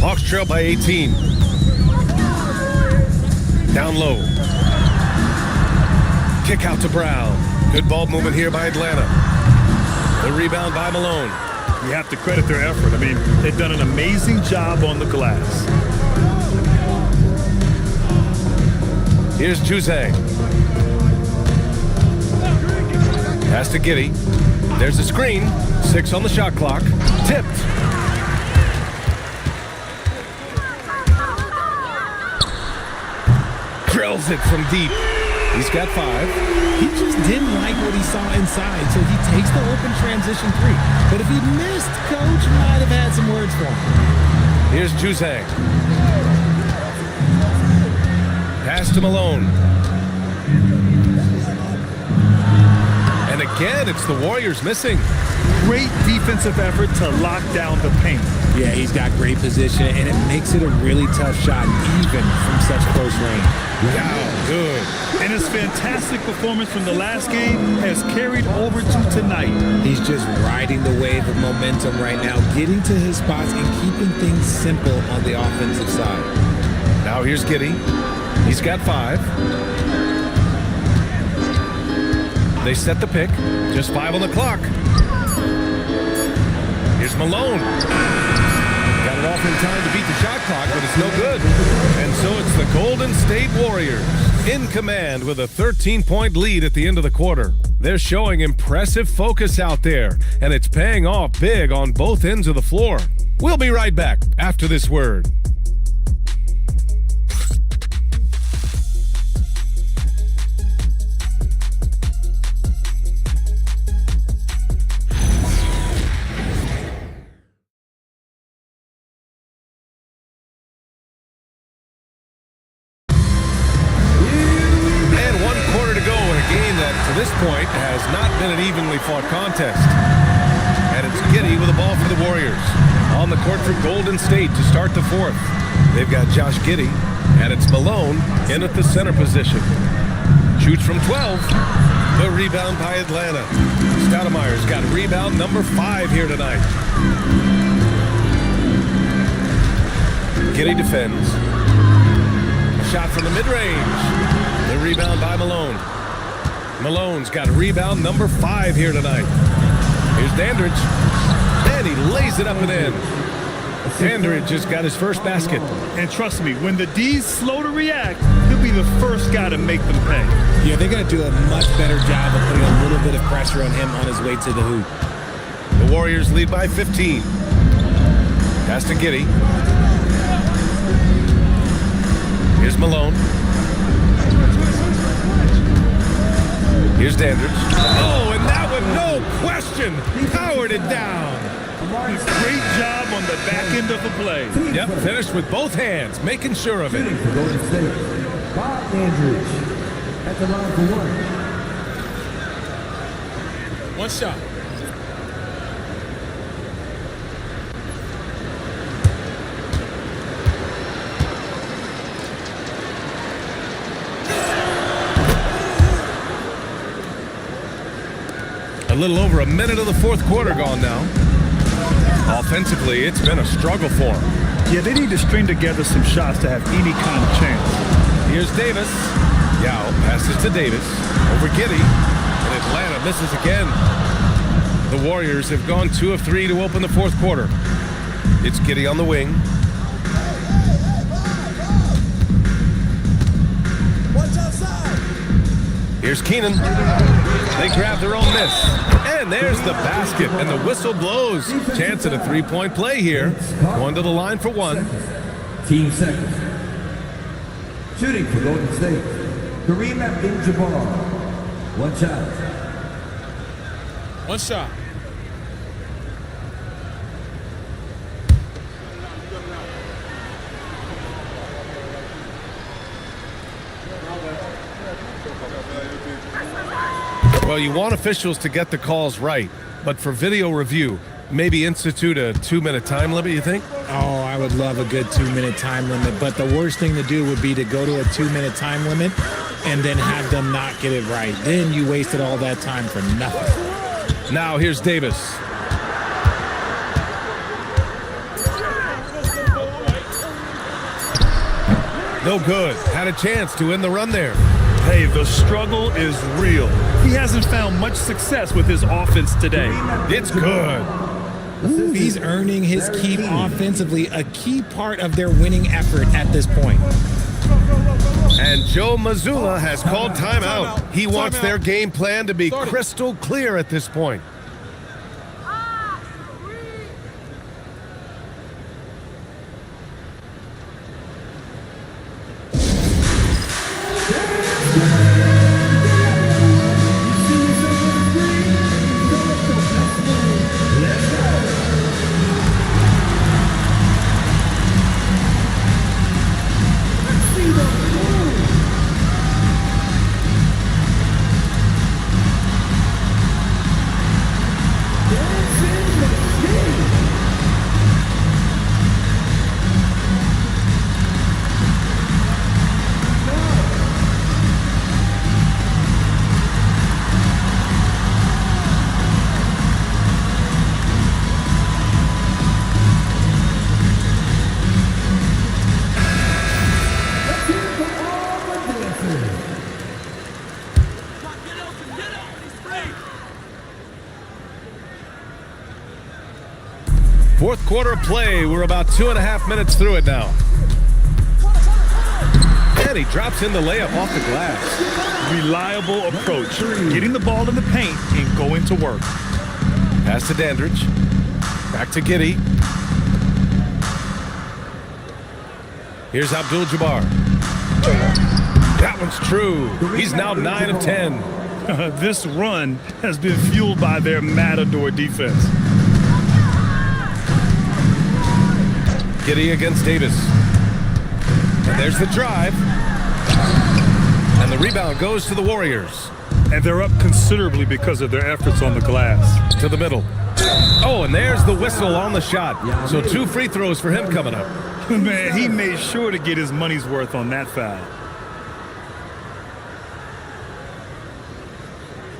Hawks trail by 18. Down low. Kick out to Brown. Good ball movement here by Atlanta. The rebound by Malone. You have to credit their effort. I mean, they've done an amazing job on the glass. Here's Juzang. Pass to Giddey. There's a screen. 6 on the shot clock. Tipped. Drills it from deep. He's got 5. He just didn't like what he saw inside, so he takes the open transition 3. But if he missed, Coach might have had some words for him. Here's Juzang. Pass to Malone. And again, it's the Warriors missing. Great defensive effort to lock down the paint. Yeah, he's got great position, and it makes it a really tough shot, even from such close range. Wow, good. And his fantastic performance from the last game has carried over to tonight. He's just riding the wave of momentum right now, getting to his spots and keeping things simple on the offensive side. Now here's Giddey. He's got 5. They set the pick. Just 5 on the clock. Here's Malone. Got it off in time to beat the shot clock, but it's no good. And so it's the Golden State Warriors in command with a 13-point lead at the end of the quarter. They're showing impressive focus out there, and it's paying off big on both ends of the floor. We'll be right back after this word. Point has not been an evenly fought contest. And it's Giddey with the ball for the Warriors. On the court for Golden State to start the 4th. They've got Josh Giddey, and it's Malone in at the center position. Shoots from 12. The rebound by Atlanta. Stoudemire's got rebound number 5 here tonight. Giddey defends. A shot from the mid-range. The rebound by Malone. Malone's got rebound number 5 here tonight. Here's Dandridge. And he lays it up and in. Dandridge just got his first basket. And trust me, when the D's slow to react, he'll be the first guy to make them pay. Yeah, they're going to do a much better job of putting a little bit of pressure on him on his way to the hoop. The Warriors lead by 15. Pass to Giddey. Here's Malone. Here's Dandridge. Oh, and that one, no question, powered it down. Great job on the back end of the play. Yep, finished with both hands, making sure of it. For Golden State, Bob Dandridge at the line for one. One shot. A little over a minute of the fourth quarter gone now. Offensively, it's been a struggle for them. Yeah, they need to string together some shots to have any kind of chance. Here's Davis. Yao passes to Davis. Over Giddey. And Atlanta misses again. The Warriors have gone 2 of 3 to open the fourth quarter. It's Giddey on the wing. Watch outside. Here's Keenan. They grab their own miss. And there's the basket, and the whistle blows. Chance at a three-point play here. Going to the line for one. Team second. Shooting for Golden State, Kareem Abdul-Jabbar. One shot. One shot. Well, you want officials to get the calls right, but for video review, maybe institute a 2-minute time limit, you think? Oh, I would love a good 2-minute time limit, but the worst thing to do would be to go to a 2-minute time limit and then have them not get it right. Then you wasted all that time for nothing. Now here's Davis. No good. Had a chance to end the run there. Hey, the struggle is real. He hasn't found much success with his offense today. It's good. He's earning his keep offensively, a key part of their winning effort at this point. And Joe Mazzulla has called timeout. He wants their game plan to be crystal clear at this point. Fourth quarter play. We're about 2.5 minutes through it now. And he drops in the layup off the glass. Reliable approach. Getting the ball in the paint and going to work. Pass to Dandridge. Back to Giddey. Here's Abdul-Jabbar. That one's true. He's now 9 of 10. This run has been fueled by their Matador defense. Giddey against Davis. And there's the drive. And the rebound goes to the Warriors. And they're up considerably because of their efforts on the glass. To the middle. Oh, and there's the whistle on the shot. So 2 free throws for him coming up. Man, he made sure to get his money's worth on that foul.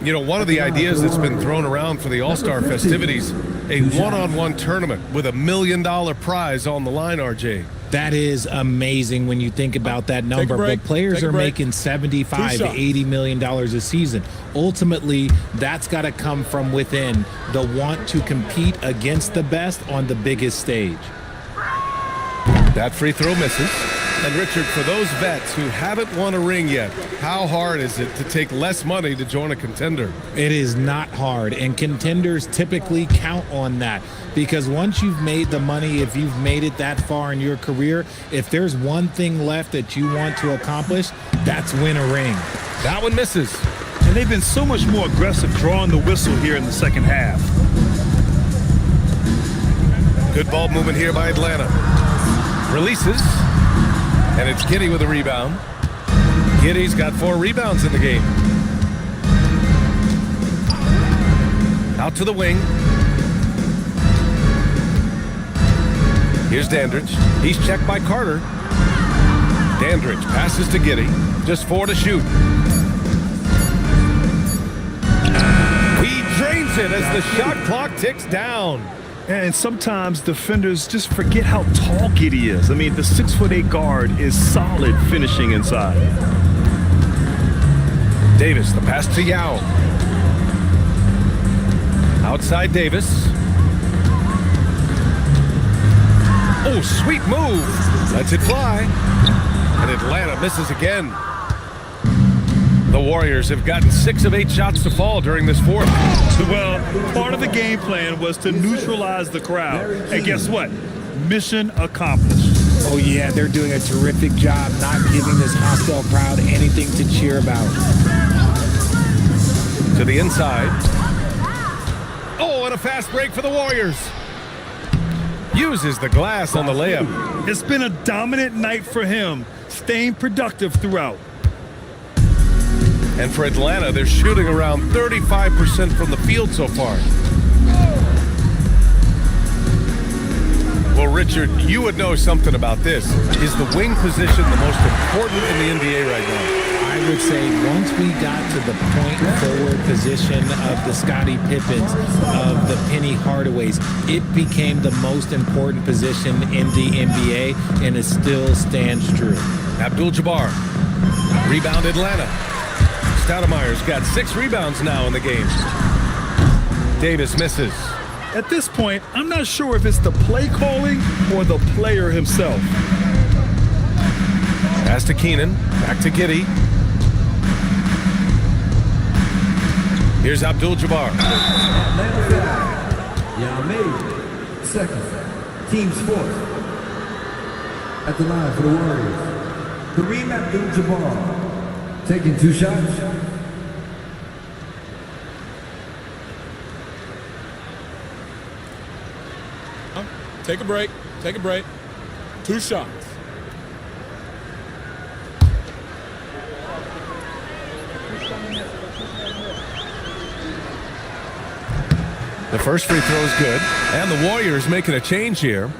You know, one of the ideas that's been thrown around for the All-Star festivities, a one-on-one tournament with $1 million prize on the line, RJ. That is amazing when you think about that number. But players are making $75 to $80 million a season. Ultimately, that's got to come from within, the want to compete against the best on the biggest stage. That free throw misses. And Richard, for those vets who haven't won a ring yet, how hard is it to take less money to join a contender? It is not hard, and contenders typically count on that, because once you've made the money, if you've made it that far in your career, if there's one thing left that you want to accomplish, that's win a ring. That one misses. And they've been so much more aggressive drawing the whistle here in the second half. Good ball movement here by Atlanta. Releases. And it's Giddey with a rebound. Giddey's got 4 rebounds in the game. Out to the wing. Here's Dandridge. He's checked by Carter. Dandridge passes to Giddey. Just 4 to shoot. He drains it as the shot clock ticks down. And sometimes defenders just forget how tall Giddey is. I mean, the 6'8" guard is solid finishing inside. Davis, the pass to Yao. Outside Davis. Oh, sweet move. Lets it fly. And Atlanta misses again. The Warriors have gotten 6 of 8 shots to fall during this fourth. Well, part of the game plan was to neutralize the crowd. And guess what? Mission accomplished. Oh, yeah, they're doing a terrific job not giving this hostile crowd anything to cheer about. To the inside. Oh, and a fast break for the Warriors. Uses the glass on the layup. It's been a dominant night for him, staying productive throughout. And for Atlanta, they're shooting around 35% from the field so far. Well, Richard, you would know something about this. Is the wing position the most important in the NBA right now? I would say once we got to the point forward position of the Scottie Pippens, of the Penny Hardaways, it became the most important position in the NBA, and it still stands true. Abdul-Jabbar. Rebound Atlanta. Stoudemire's got 6 rebounds now in the game. Davis misses. At this point, I'm not sure if it's the play calling or the player himself. Pass to Keenan. Back to Giddey. Here's Abdul-Jabbar. Yao second. Team's fourth. At the line for the Warriors, Kareem Abdul-Jabbar. Taking 2 shots. Take a break. Take a break. 2 shots. The first free throw is good. And the Warriors making a change here.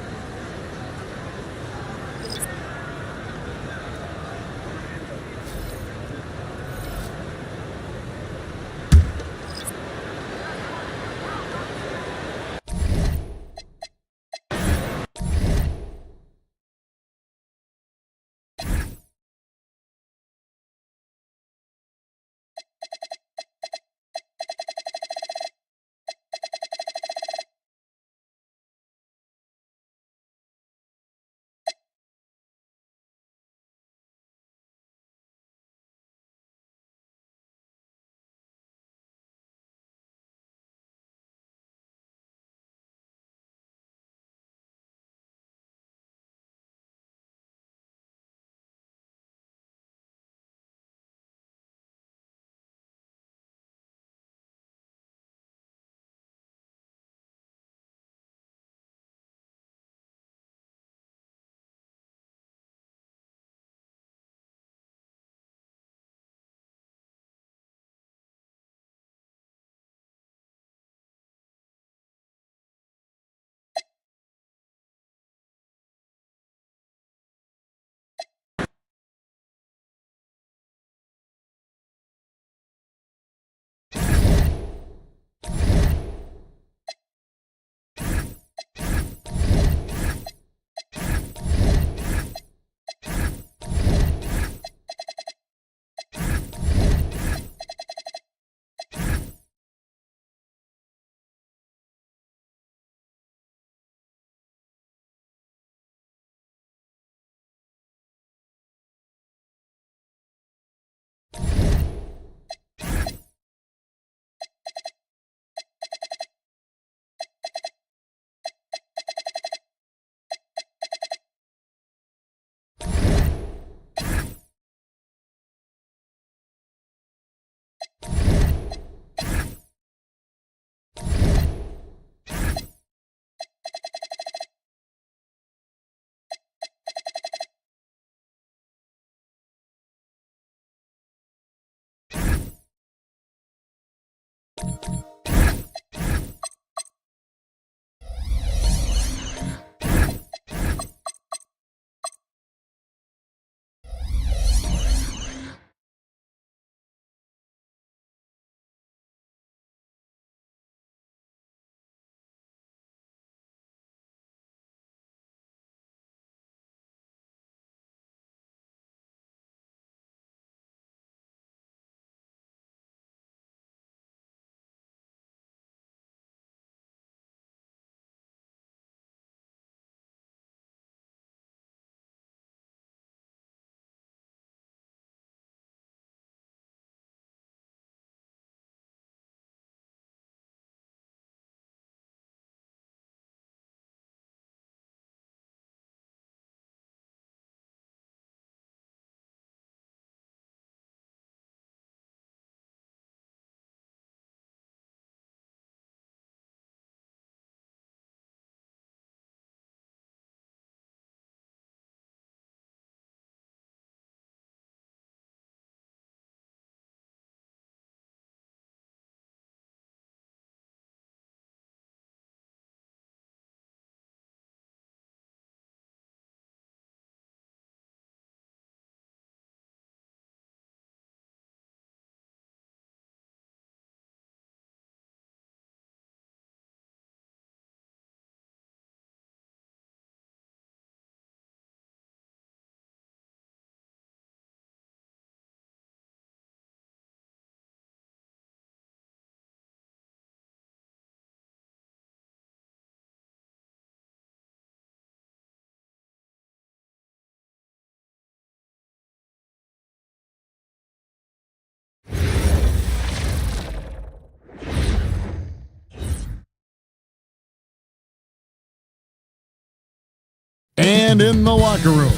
And in the locker room,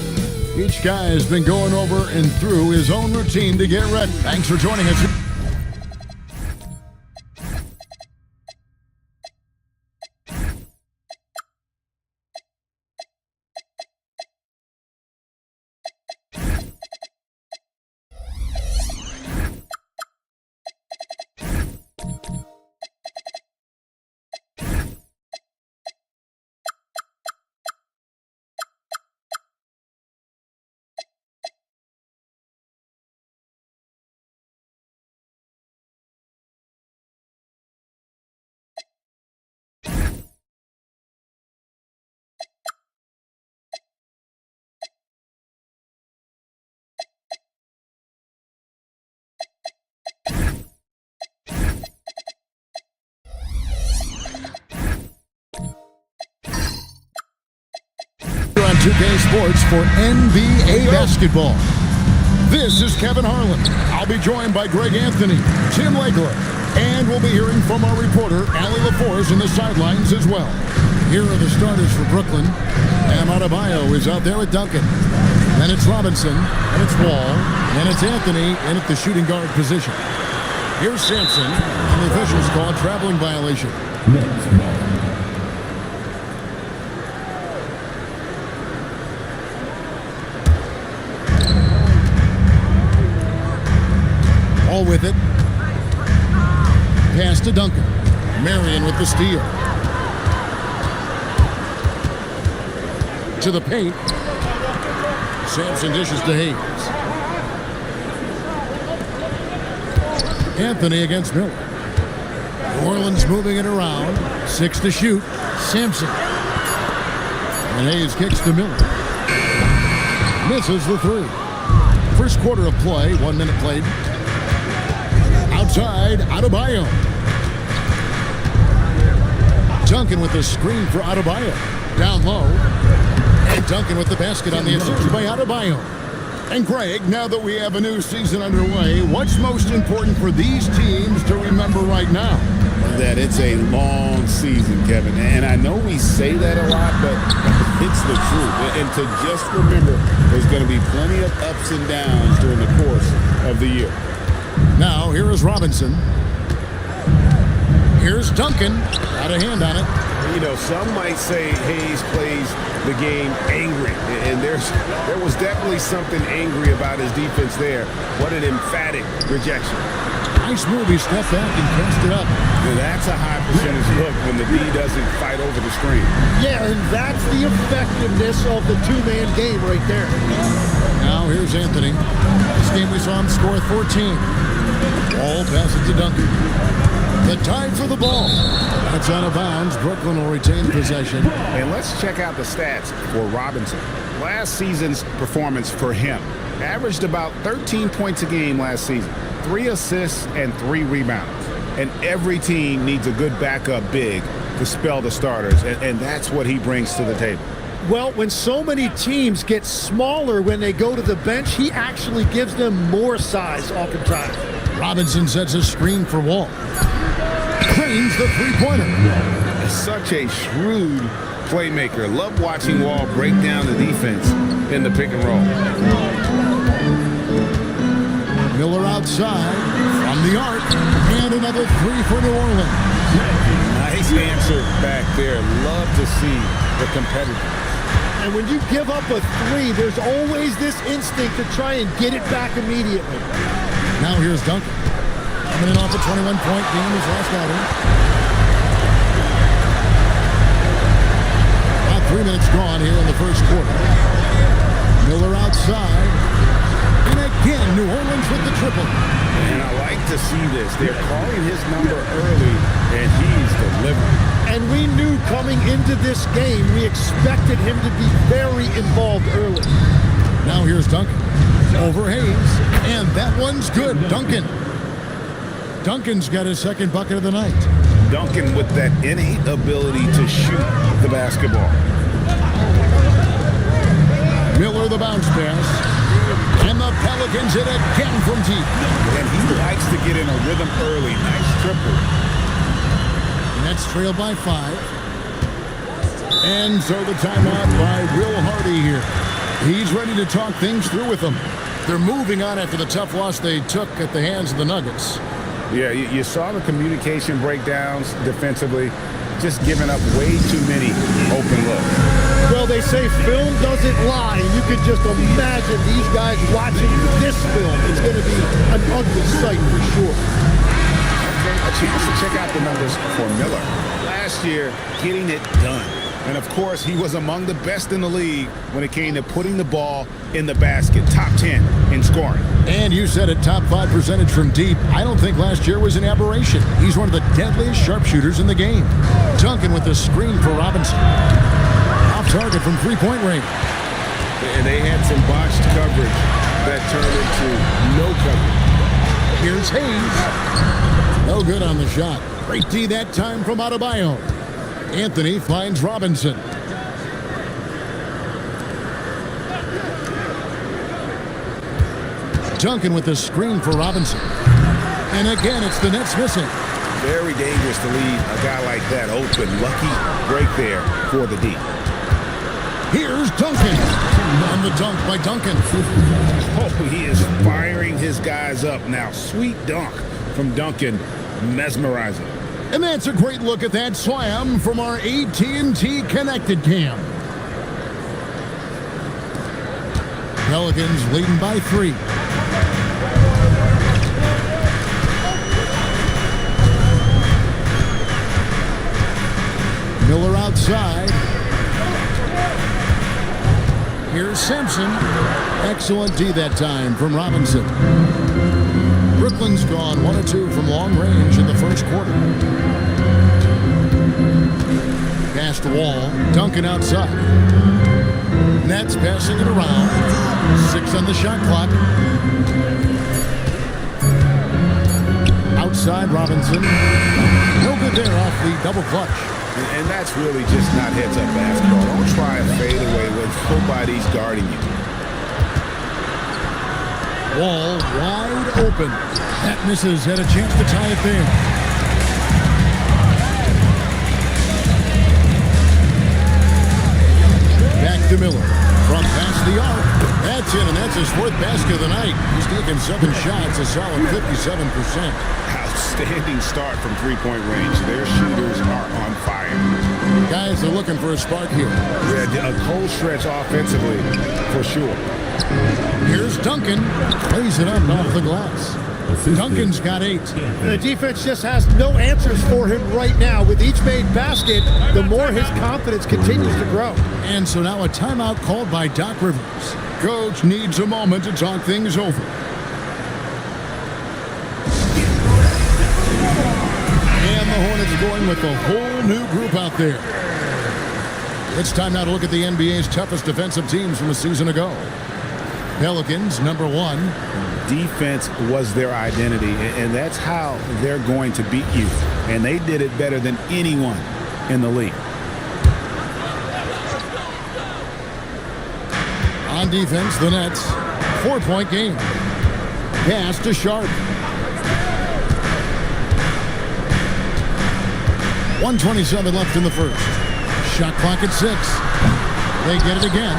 each guy has been going over and through his own routine to get ready. Thanks for joining us. On 2K Sports for NBA basketball. This is Kevin Harlan. I'll be joined by Greg Anthony, Tim Legler, and we'll be hearing from our reporter, Allie LaForge, in the sidelines as well. Here are the starters for Brooklyn. Bam Adebayo is out there with Duncan. Then it's Robinson, and it's Wall, and it's Anthony in at the shooting guard position. Here's Sampson, and the officials call a traveling violation. Next ball. All with it. Pass to Duncan. Marion with the steal. To the paint. Sampson dishes to Hayes. Anthony against Miller. New Orleans moving it around. 6 to shoot. Sampson. And Hayes kicks to Miller. Misses the 3. First quarter of play. 1 minute played. Outside, Adebayo. Duncan with the screen for Adebayo. Down low. And Duncan with the basket on the assist by Adebayo. And Greg, now that we have a new season underway, what's most important for these teams to remember right now? That it's a long season, Kevin. And I know we say that a lot, but it's the truth. And to just remember, there's going to be plenty of ups and downs during the course of the year. Now, here is Robinson. Here's Duncan. Got a hand on it. You know, some might say Hayes plays the game angry. And there was definitely something angry about his defense there. What an emphatic rejection. Nice move. He stepped back and cast it up. That's a high percentage look when the D doesn't fight over the screen. Yeah, and that's the effectiveness of the two-man game right there. Now here's Anthony. This game we saw him score 14. Ball passes to Duncan. The time for the ball. That's out of bounds. Brooklyn will retain possession. And let's check out the stats for Robinson. Last season's performance for him averaged about 13 points a game last season, 3 assists and 3 rebounds. And every team needs a good backup big to spell the starters, and that's what he brings to the table. Well, when so many teams get smaller when they go to the bench, he actually gives them more size oftentimes. Robinson sets a screen for Wall. Cranes the three-pointer. Such a shrewd playmaker. Love watching Wall break down the defense in the pick and roll. Miller outside from the arc, and another 3 for New Orleans. Nice answer back there. Love to see the competitor. And when you give up a 3, there's always this instinct to try and get it back immediately. Now here's Duncan. Coming in off a 21-point game his last outing. About 3 minutes gone here in the first quarter. Miller outside. And again, New Orleans with the triple. And I like to see this. They're calling his number early, and he's delivering. And we knew coming into this game, we expected him to be very involved early. Now here's Duncan. Over Hayes. And that one's good. Duncan's got his second bucket of the night. Duncan with that innate ability to shoot the basketball. Miller the bounce pass. And the Pelicans hit again from deep. And he likes to get in a rhythm early. Nice triple. Nets trail by 5. And so the timeout by Will Hardy here. He's ready to talk things through with them. They're moving on after the tough loss they took at the hands of the Nuggets. Yeah, you saw the communication breakdowns defensively, just giving up way too many open looks. Well, they say film doesn't lie, and you can just imagine these guys watching this film. It's going to be an ugly sight for sure. A chance to check out the numbers for Miller. Last year, getting it done. And, of course, he was among the best in the league when it came to putting the ball in the basket. Top 10 in scoring. And you said it, top 5 percentage from deep. I don't think last year was an aberration. He's one of the deadliest sharpshooters in the game. Duncan with the screen for Robinson. Off target from three-point range. And they had some botched coverage that turned into no coverage. Here's Hayes. No good on the shot. Great D that time from Adebayo. Anthony finds Robinson. Duncan with the screen for Robinson. And again, it's the Nets missing. Very dangerous to leave a guy like that open. Lucky break there for the D. Here's Duncan. On the dunk by Duncan. Oh, he is firing his guys up now. Sweet dunk from Duncan. Mesmerizing. And that's a great look at that slam from our AT&T Connected Cam. Pelicans leading by 3. Miller outside. Here's Simpson. Excellent D that time from Robinson. Brooklyn's gone 1 of 2 from long range in the first quarter. Past Wall. Duncan outside. Nets passing it around. 6 on the shot clock. Outside Robinson. No good there off the double clutch. And that's really just not heads-up basketball. Don't try a fadeaway when nobody's guarding you. Wall wide open. That misses. Had a chance to tie it there. Back to Miller. From past the arc. That's in, and that's his 4th basket of the night. He's taken 7 shots, a solid 57%. Outstanding start from three-point range. Their shooters are on fire. Guys are looking for a spark here. Yeah, a cold stretch offensively, for sure. Here's Duncan. Plays it up off the glass. Duncan's got 8. The defense just has no answers for him right now. With each made basket, the more his confidence continues to grow. And so now a timeout called by Doc Rivers. Coach needs a moment to talk things over. And the Hornets going with a whole new group out there. It's time now to look at the NBA's toughest defensive teams from a season ago. Pelicans, number 1. Defense was their identity, and that's how they're going to beat you. And they did it better than anyone in the league. On defense, the Nets, 4-point game. Pass to Sharp. 1:27 left in the first. Shot clock at 6. They get it again.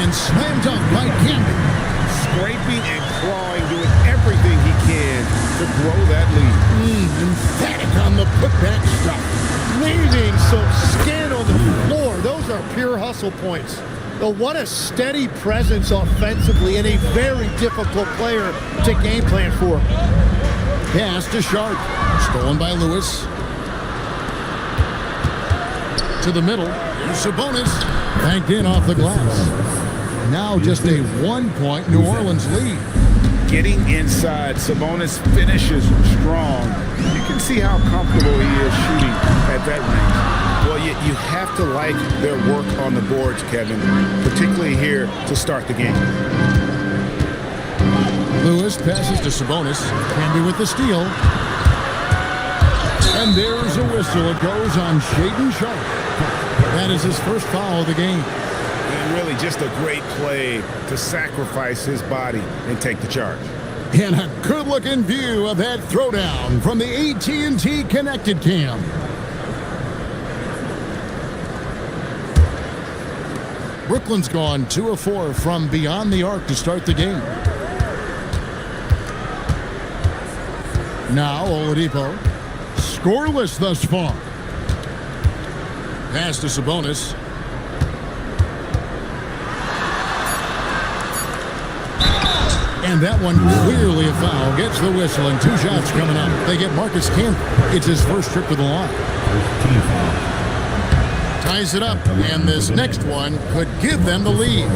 And slam dunk by Camden. Scraping and clawing, doing everything he can to grow that lead. Emphatic on the putback stop. Leaving some skin on the floor. Those are pure hustle points. But what a steady presence offensively and a very difficult player to game plan for. Pass to Sharp. Stolen by Lewis. To the middle. Here's Sabonis. Banked in off the glass. Now just a 1-point New Orleans lead. Getting inside, Sabonis finishes strong. You can see how comfortable he is shooting at that range. Well, you have to like their work on the boards, Kevin, particularly here to start the game. Lewis passes to Sabonis. Canby with the steal. And there's a whistle. It goes on Shaedon Sharp. That is his first foul of the game. And really just a great play to sacrifice his body and take the charge. And a good-looking view of that throwdown from the AT&T Connected Cam. Brooklyn's gone 2 of 4 from beyond the arc to start the game. Now Oladipo, scoreless thus far. Pass to Sabonis. And that one clearly a foul. Gets the whistle and 2 shots coming up. They get Marcus Camby. It's his first trip to the line. Ties it up, and this next one could give them the lead.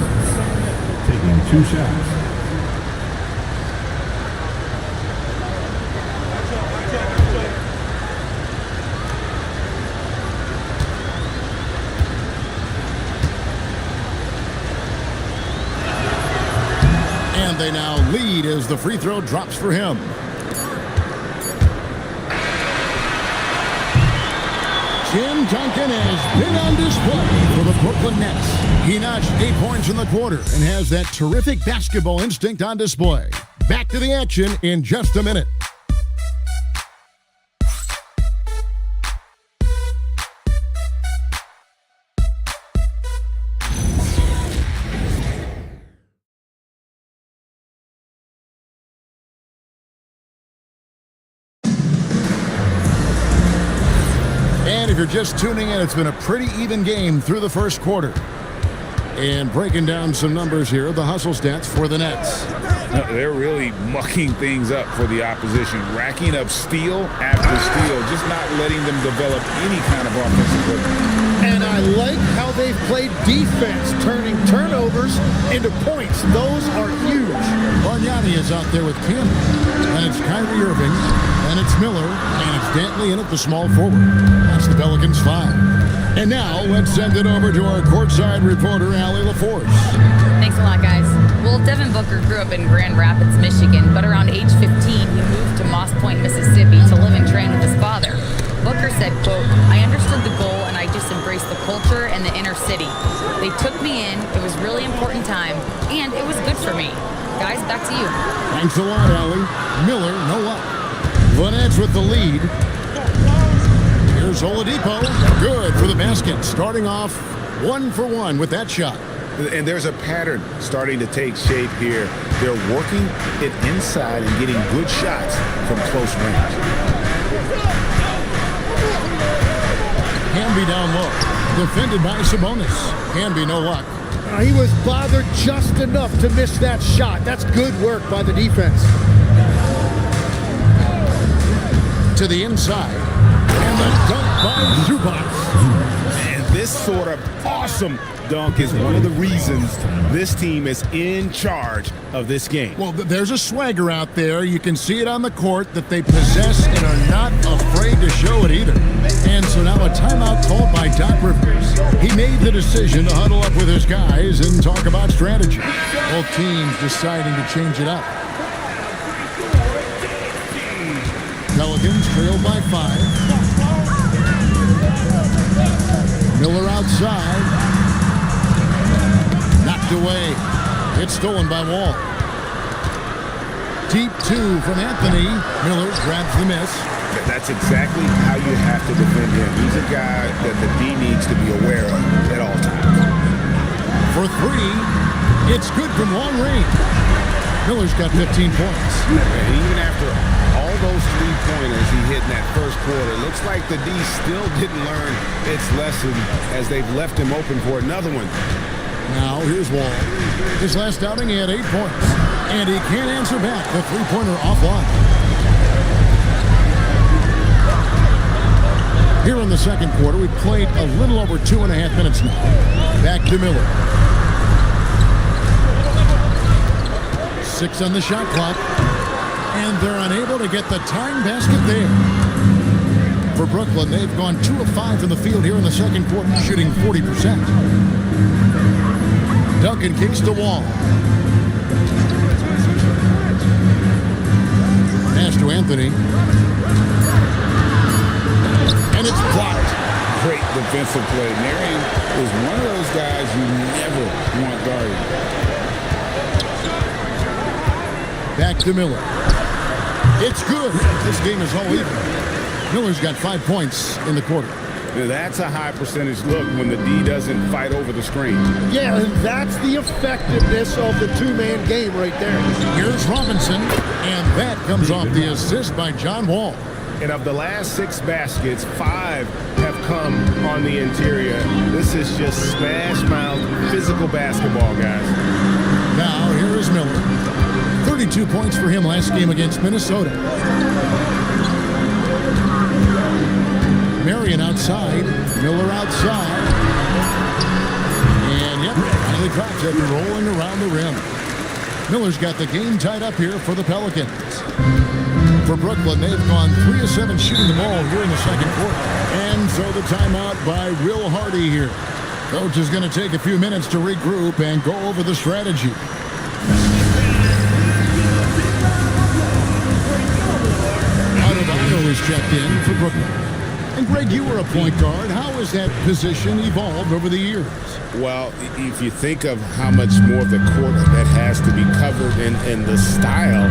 Taking 2 shots. And they now lead as the free throw drops for him. Tim Duncan has been on display for the Brooklyn Nets. He notched 8 points in the quarter and has that terrific basketball instinct on display. Back to the action in just a minute. If you're just tuning in, it's been a pretty even game through the first quarter. And breaking down some numbers here, the hustle stats for the Nets. They're really mucking things up for the opposition, racking up steal after steal, just not letting them develop any kind of offensive play. And I like how they've played defense, turning turnovers into points. Those are huge. Bargnani is out there with Kim. And it's Kyrie Irving. And it's Miller. And it's Dantley in at the small forward. That's the Pelicans 5. And now let's send it over to our courtside reporter, Allie LaForce. Thanks a lot, guys. Well, Devin Booker grew up in Grand Rapids, Michigan, but around age 15, he moved to Moss Point, Mississippi to live and train with his father. Booker said, quote, "I understood the goal and I just embraced the culture and the inner city. They took me in, it was really important time, and it was good for me." Guys, back to you. Thanks a lot, Allie. Miller, no luck. The Nets with the lead. Here's Oladipo. Good for the basket. Starting off 1 for 1 with that shot. And there's a pattern starting to take shape here. They're working it inside and getting good shots from close range. Camby down low. Defended by Sabonis. Camby no luck. He was bothered just enough to miss that shot. That's good work by the defense. To the inside. And the dunk by Zubac. And this sort of awesome dunk is one of the reasons this team is in charge of this game. Well, there's a swagger out there. You can see it on the court that they possess and are not afraid to show it either. And so now a timeout called by Doc Rivers. He made the decision to huddle up with his guys and talk about strategy. Both teams deciding to change it up. Pelicans trailed by 5. Miller outside. Knocked away. It's stolen by Wall. Deep 2 from Anthony. Miller grabs the miss. That's exactly how you have to defend him. He's a guy that the D needs to be aware of at all times. For 3, it's good from long range. Miller's got 15 points. And even after all those 3-pointers he hit in that first quarter, it looks like the D still didn't learn its lesson as they've left him open for another one. Now here's Wall. His last outing he had 8 points. And he can't answer back. The 3-pointer offline. Here in the second quarter, we played a little over 2.5 minutes now. Back to Miller. 6 on the shot clock. And they're unable to get the tying basket there. For Brooklyn, they've gone 2 of 5 from the field here in the second quarter, shooting 40%. Duncan kicks the Wall. Pass to Anthony. And it's blocked. Great defensive play. Marion is one of those guys you never want guarded. Back to Miller. It's good. This game is all even. Miller's got 5 points in the quarter. Now that's a high percentage look when the D doesn't fight over the screen. Yeah, and that's the effectiveness of the two-man game right there. Here's Robinson, and that comes off the assist by John Wall. And of the last 6 baskets, 5 have come on the interior. This is just smash-mouth physical basketball, guys. Now, here is Miller. 32 points for him last game against Minnesota. Marion outside. Miller outside. And, yep, finally drops it, rolling around the rim. Miller's got the game tied up here for the Pelicans. For Brooklyn, they've gone 3 of 7 shooting the ball here in the second quarter. And so the timeout by Will Hardy here. Coach is going to take a few minutes to regroup and go over the strategy. Adebayo is checked in for Brooklyn. And Greg, you were a point guard. How has that position evolved over the years? Well, if you think of how much more of the court that has to be covered and the style,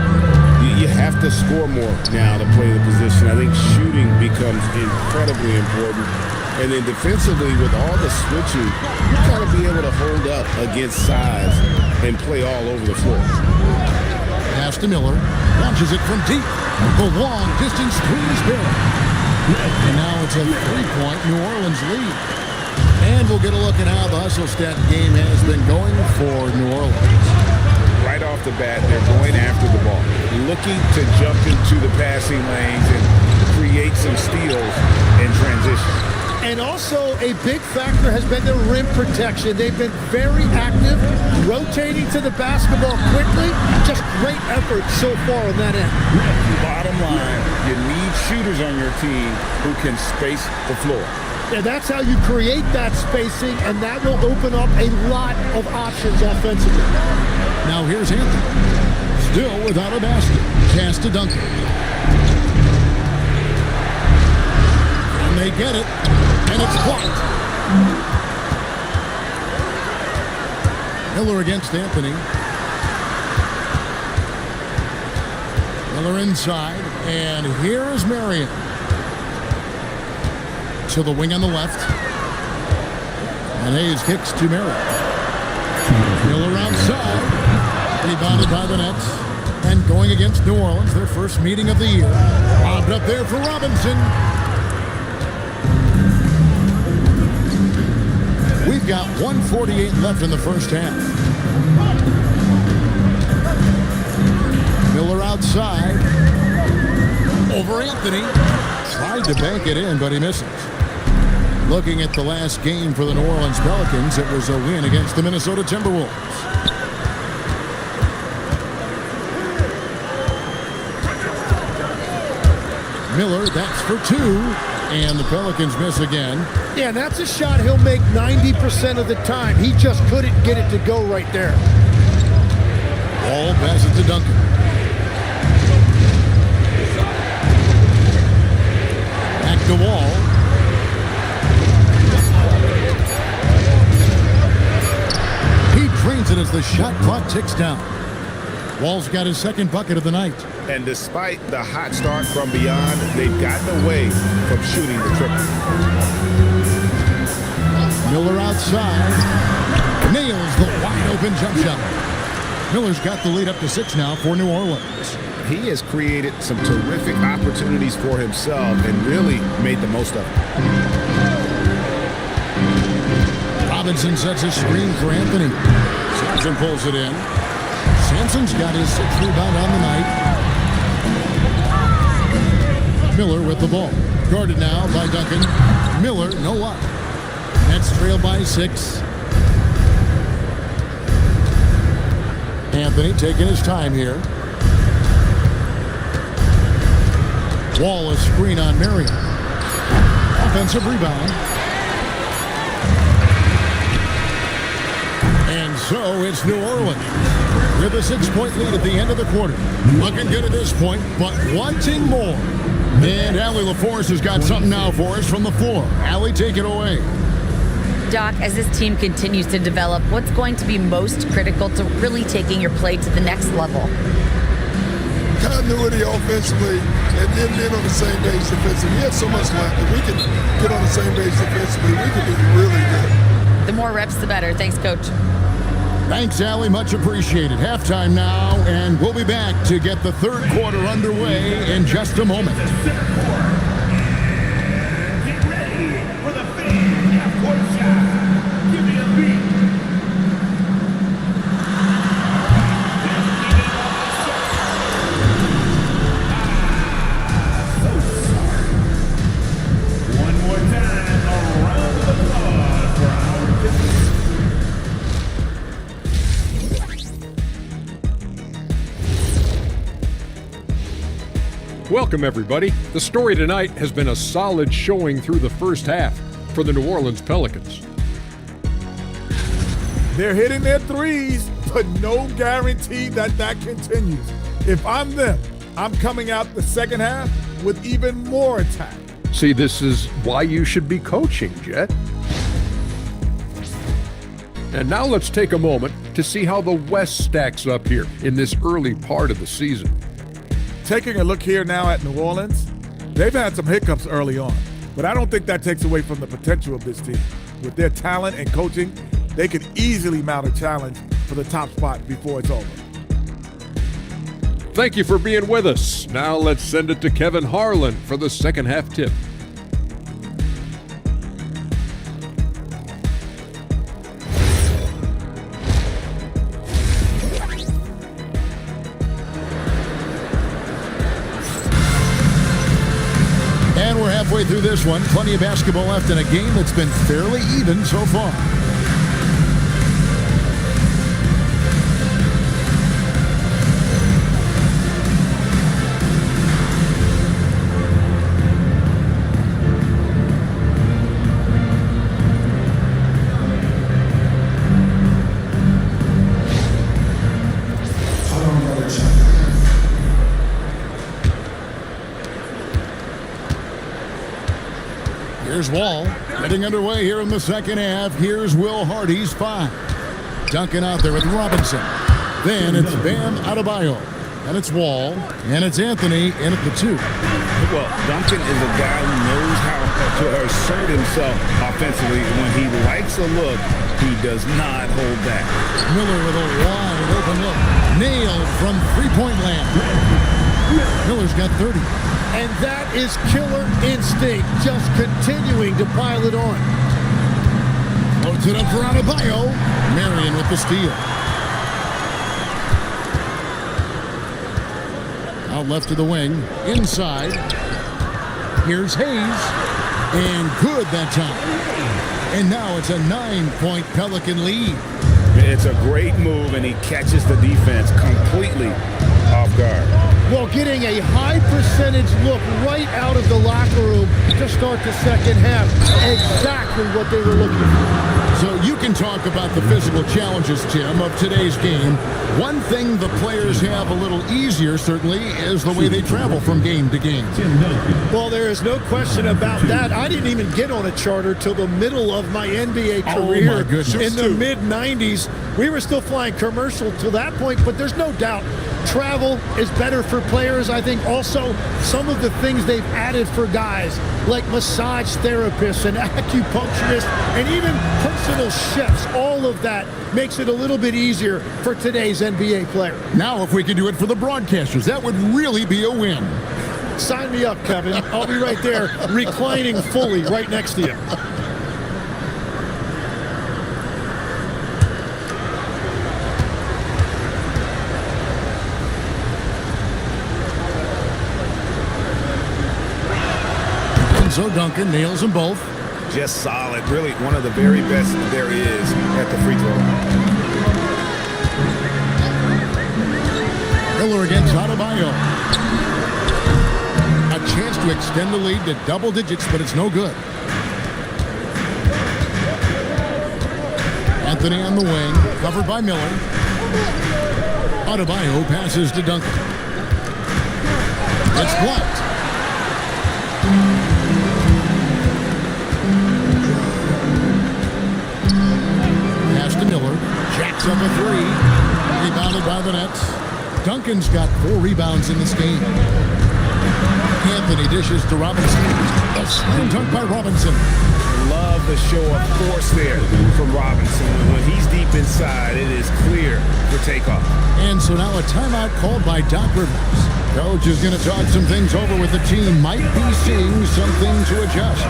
you have to score more now to play the position. I think shooting becomes incredibly important. And then defensively, with all the switching, you got to be able to hold up against size and play all over the floor. Pass to Miller. Launches it from deep. The long distance squeeze barrel. And now it's a 3-point New Orleans lead. And we'll get a look at how the hustle stat game has been going for New Orleans. Right off the bat, they're going after the ball, looking to jump into the passing lanes and create some steals in transition. And also a big factor has been their rim protection. They've been very active, rotating to the basketball quickly. Just great effort so far on that end. Bottom line, you need shooters on your team who can space the floor. And that's how you create that spacing, and that will open up a lot of options offensively. Now here's Anthony. Still without a basket. Pass to Duncan. And they get it. And it's blocked. Miller against Anthony. Miller inside. And here is Marion. To the wing on the left. And Hayes kicks to Marion. Miller outside. Rebounded by the Nets. And going against New Orleans, their first meeting of the year. Lobbed up there for Robinson. We've got 1:48 left in the first half. Miller outside. Over Anthony. Tried to bank it in, but he misses. Looking at the last game for the New Orleans Pelicans, it was a win against the Minnesota Timberwolves. Miller, that's for two, and the Pelicans miss again. Yeah, that's a shot he'll make 90% of the time. He just couldn't get it to go right there. Ball passes to Duncan. Back to Wall. He drains it as the shot clock ticks down. Wall's got his second bucket of the night. And despite the hot start from beyond, they've gotten away from shooting the triple. Miller outside. Nails the wide-open jump shot. Miller's got the lead up to 6 now for New Orleans. He has created some terrific opportunities for himself and really made the most of it. Robinson sets a screen for Anthony. Sampson pulls it in. Sampson's got his 6th rebound on the night. Miller with the ball. Guarded now by Duncan. Miller, no luck. Nets trail by 6. Anthony taking his time here. Wall a screen on Marion. Offensive rebound. And so it's New Orleans with a 6-point lead at the end of the quarter. Looking good at this point, but wanting more. And Allie LaForce has got something now for us from the floor. Allie, take it away. Doc, as this team continues to develop, what's going to be most critical to really taking your play to the next level? Continuity offensively and then being on the same page defensively. We have so much left. If we can get on the same page defensively, we can be really good. The more reps, the better. Thanks, Coach. Thanks, Allie. Much appreciated. Halftime now, and we'll be back to get the third quarter underway in just a moment. Get ready for the big half-court shot. Give me a beat. One more time, a round of applause for our defense. Welcome, everybody. The story tonight has been a solid showing through the first half for the New Orleans Pelicans. They're hitting their threes, but no guarantee that that continues. If I'm them, I'm coming out the second half with even more attack. See, this is why you should be coaching, Jet. And now let's take a moment to see how the West stacks up here in this early part of the season. Taking a look here now at New Orleans, they've had some hiccups early on, but I don't think that takes away from the potential of this team. With their talent and coaching, they could easily mount a challenge for the top spot before it's over. Thank you for being with us. Now let's send it to Kevin Harlan for the second half tip. And we're halfway through this one. Plenty of basketball left in a game that's been fairly even so far. Here's Wall. Getting underway here in the second half. Here's Will Hardy's 5. Duncan out there with Robinson. Then it's Bam Adebayo. And it's Wall. And it's Anthony in at the 2. Well, Duncan is a guy who knows how to assert himself offensively. When he likes a look, he does not hold back. Miller with a wide open look. Nailed from three-point land. Miller's got 30. And that is killer instinct, just continuing to pile it on. Loads it up for Adebayo. Marion with the steal. Out left to the wing. Inside. Here's Hayes. And good that time. And now it's a 9-point Pelican lead. It's a great move, and he catches the defense completely off guard. Well, getting a high percentage look right out of the locker room to start the second half. Exactly what they were looking for. So you can talk about the physical challenges, Tim, of today's game. One thing the players have a little easier, certainly, is the way they travel from game to game. Well, there is no question about that. I didn't even get on a charter till the middle of my NBA career. Oh, my goodness. In the mid-90s. We were still flying commercial to that point, but there's no doubt travel is better for players. I think also some of the things they've added for guys like massage therapists and acupuncturists and even personal chefs, all of that makes it a little bit easier for today's NBA player. Now, if we could do it for the broadcasters, that would really be a win. Sign me up, Kevin. I'll be right there reclining fully right next to you. So Duncan nails them both. Just solid. Really one of the very best there is at the free throw line. Miller against Adebayo. A chance to extend the lead to double digits, but it's no good. Anthony on the wing, covered by Miller. Adebayo passes to Duncan. It's blocked. Miller jacks up a three. Rebounded by the Nets. Duncan's got 4 rebounds in this game. Anthony dishes to Robinson. A slam dunk by Robinson. Love the show of force there from Robinson. When he's deep inside, it is clear for takeoff. And so now a timeout called by Doc Rivers. Coach is going to talk some things over with the team. Might be seeing something to adjust.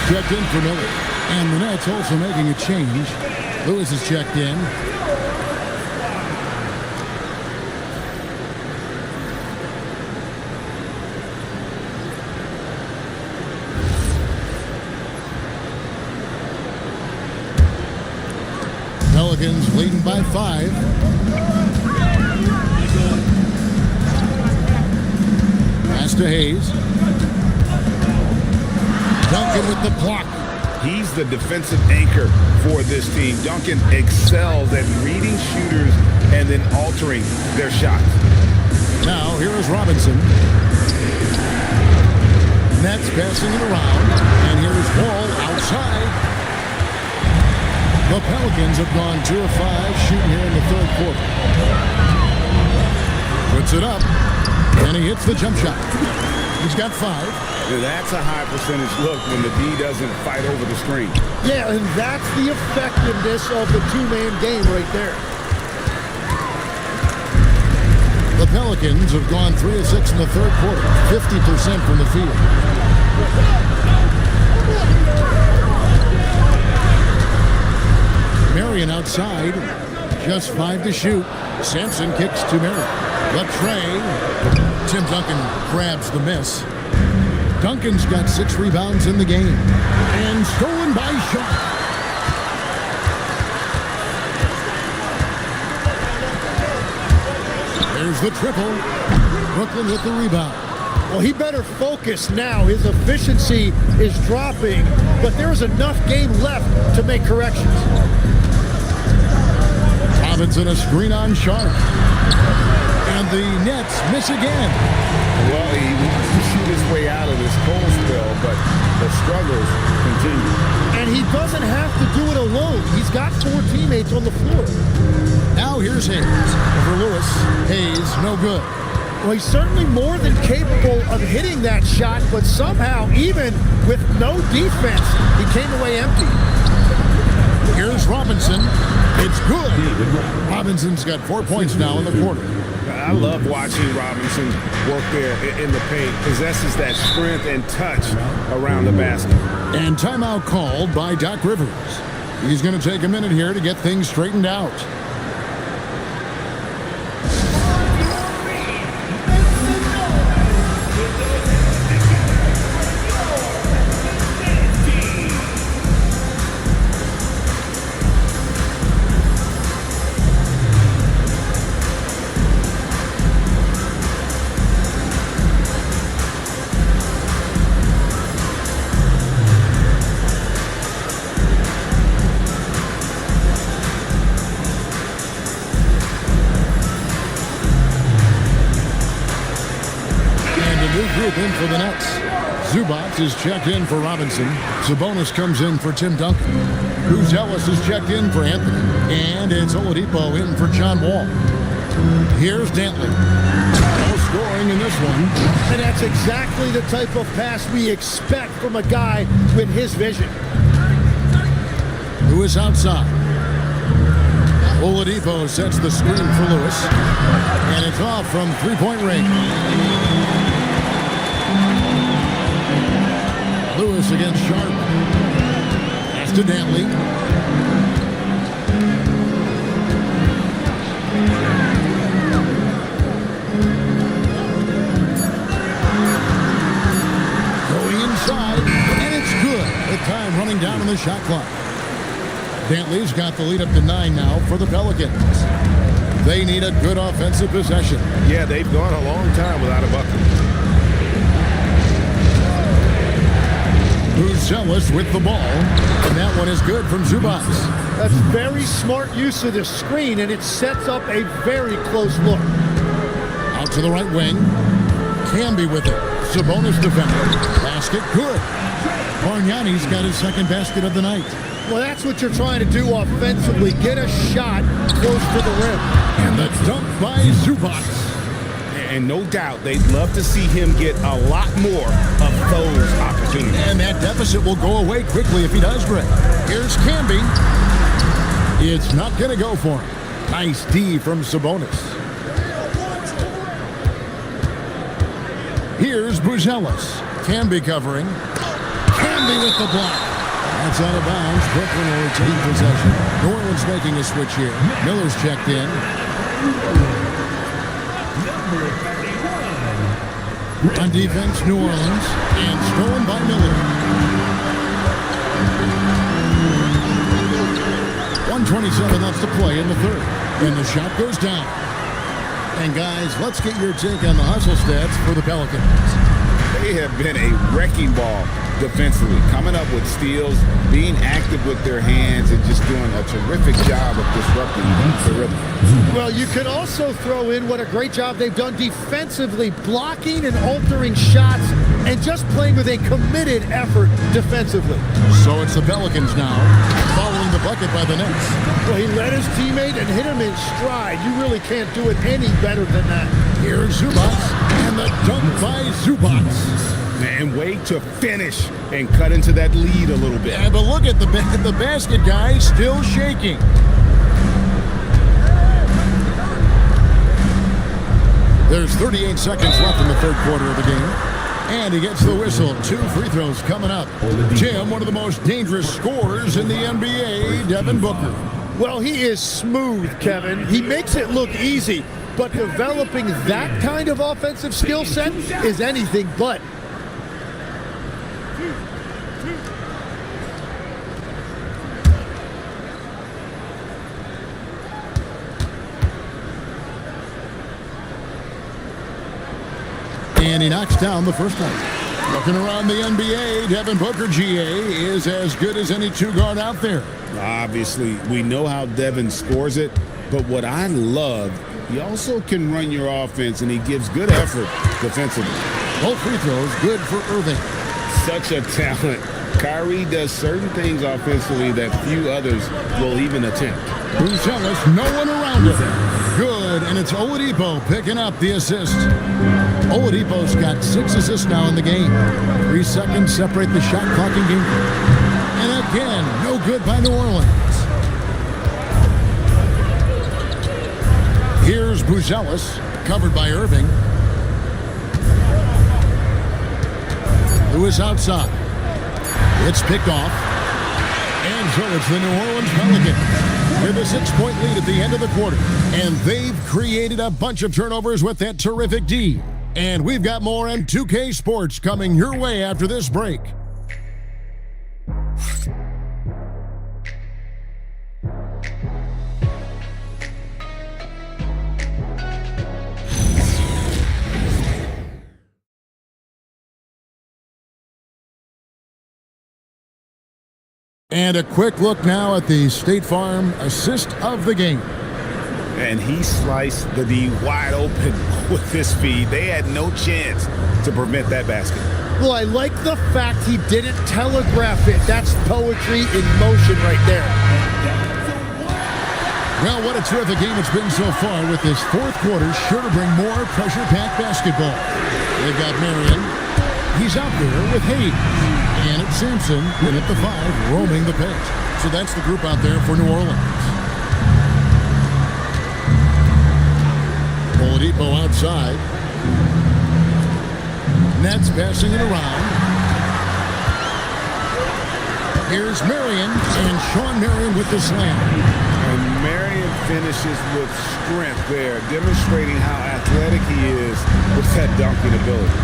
Checked in for Miller. And the Nets also making a change. Lewis is checked in. Pelicans leading by 5. Pass to Hayes. Duncan with the block. He's the defensive anchor for this team. Duncan excels at reading shooters and then altering their shots. Now, here is Robinson. Nets passing it around. And here is Wall outside. The Pelicans have gone 2 of 5 shooting here in the third quarter. Puts it up. And he hits the jump shot. He's got 5. That's a high percentage look when the D doesn't fight over the screen. Yeah, and that's the effectiveness of the two-man game right there. The Pelicans have gone 3 of 6 in the third quarter, 50% from the field. Marion outside, just 5 to shoot. Sampson kicks to Marion. The tray. Tim Duncan grabs the miss. Duncan's got 6 rebounds in the game. And stolen in by Sharp. There's the triple. Brooklyn with the rebound. Well, he better focus now. His efficiency is dropping, but there's enough game left to make corrections. Robinson a screen on Sharp. And the Nets miss again. Well, he wants to shoot his way out of this cold spell, but the struggles continue. And he doesn't have to do it alone. He's got 4 teammates on the floor. Now here's Hayes. Over Lewis. Hayes, no good. Well, he's certainly more than capable of hitting that shot, but somehow, even with no defense, he came away empty. Here's Robinson. It's good. Robinson's got 4 points now in the quarter. I love watching Robinson work there in the paint. Possesses that strength and touch around the basket. And timeout called by Doc Rivers. He's going to take a minute here to get things straightened out. In for the Nets. Zubac is checked in for Robinson. Sabonis comes in for Tim Duncan. Ellis is checked in for Anthony. And it's Oladipo in for John Wall. Here's Dantley. No scoring in this one. And that's exactly the type of pass we expect from a guy with his vision. Lewis outside. Oladipo sets the screen for Lewis. And it's off from three-point range. Lewis against Sharp. Pass to Dantley. Going inside, and it's good. The time running down on the shot clock. Dantley's got the lead up to 9 now for the Pelicans. They need a good offensive possession. Yeah, they've gone a long time without a bucket. Ellis with the ball, and that one is good from Zubac. That's very smart use of the screen, and it sets up a very close look. Out to the right wing. Camby with it. Sabonis defender. Basket good. Bargnani's got his second basket of the night. Well, that's what you're trying to do offensively. Get a shot close to the rim. And the dunk by Zubac. And no doubt they'd love to see him get a lot more of those opportunities. And that deficit will go away quickly if he does, Greg. Here's Camby. It's not going to go for him. Nice D from Sabonis. Here's Ellis. Camby covering. Camby with the block. That's out of bounds. Brooklyn will retain possession. New Orleans making a switch here. Miller's checked in. On defense, New Orleans, and stolen by Miller. 1:27 left to play in the third, and the shot goes down. And guys, let's get your take on the hustle stats for the Pelicans. They have been a wrecking ball defensively, coming up with steals, being active with their hands, and just doing a terrific job of disrupting the rhythm. Well, you could also throw in what a great job they've done defensively, blocking and altering shots, and just playing with a committed effort defensively. So it's the Pelicans now, following the bucket by the Nets. Well, he led his teammate and hit him in stride. You really can't do it any better than that. Here's Zubac, and the dunk by Zubac. And way to finish and cut into that lead a little bit. Yeah, but look at the basket, guys, still shaking. There's 38 seconds left in the third quarter of the game. And he gets the whistle. 2 free throws coming up. Tim, one of the most dangerous scorers in the NBA, Devin Booker. Well, he is smooth, Kevin. He makes it look easy, but developing that kind of offensive skill set is anything but. And he knocks down the first one. Looking around the NBA, Devin Booker, GA, is as good as any two-guard out there. Obviously, we know how Devin scores it, but what I love, he also can run your offense, and he gives good effort defensively. Both free throws good for Irving. Such a talent. Kyrie does certain things offensively that few others will even attempt. Buzelis, no one around him. Good, and it's Oladipo picking up the assist. Oladipo's got 6 assists now in the game. 3 seconds separate the shot clock and game. And again, no good by New Orleans. Here's Buzelis, covered by Irving. Who is outside? It's picked off. And so it's the New Orleans Pelicans with a 6-point lead at the end of the quarter. And they've created a bunch of turnovers with that terrific D. And we've got more on 2K Sports coming your way after this break. And a quick look now at the State Farm assist of the game. And he sliced the D wide open with his feed. They had no chance to prevent that basket. Well, I like the fact he didn't telegraph it. That's poetry in motion right there. Well, what a terrific game it's been so far, with this fourth quarter sure to bring more pressure-packed basketball. They've got Marion. He's out there with Hayes. And it's Sampson in at the 5, roaming the pitch. So that's the group out there for New Orleans. Oladipo outside. Nets passing it around. Here's Marion, and Sean Marion with the slam. And Marion finishes with strength there, demonstrating how athletic he is with that dunking ability.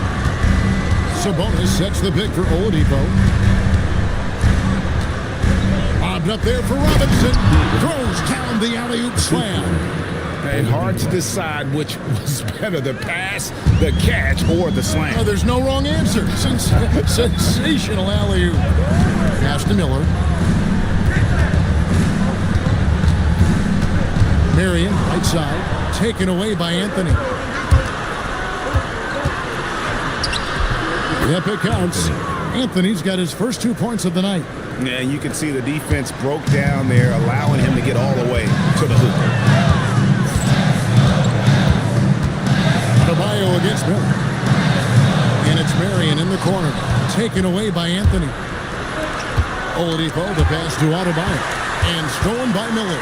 Sabonis sets the pick for Oladipo. Bobbed up there for Robinson. Throws down the alley-oop slam. And hard to decide which was better, the pass, the catch, or the slam. Oh, there's no wrong answer. Sensational alley-oop. Pass to Miller. Marion, right side, taken away by Anthony. Yep, it counts. Anthony's got his first 2 points of the night. Yeah, you can see the defense broke down there, allowing him to get all the way to the hoop. Adebayo against Miller. And it's Marion in the corner, taken away by Anthony. Oladipo, the pass to Adebayo. And stolen by Miller.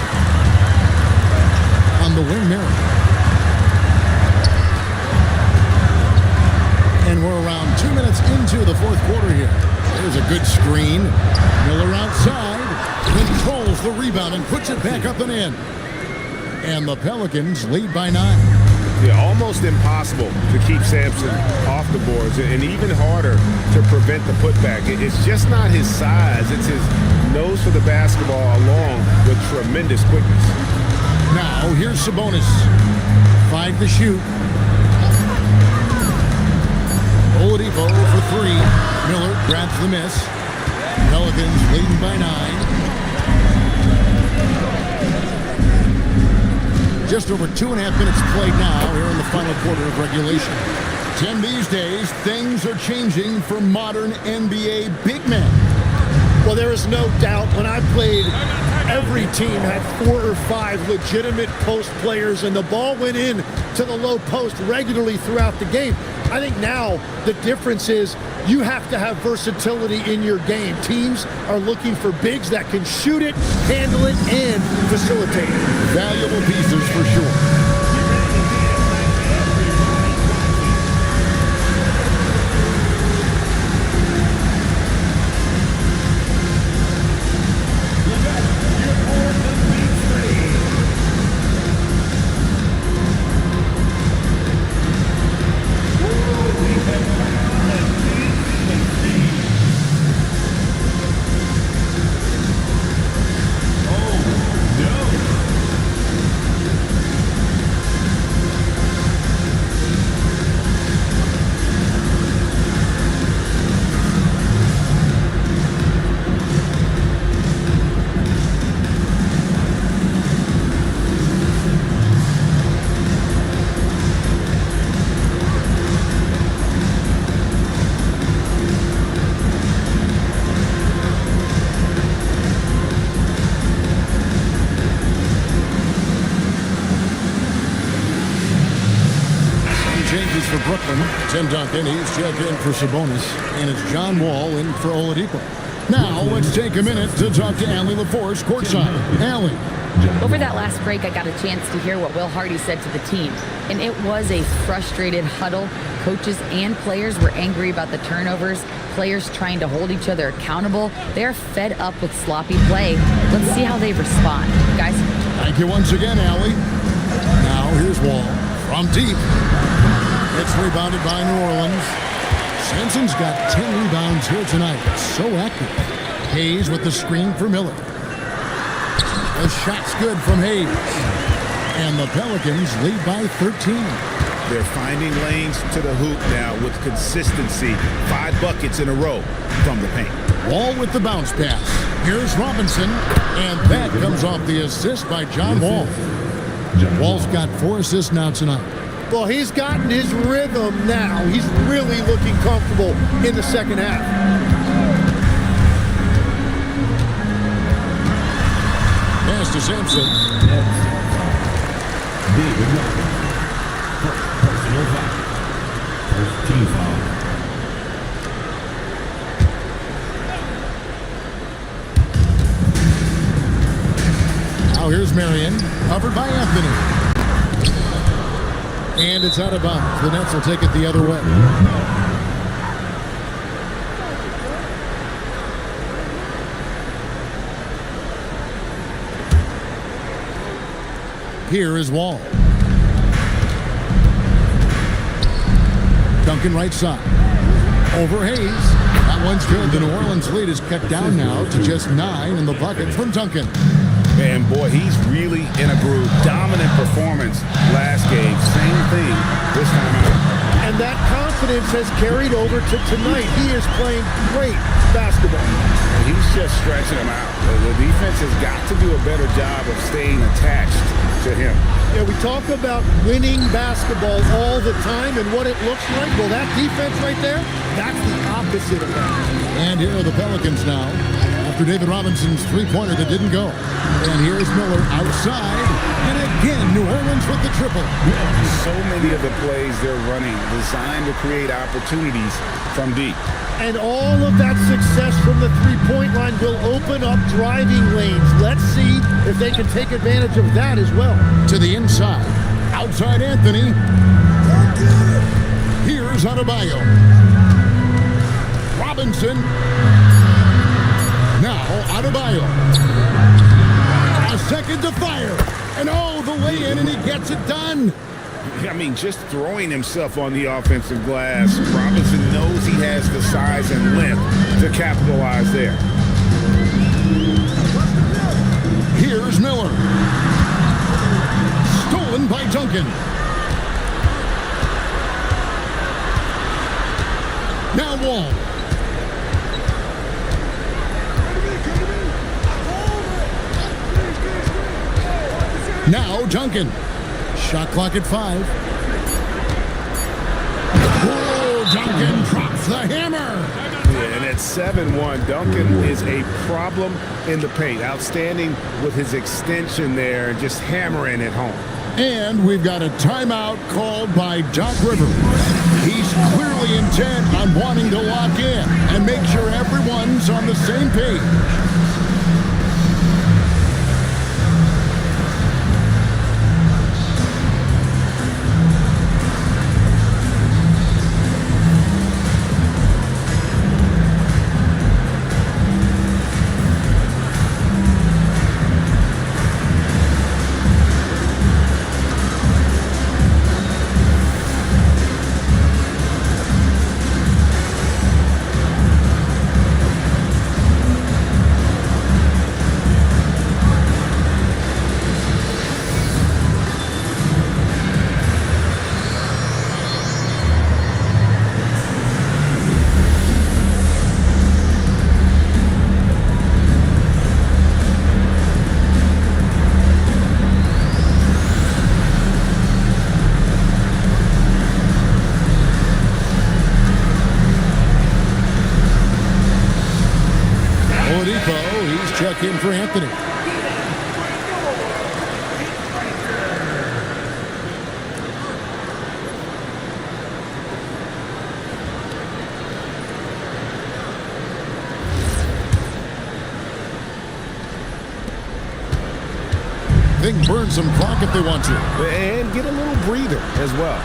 On the wing, Marion. And we're around 2 minutes into the fourth quarter here. There's a good screen. Miller outside. Controls the rebound and puts it back up and in. And the Pelicans lead by 9. Yeah, almost impossible to keep Sampson off the boards, and even harder to prevent the putback. It's just not his size. It's his nose for the basketball along with tremendous quickness. Now, here's Sabonis. 5 to shoot. Oladipo for 3. Miller grabs the miss. Pelicans leading by 9. Just over 2.5 minutes played now here in the final quarter of regulation. Tim, these days, things are changing for modern NBA big men. Well, there is no doubt when I played, every team had 4 or 5 legitimate post players, and the ball went in to the low post regularly throughout the game. I think now the difference is you have to have versatility in your game. Teams are looking for bigs that can shoot it, handle it, and facilitate it. Valuable pieces for sure. changes for Brooklyn. Tim Duncan, he's checked in for Sabonis. And it's John Wall in for Oladipo. Now, let's take a minute to talk to Allie LaForce courtside. Allie. Over that last break, I got a chance to hear what Will Hardy said to the team. And it was a frustrated huddle. Coaches and players were angry about the turnovers. Players trying to hold each other accountable. They're fed up with sloppy play. Let's see how they respond. Guys. Thank you once again, Allie. Now, here's Wall from deep. It's rebounded by New Orleans. Sanson's got 10 rebounds here tonight. So active. Hayes with the screen for Miller. The shot's good from Hayes. And the Pelicans lead by 13. They're finding lanes to the hoop now with consistency. 5 buckets in a row from the paint. Wall with the bounce pass. Here's Robinson. And that comes off the assist by John Wall. Wall's got 4 assists now tonight. Well, he's gotten his rhythm now. He's really looking comfortable in the second half. Pass to Sampson. Personal foul. First team foul. Now here's Marion, covered by Anthony. And it's out of bounds. The Nets will take it the other way. Here is Wall. Duncan right side. Over Hayes. That one's good. The New Orleans lead is cut down now to just 9 in the bucket from Duncan. And boy, he's really in a groove. Dominant performance last game. Same thing this time out. And that confidence has carried over to tonight. He is playing great basketball. He's just stretching them out. The defense has got to do a better job of staying attached to him. Yeah, we talk about winning basketball all the time and what it looks like. Well, that defense right there, that's the opposite of that. And here are the Pelicans now. After David Robinson's three-pointer that didn't go. And here's Miller outside. And again, New Orleans with the triple. So many of the plays they're running designed to create opportunities from deep. And all of that success from the three-point line will open up driving lanes. Let's see if they can take advantage of that as well. To the inside. Outside Anthony. Here's Adebayo. Robinson. Now Adebayo. A second to fire. And oh, the lay-in, and he gets it done. I mean, just throwing himself on the offensive glass. Robinson knows he has the size and length to capitalize there. Here's Miller. Stolen by Duncan. Now Wall. Now Duncan. Shot clock at 5. Oh, Duncan drops the hammer. Yeah, and at 7-1, Duncan is a problem in the paint. Outstanding with his extension there and just hammering it home. And we've got a timeout called by Doc Rivers. He's clearly intent on wanting to lock in and make sure everyone's on the same page. Check in for Anthony. think burn some clock if they want to. And get a little breather as well.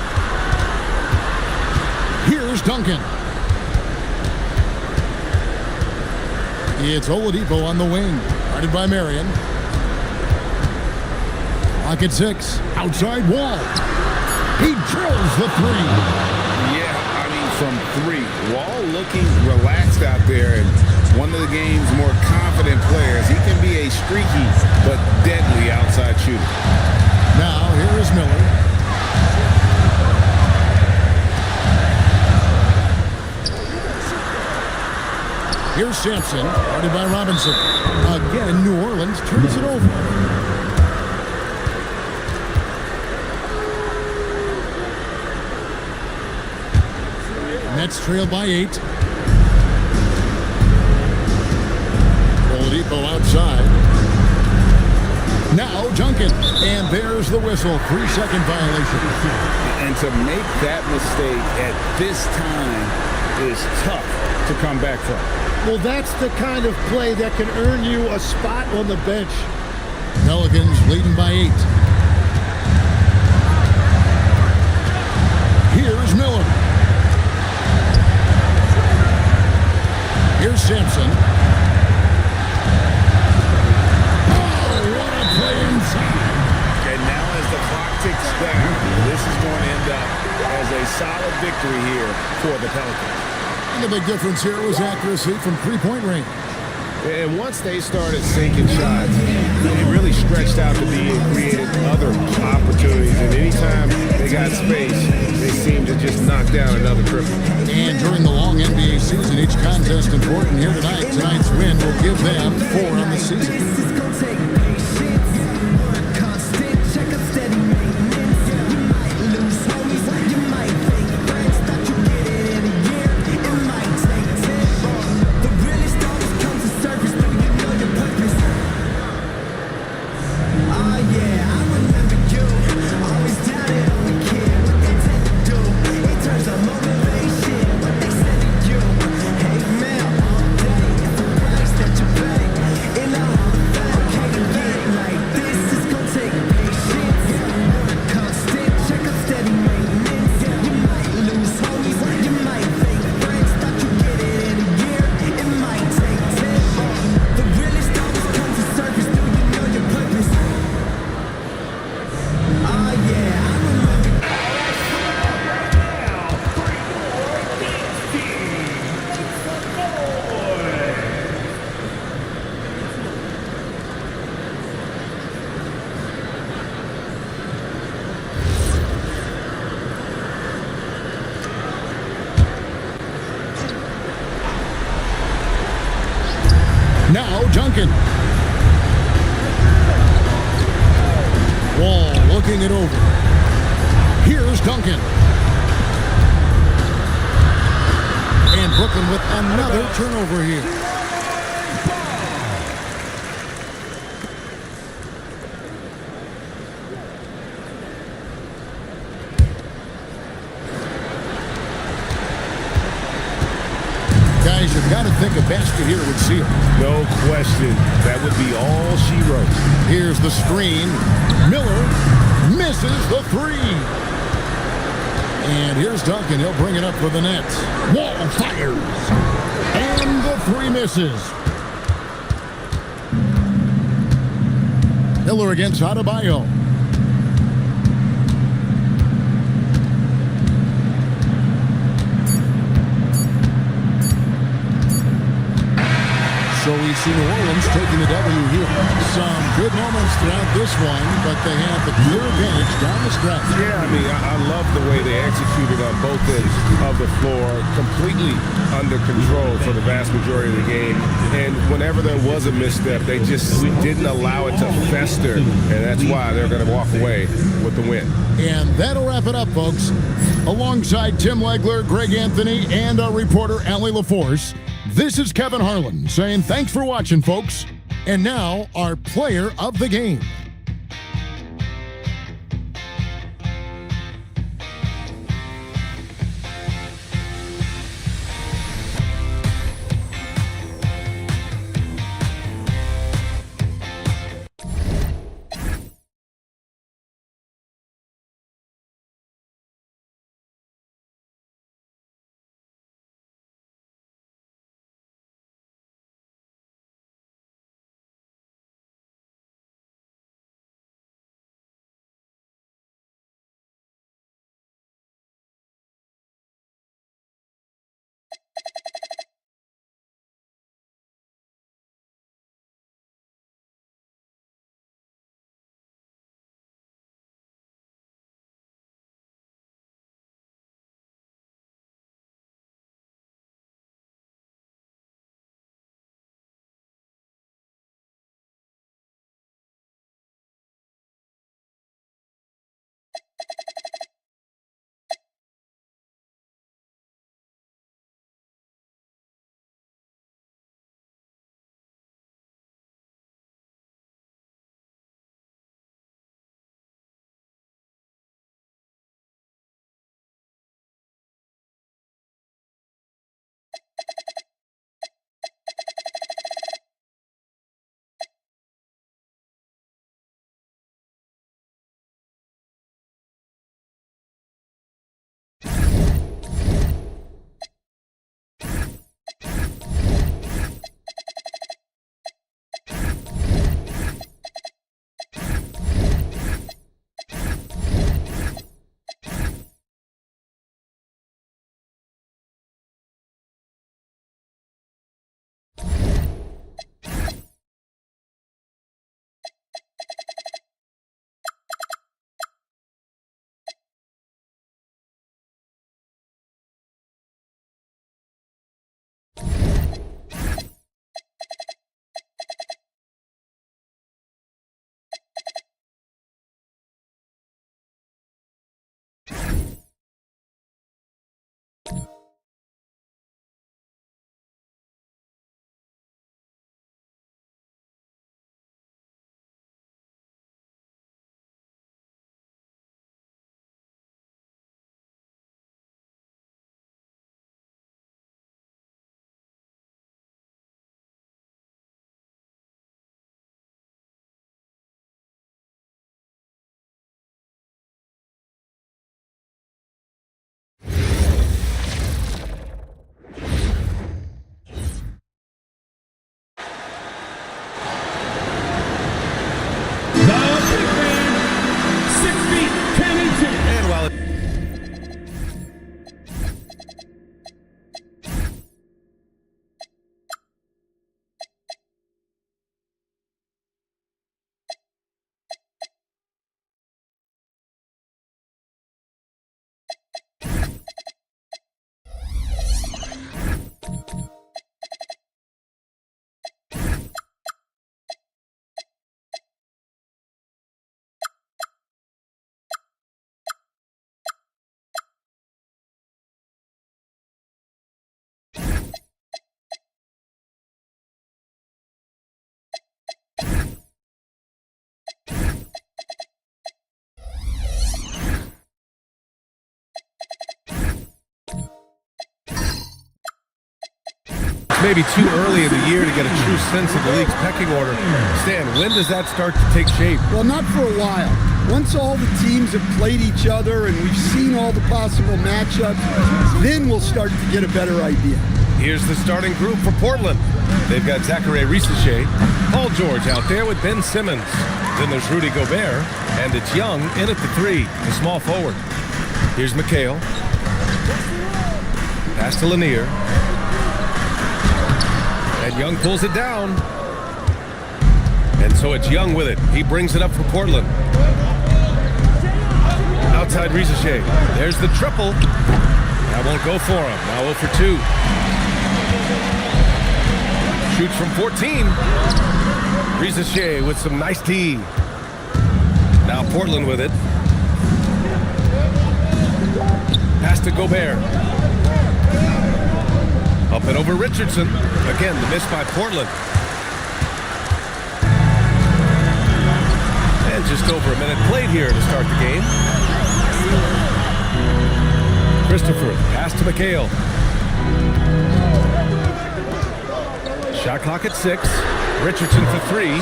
Here's Duncan. It's Oladipo on the wing. Guarded by Marion. Pocket 6. Outside Wall. He drills the three. Yeah, I mean, from 3. Wall looking relaxed out there, and one of the game's more confident players. He can be a streaky but deadly outside shooter. Now, here is Miller. Here's Sampson, guarded by Robinson. Again, New Orleans turns it over. Nets trail by 8. Oladipo outside. Now Duncan, and there's the whistle. 3-second violation. And to make that mistake at this time is tough to come back from. Well, that's the kind of play that can earn you a spot on the bench. Pelicans leading by 8. Here's Miller. Here's Sampson. Oh, what a play inside. And now as the clock ticks down, this is going to end up as a solid victory here for the Pelicans. And the big difference here was accuracy from three-point range. And once they started sinking shots, it really stretched out to be and created other opportunities. And anytime they got space, they seemed to just knock down another triple. And during the long NBA season, each contest important here tonight. Tonight's win will give them 4 on the season. Now Duncan. Wall looking it over. Here's Duncan. And Brooklyn with another turnover here. Guys, you've got to think a basket here would seal. No question. That would be all she wrote. Here's the screen. Miller misses the 3. And here's Duncan. He'll bring it up for the Nets. Wall fires. And the 3 misses. Miller against Adebayo. So we see New Orleans taking the W here. Some good moments throughout this one, but they have the clear advantage down the stretch. Yeah, I mean, I love the way they executed on both ends of the floor, completely under control for the vast majority of the game. And whenever there was a misstep, they just didn't allow it to fester, and that's why they're going to walk away with the win. And that'll wrap it up, folks. Alongside Tim Legler, Greg Anthony, and our reporter, Allie LaForce, this is Kevin Harlan saying thanks for watching, folks. And now, our player of the game. maybe too early in the year to get a true sense of the league's pecking order. Stan, when does that start to take shape? Well, not for a while. Once all the teams have played each other and we've seen all the possible matchups, then we'll start to get a better idea. Here's the starting group for Portland. They've got Zachary Risacher, Paul George out there with Ben Simmons. Then there's Rudy Gobert, and it's Young in at the 3, the small forward. Here's McHale. Pass to Lanier. And Young pulls it down. And so it's Young with it. He brings it up for Portland. Outside Risacher. There's the triple. That won't go for him. Now 0 for 2. Shoots from 14. Risacher with some nice D. Now Portland with it. Pass to Gobert. Up and over Richardson. Again, the miss by Portland. And just over a minute played here to start the game. Christopher, pass to McHale. Shot clock at 6. Richardson for 3.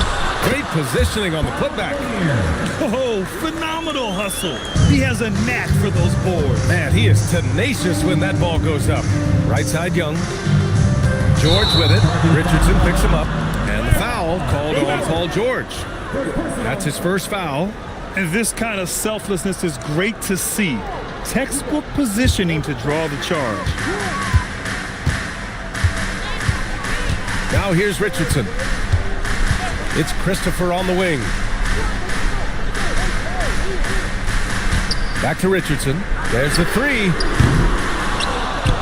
Great positioning on the putback. Oh, phenomenal hustle. He has a knack for those boards. Man, he is tenacious when that ball goes up. Right side Young. George with it. Richardson picks him up. And the foul called on Paul George. That's his first foul. And this kind of selflessness is great to see. Textbook positioning to draw the charge. Now here's Richardson. It's Christopher on the wing. Back to Richardson. There's the 3.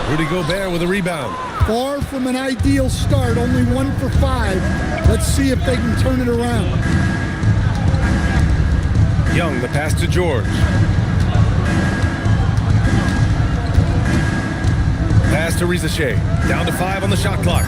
Rudy Gobert with a rebound. Far from an ideal start, only 1 for 5. Let's see if they can turn it around. Young, the pass to George. Pass to Risacher. Down to 5 on the shot clock.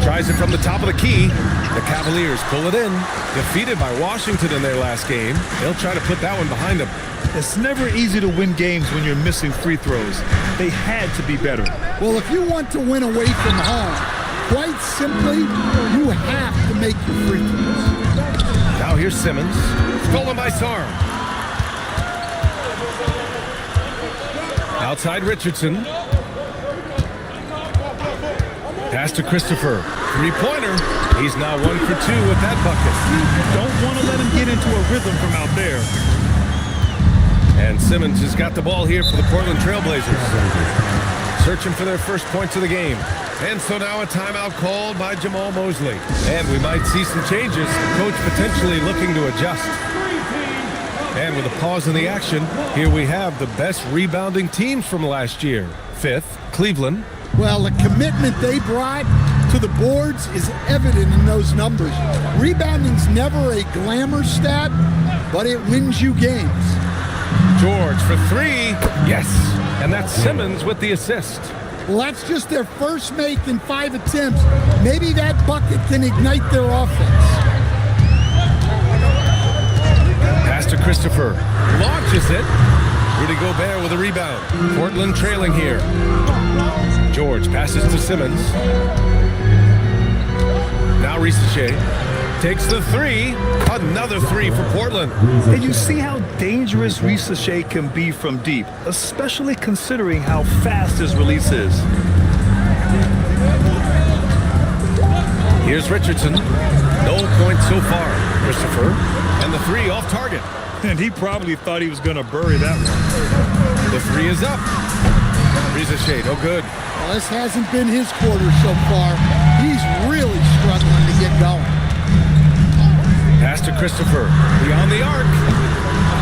Tries it from the top of the key. The Cavaliers pull it in. Defeated by Washington in their last game. They'll try to put that one behind them. It's never easy to win games when you're missing free throws. They had to be better. Well, if you want to win away from home, quite simply, you have to make your free throws. Now here's Simmons. Stolen by Sarr. Outside Richardson. Pass to Christopher. 3-pointer. He's now 1 for 2 with that bucket. Don't want to let him get into a rhythm from out there. And Simmons has got the ball here for the Portland Trailblazers. Searching for their first points of the game. And so now a timeout called by Jamal Mosley. And we might see some changes. The coach potentially looking to adjust. And with a pause in the action, here we have the best rebounding teams from last year. 5th, Cleveland. Well, the commitment they brought to the boards is evident in those numbers. Rebounding's never a glamour stat, but it wins you games. George for 3. Yes. And that's Simmons with the assist. Well, that's just their first make in 5 attempts. Maybe that bucket can ignite their offense. Pass to Christopher. Launches it. Rudy Gobert with a rebound. Portland trailing here. George passes to Simmons. Now Risacher takes the 3. Another 3 for Portland. And you see how dangerous Risacher can be from deep, especially considering how fast his release is. Here's Richardson. No points so far. Christopher. And the 3 off target. And he probably thought he was going to bury that one. The 3 is up. Risacher, no good. Well, this hasn't been his quarter so far. He's really struggling to get going. Pass to Christopher. Beyond the arc.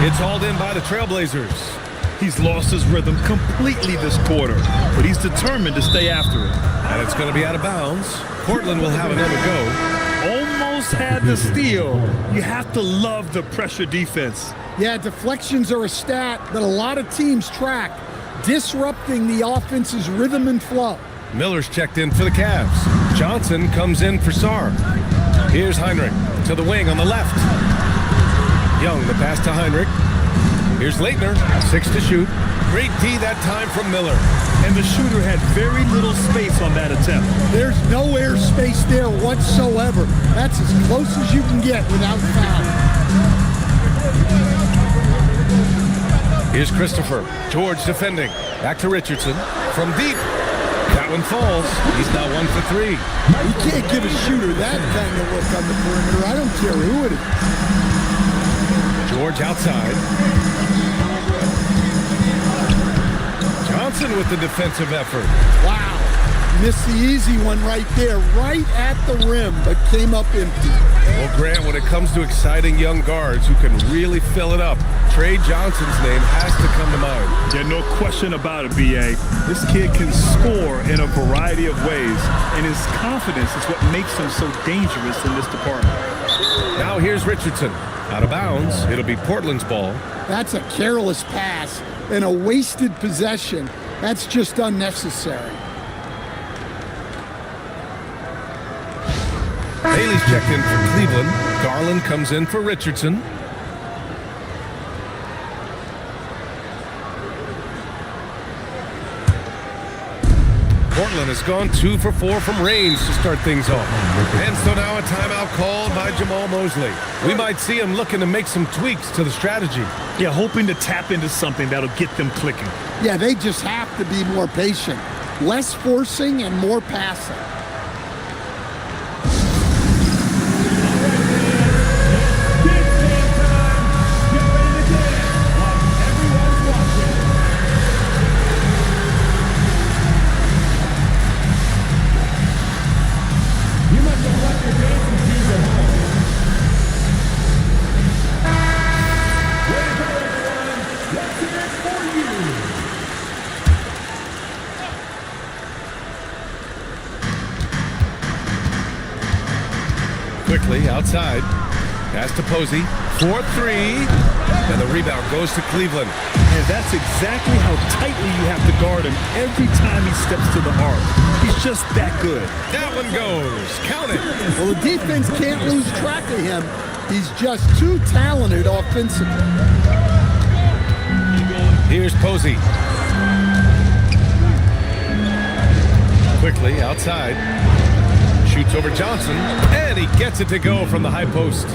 It's hauled in by the Trailblazers. He's lost his rhythm completely this quarter, but he's determined to stay after it. And it's going to be out of bounds. Portland will have another go. Almost had the steal. You have to love the pressure defense. Yeah, deflections are a stat that a lot of teams track, disrupting the offense's rhythm and flow. Miller's checked in for the Cavs. Johnson comes in for Sarr. Here's Heinrich to the wing on the left. Young, the pass to Heinrich. Here's Leitner, 6 to shoot. Great D that time from Miller. and the shooter had very little space on that attempt. There's no air space there whatsoever. That's as close as you can get without foul. Here's Christopher. George defending. Back to Richardson. From deep. That one falls. He's now 1 for 3. You can't give a shooter that kind of look on the perimeter. I don't care who it is. George outside. Johnson with the defensive effort. Wow. Missed the easy one right there, right at the rim, but came up empty. Well, Grant, when it comes to exciting young guards who can really fill it up, Trey Johnson's name has to come to mind. Yeah, no question about it, B.A. This kid can score in a variety of ways, and his confidence is what makes him so dangerous in this department. Now here's Richardson. Out of bounds. It'll be Portland's ball. That's a careless pass and a wasted possession. That's just unnecessary. Bailey's checked in for Cleveland. Garland comes in for Richardson. Portland has gone 2 for 4 from range to start things off. And so now a timeout called by Jamal Mosley. We might see him looking to make some tweaks to the strategy. Yeah, hoping to tap into something that'll get them clicking. Yeah, they just have to be more patient. Less forcing and more passing. Quickly outside. Pass to Posey. 4-3. And the rebound goes to Cleveland. And that's exactly how tightly you have to guard him every time he steps to the arc. He's just that good. That one goes. Count it. Well, the defense can't lose track of him. He's just too talented offensively. Here's Posey. Quickly outside. Shoots over Johnson, and he gets it to go from the high post.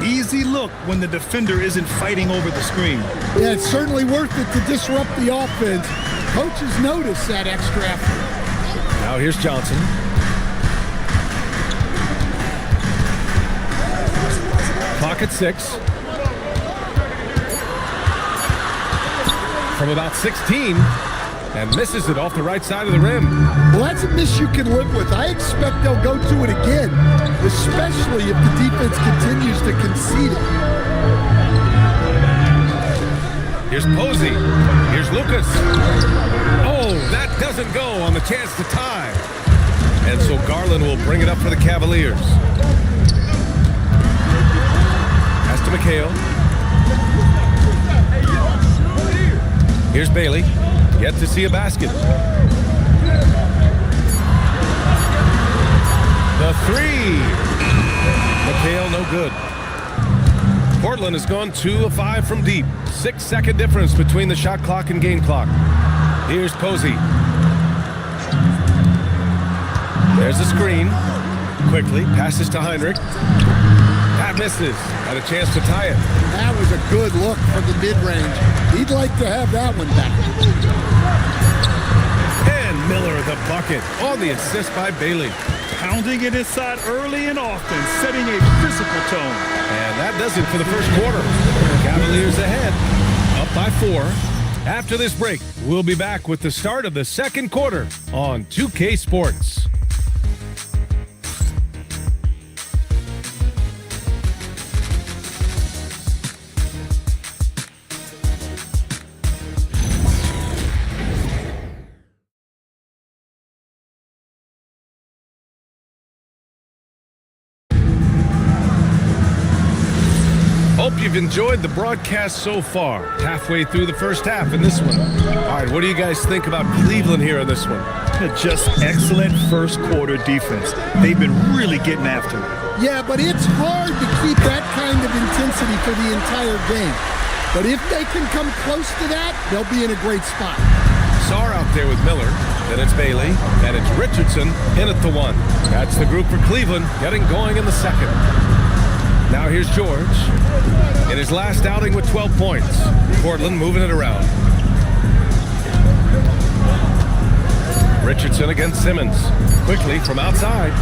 Easy look when the defender isn't fighting over the screen. Yeah, it's certainly worth it to disrupt the offense. Coaches notice that extra effort. Now here's Johnson. Clock at 6. From about 16. And misses it off the right side of the rim. Well, that's a miss you can live with. I expect they'll go to it again, especially if the defense continues to concede it. Here's Posey. Here's Lucas. Oh, that doesn't go on the chance to tie. And so Garland will bring it up for the Cavaliers. Pass to McHale. Here's Bailey. Yet to see a basket. The 3. McHale no good. Portland has gone 2 of 5 from deep. 6-second difference between the shot clock and game clock. Here's Posey. There's the screen. Quickly passes to Heinrich. That misses. Had a chance to tie it. That was a good look from the mid-range. He'd like to have that one back. And Miller the bucket on the assist by Bailey. Pounding it inside early and often, setting a physical tone. And that does it for the first quarter. Cavaliers ahead, up by 4. After this break, we'll be back with the start of the second quarter on 2K Sports. Hope you've enjoyed the broadcast so far. Halfway through the first half in this one. All right, what do you guys think about Cleveland here in this one? Just excellent first quarter defense. They've been really getting after it. Yeah, but it's hard to keep that kind of intensity for the entire game. But if they can come close to that, they'll be in a great spot. Sarr out there with Miller. Then it's Bailey, and it's Richardson in at the 1. That's the group for Cleveland, getting going in the second. Now here's George. In his last outing with 12 points. Portland moving it around. Richardson against Simmons. Quickly from outside.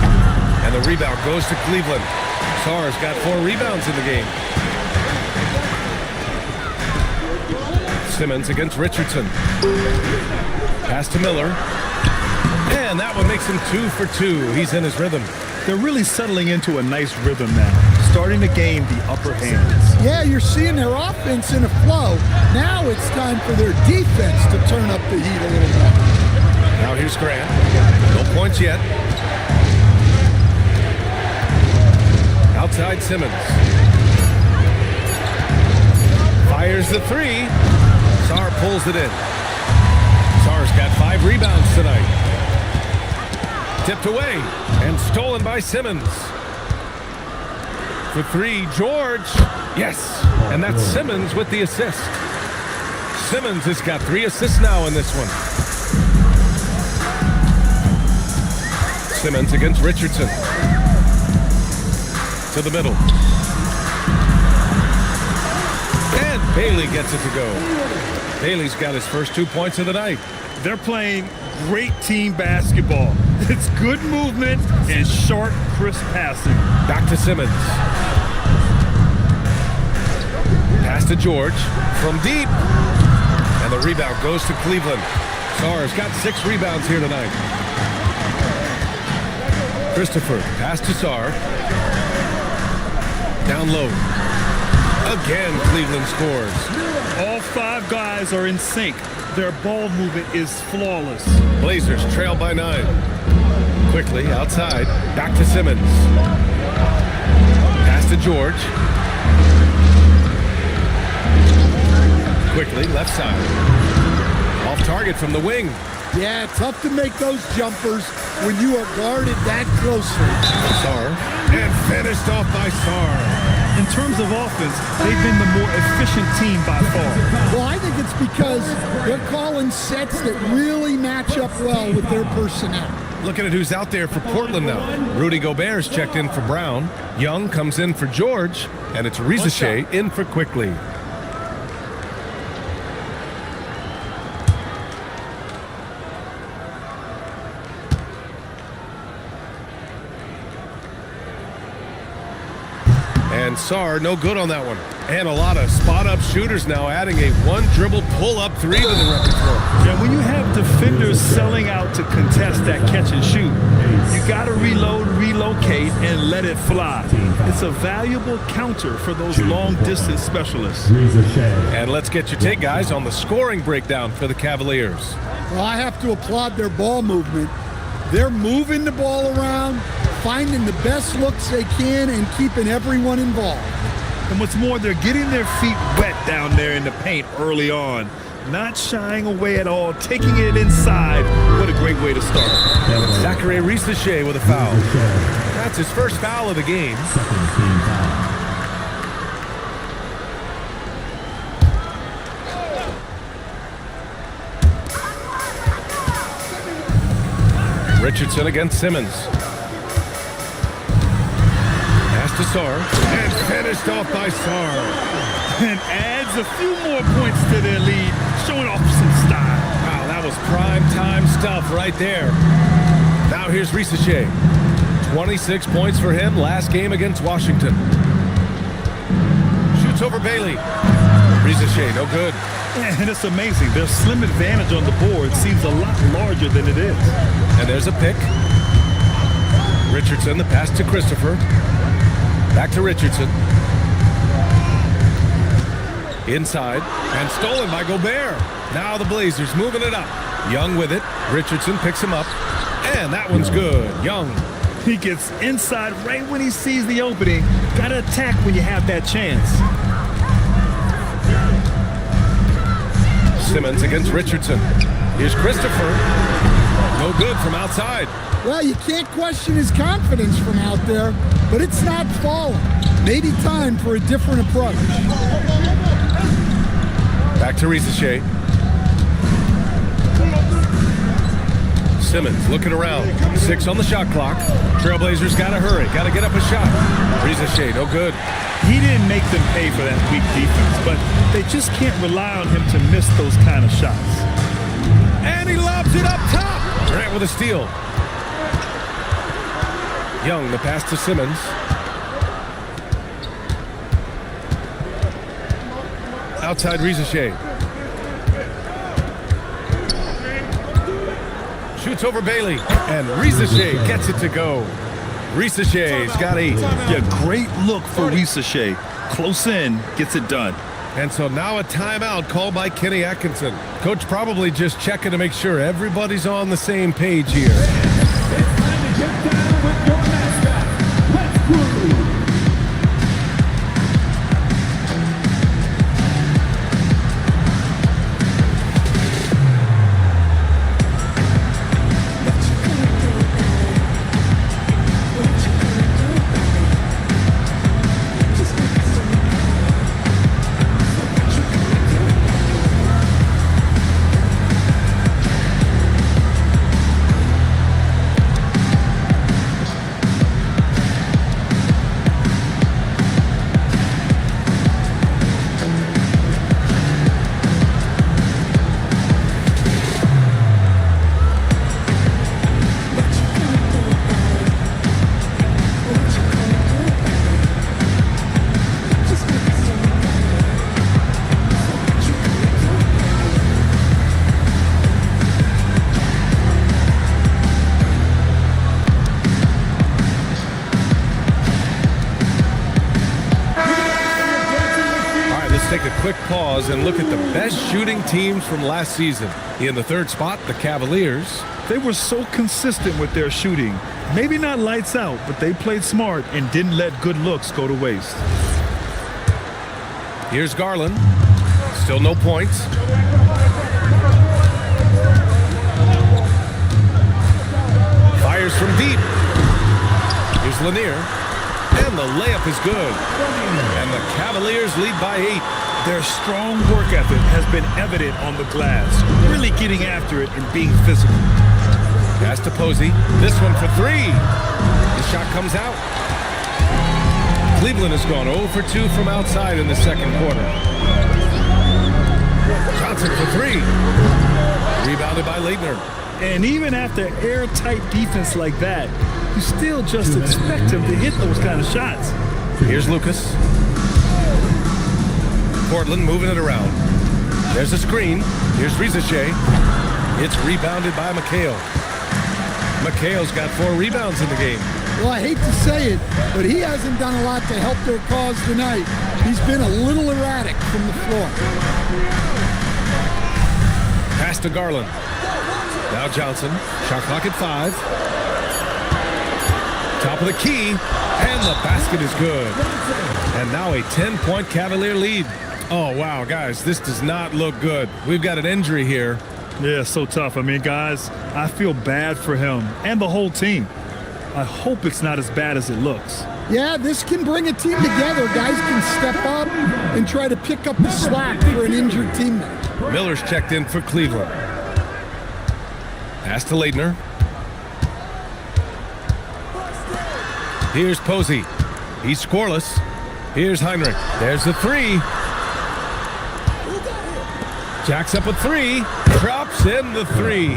And the rebound goes to Cleveland. Sarr's got 4 rebounds in the game. Simmons against Richardson. Pass to Miller. And that one makes him 2 for 2. He's in his rhythm. They're really settling into a nice rhythm now, starting to gain the upper hand. Yeah, you're seeing their offense in a flow. Now it's time for their defense to turn up the heat a little bit. Now here's Grant. No points yet. Outside Simmons. Fires the 3. Sarr pulls it in. Sarr's got 5 rebounds tonight. Tipped away and stolen by Simmons. For 3, George. Yes, and that's Simmons with the assist. Simmons has got 3 assists now in this one. Simmons against Richardson. To the middle. And Bailey gets it to go. Bailey's got his first 2 points of the night. They're playing great team basketball. It's good movement and sharp, crisp passing. Back to Simmons. Pass to George from deep. And the rebound goes to Cleveland. Sarr's got 6 rebounds here tonight. Christopher, pass to Sarr. Down low. Again, Cleveland scores. All 5 guys are in sync. Their ball movement is flawless. Blazers trail by 9. Quickly outside. Back to Simmons. Pass to George. Quickly left side. Off target from the wing. Yeah, tough to make those jumpers when you are guarded that closely. Sarr. And finished off by Sarr. In terms of offense, they've been the more efficient team by far. Well, I think it's because they're calling sets that really match up well with their personnel. Looking at who's out there for Portland now. Rudy Gobert's checked in for Brown. Young comes in for George. And it's Rizichet in for Quickly. And Sarr, no good on that one. And a lot of spot-up shooters now, adding a 1-dribble pull-up 3 to the repertoire. Yeah, when you have defenders selling out to contest that catch and shoot, you got to reload, relocate, and let it fly. It's a valuable counter for those long-distance specialists. And let's get your take, guys, on the scoring breakdown for the Cavaliers. Well, I have to applaud their ball movement. They're moving the ball around, finding the best looks they can, and keeping everyone involved. And what's more, they're getting their feet wet down there in the paint early on. Not shying away at all, taking it inside. What a great way to start. Zachary Rizichet with a foul. That's his first foul of the game. Richardson against Simmons. Pass to Sarr. And finished off by Sarr. And adds a few more points to their lead, showing off some style. Wow, that was prime time stuff right there. Now here's Rizichet. 26 points for him last game against Washington. Shoots over Bailey. Rizichet, no good. And it's amazing. Their slim advantage on the board seems a lot larger than it is. And there's a pick. Richardson, the pass to Christopher. Back to Richardson. Inside. And stolen by Gobert. Now the Blazers moving it up. Young with it. Richardson picks him up. And that one's good. Young. He gets inside right when he sees the opening. Got to attack when you have that chance. Simmons against Richardson. Here's Christopher. No good from outside. Well, you can't question his confidence from out there, but it's not falling. Maybe time for a different approach. Back to Rizichet. Simmons looking around. 6 on the shot clock. Trailblazers got to hurry. Got to get up a shot. Rizachet, no good. He didn't make them pay for that weak defense, but they just can't rely on him to miss those kind of shots. And he lobs it up top. Grant with a steal. Young, the pass to Simmons. Outside Rizachet. Shoots over Bailey. And Rizachet gets it to go. Rizachet's got 8. Yeah, great look for Rizachet. Close in, gets it done. And so now a timeout called by Kenny Atkinson. Coach probably just checking to make sure everybody's on the same page here. It's time to get down with your mascot. Let's groove. Take a quick pause and look at the best shooting teams from last season. In the third spot, the Cavaliers. They were so consistent with their shooting. Maybe not lights out, but they played smart and didn't let good looks go to waste. Here's Garland. Still no points. Fires from deep. Here's Lanier. And the layup is good. And the Cavaliers lead by 8. Their strong work ethic has been evident on the glass, really getting after it and being physical. Pass to Posey. This one for 3. The shot comes out. Cleveland has gone 0 for 2 from outside in the second quarter. Johnson for 3. Rebounded by Leitner. And even after airtight defense like that, you still just expect him to hit those kind of shots. Here's Lucas. Portland moving it around. There's a screen. Here's Rizachet. It's rebounded by McHale. McHale's got 4 rebounds in the game. Well, I hate to say it, but he hasn't done a lot to help their cause tonight. He's been a little erratic from the floor. Pass to Garland. Now Johnson. Shot clock at 5. Top of the key. And the basket is good. And now a 10-point Cavalier lead. Oh, wow, guys, this does not look good. We've got an injury here. Yeah, so tough. I mean, guys, I feel bad for him and the whole team. I hope it's not as bad as it looks. Yeah, this can bring a team together. Guys can step up and try to pick up the slack for an injured teammate. Miller's checked in for Cleveland. Pass to Leitner. Here's Posey. He's scoreless. Here's Heinrich. There's the 3. Jacks up a 3. Drops in the 3.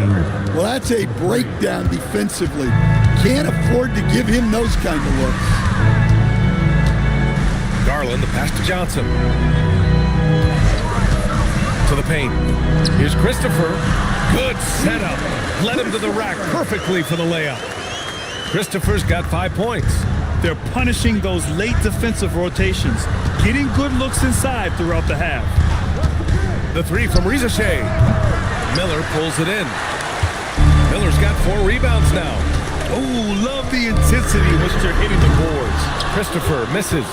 Well, that's a breakdown defensively. Can't afford to give him those kind of looks. Garland, the pass to Johnson. To the paint. Here's Christopher. Good setup. Led him to the rack perfectly for the layup. Christopher's got 5 points. They're punishing those late defensive rotations, getting good looks inside throughout the half. The 3 from Rizachet. Miller pulls it in. Miller's got 4 rebounds now. Oh, love the intensity in which they're hitting the boards. Christopher misses.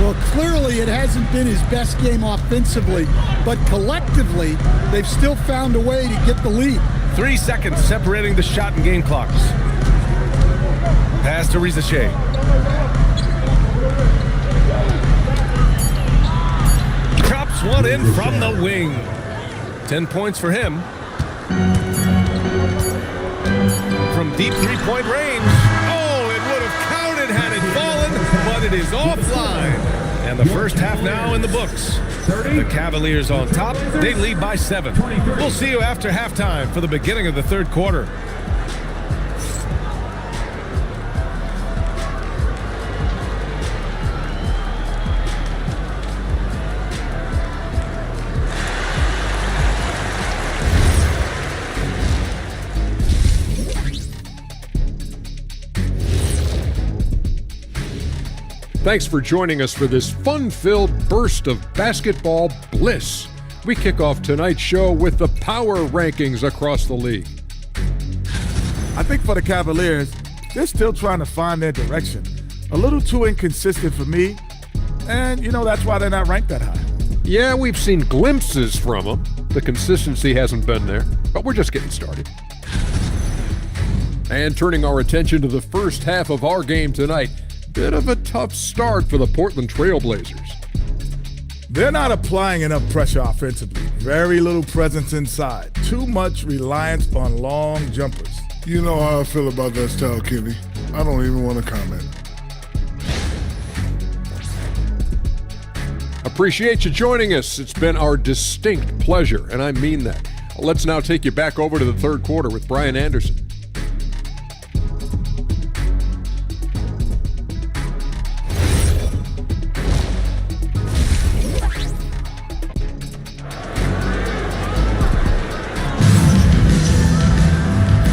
Well, clearly it hasn't been his best game offensively, but collectively, they've still found a way to get the lead. 3 seconds separating the shot and game clocks. Pass to Rizachet. Drops one in from the wing. 10 points for him. deep three-point range. Oh, it would have counted had it fallen, but it is offline. And the first half now in the books. The Cavaliers on top. They lead by 7. We'll see you after halftime for the beginning of the third quarter. Thanks for joining us for this fun-filled burst of basketball bliss. We kick off tonight's show with the power rankings across the league. I think for the Cavaliers, they're still trying to find their direction. A little too inconsistent for me, and, that's why they're not ranked that high. Yeah, we've seen glimpses from them. The consistency hasn't been there, but we're just getting started. And turning our attention to the first half of our game tonight, bit of a tough start for the Portland Trail Blazers. They're not applying enough pressure offensively. Very little presence inside. Too much reliance on long jumpers. You know how I feel about that style, Kenny. I don't even want to comment. Appreciate you joining us. It's been our distinct pleasure, and I mean that. Let's now take you back over to the third quarter with Brian Anderson.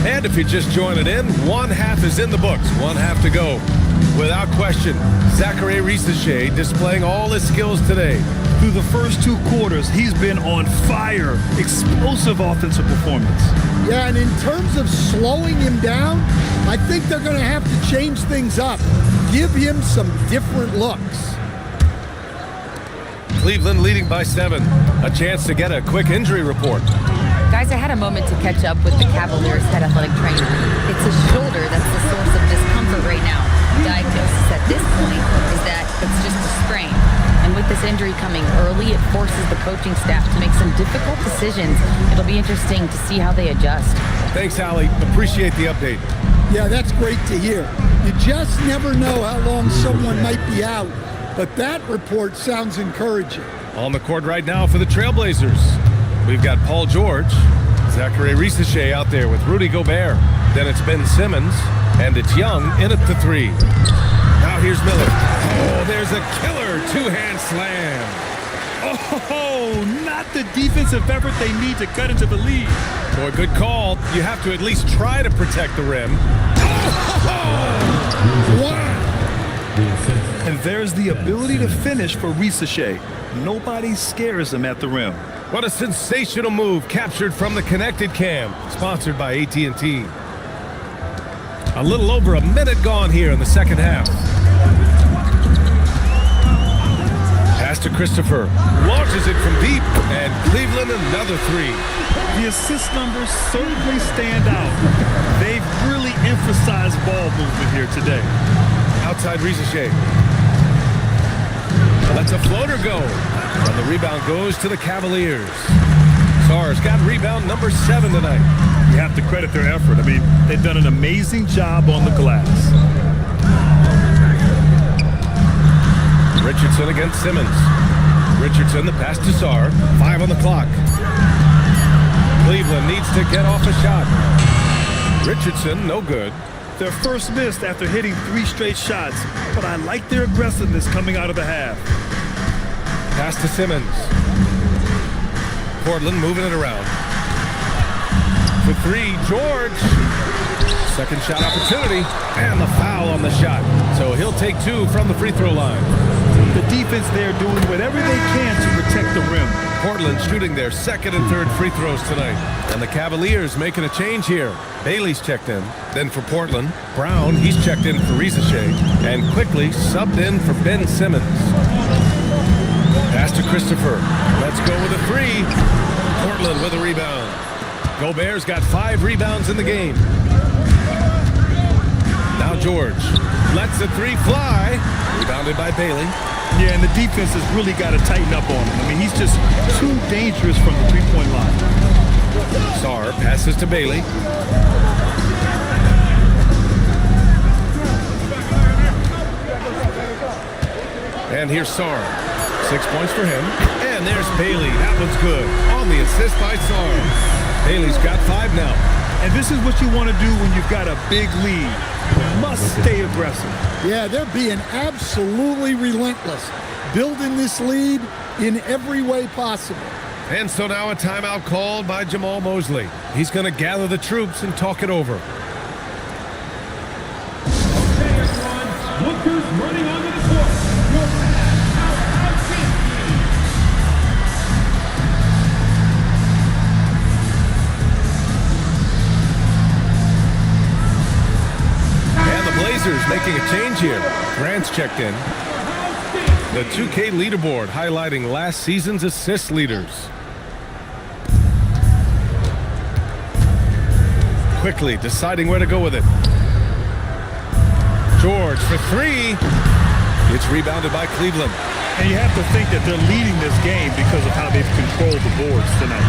And if you're just joining in, one half is in the books, one half to go. Without question, GsWvsAtL displaying all his skills today. Through the first 2 quarters, he's been on fire. Explosive offensive performance. Yeah, and in terms of slowing him down, I think they're going to have to change things up. Give him some different looks. Cleveland leading by 7. A chance to get a quick injury report. Guys, I had a moment to catch up with the Cavaliers head athletic trainer. It's his shoulder that's the source of discomfort right now. Diagnosis at this point is that it's just a sprain. And with this injury coming early, it forces the coaching staff to make some difficult decisions. It'll be interesting to see how they adjust. Thanks, Allie. Appreciate the update. Yeah, that's great to hear. You just never know how long someone might be out, but that report sounds encouraging. On the court right now for the Trailblazers, we've got Paul George, GsWvsAtL out there with Rudy Gobert. Then it's Ben Simmons, and it's Young in at the 3. Now here's Miller. Oh, there's a killer 2-hand slam. Oh, not the defensive effort they need to cut into the lead. Boy, good call. You have to at least try to protect the rim. And there's the ability to finish for Vsatl. Nobody scares him at the rim. What a sensational move captured from the Connected Cam, sponsored by AT&T. A little over a minute gone here in the second half. Pass to Christopher, launches it from deep, and Cleveland another 3. The assist numbers certainly stand out. They've really emphasized ball movement here today. Outside Vsatl. Lets a floater go. And the rebound goes to the Cavaliers. Sarr's got rebound number 7 tonight. You have to credit their effort. I mean, they've done an amazing job on the glass. Richardson against Simmons. Richardson, the pass to Sarr. 5 on the clock. Cleveland needs to get off a shot. Richardson, no good. Their first miss after hitting 3 straight shots, but I like their aggressiveness coming out of the half. Pass to Simmons. Portland moving it around. For 3, George. Second shot opportunity, and the foul on the shot. So he'll take 2 from the free throw line. The defense there doing whatever they can to protect the rim. Portland shooting their second and third free throws tonight. And the Cavaliers making a change here. Bailey's checked in. Then for Portland, Brown, he's checked in for Vsatl. And quickly subbed in for Ben Simmons. Pass to Christopher. Let's go with a 3. Portland with a rebound. Gobert's got 5 rebounds in the game. Now George lets the 3 fly. Rebounded by Bailey. Yeah, and the defense has really got to tighten up on him. I mean, he's just too dangerous from the three-point line. Sarr passes to Bailey. And here's Sar. 6 points for him. And there's Bailey. That one's good. On the assist by Sar. Bailey's got 5 now. And this is what you want to do when you've got a big lead. Must stay aggressive. Yeah, they're being absolutely relentless, building this lead in every way possible. And so now a timeout called by Jamal Mosley. He's going to gather the troops and talk it over. Okay, everyone. Lookers running onto the court. Your powerhouse team. And the Blazers making a change here. Grant's checked in. The 2K leaderboard highlighting last season's assist leaders. Quickly deciding where to go with it. George for 3. It's rebounded by Cleveland. And you have to think that they're leading this game because of how they've controlled the boards tonight.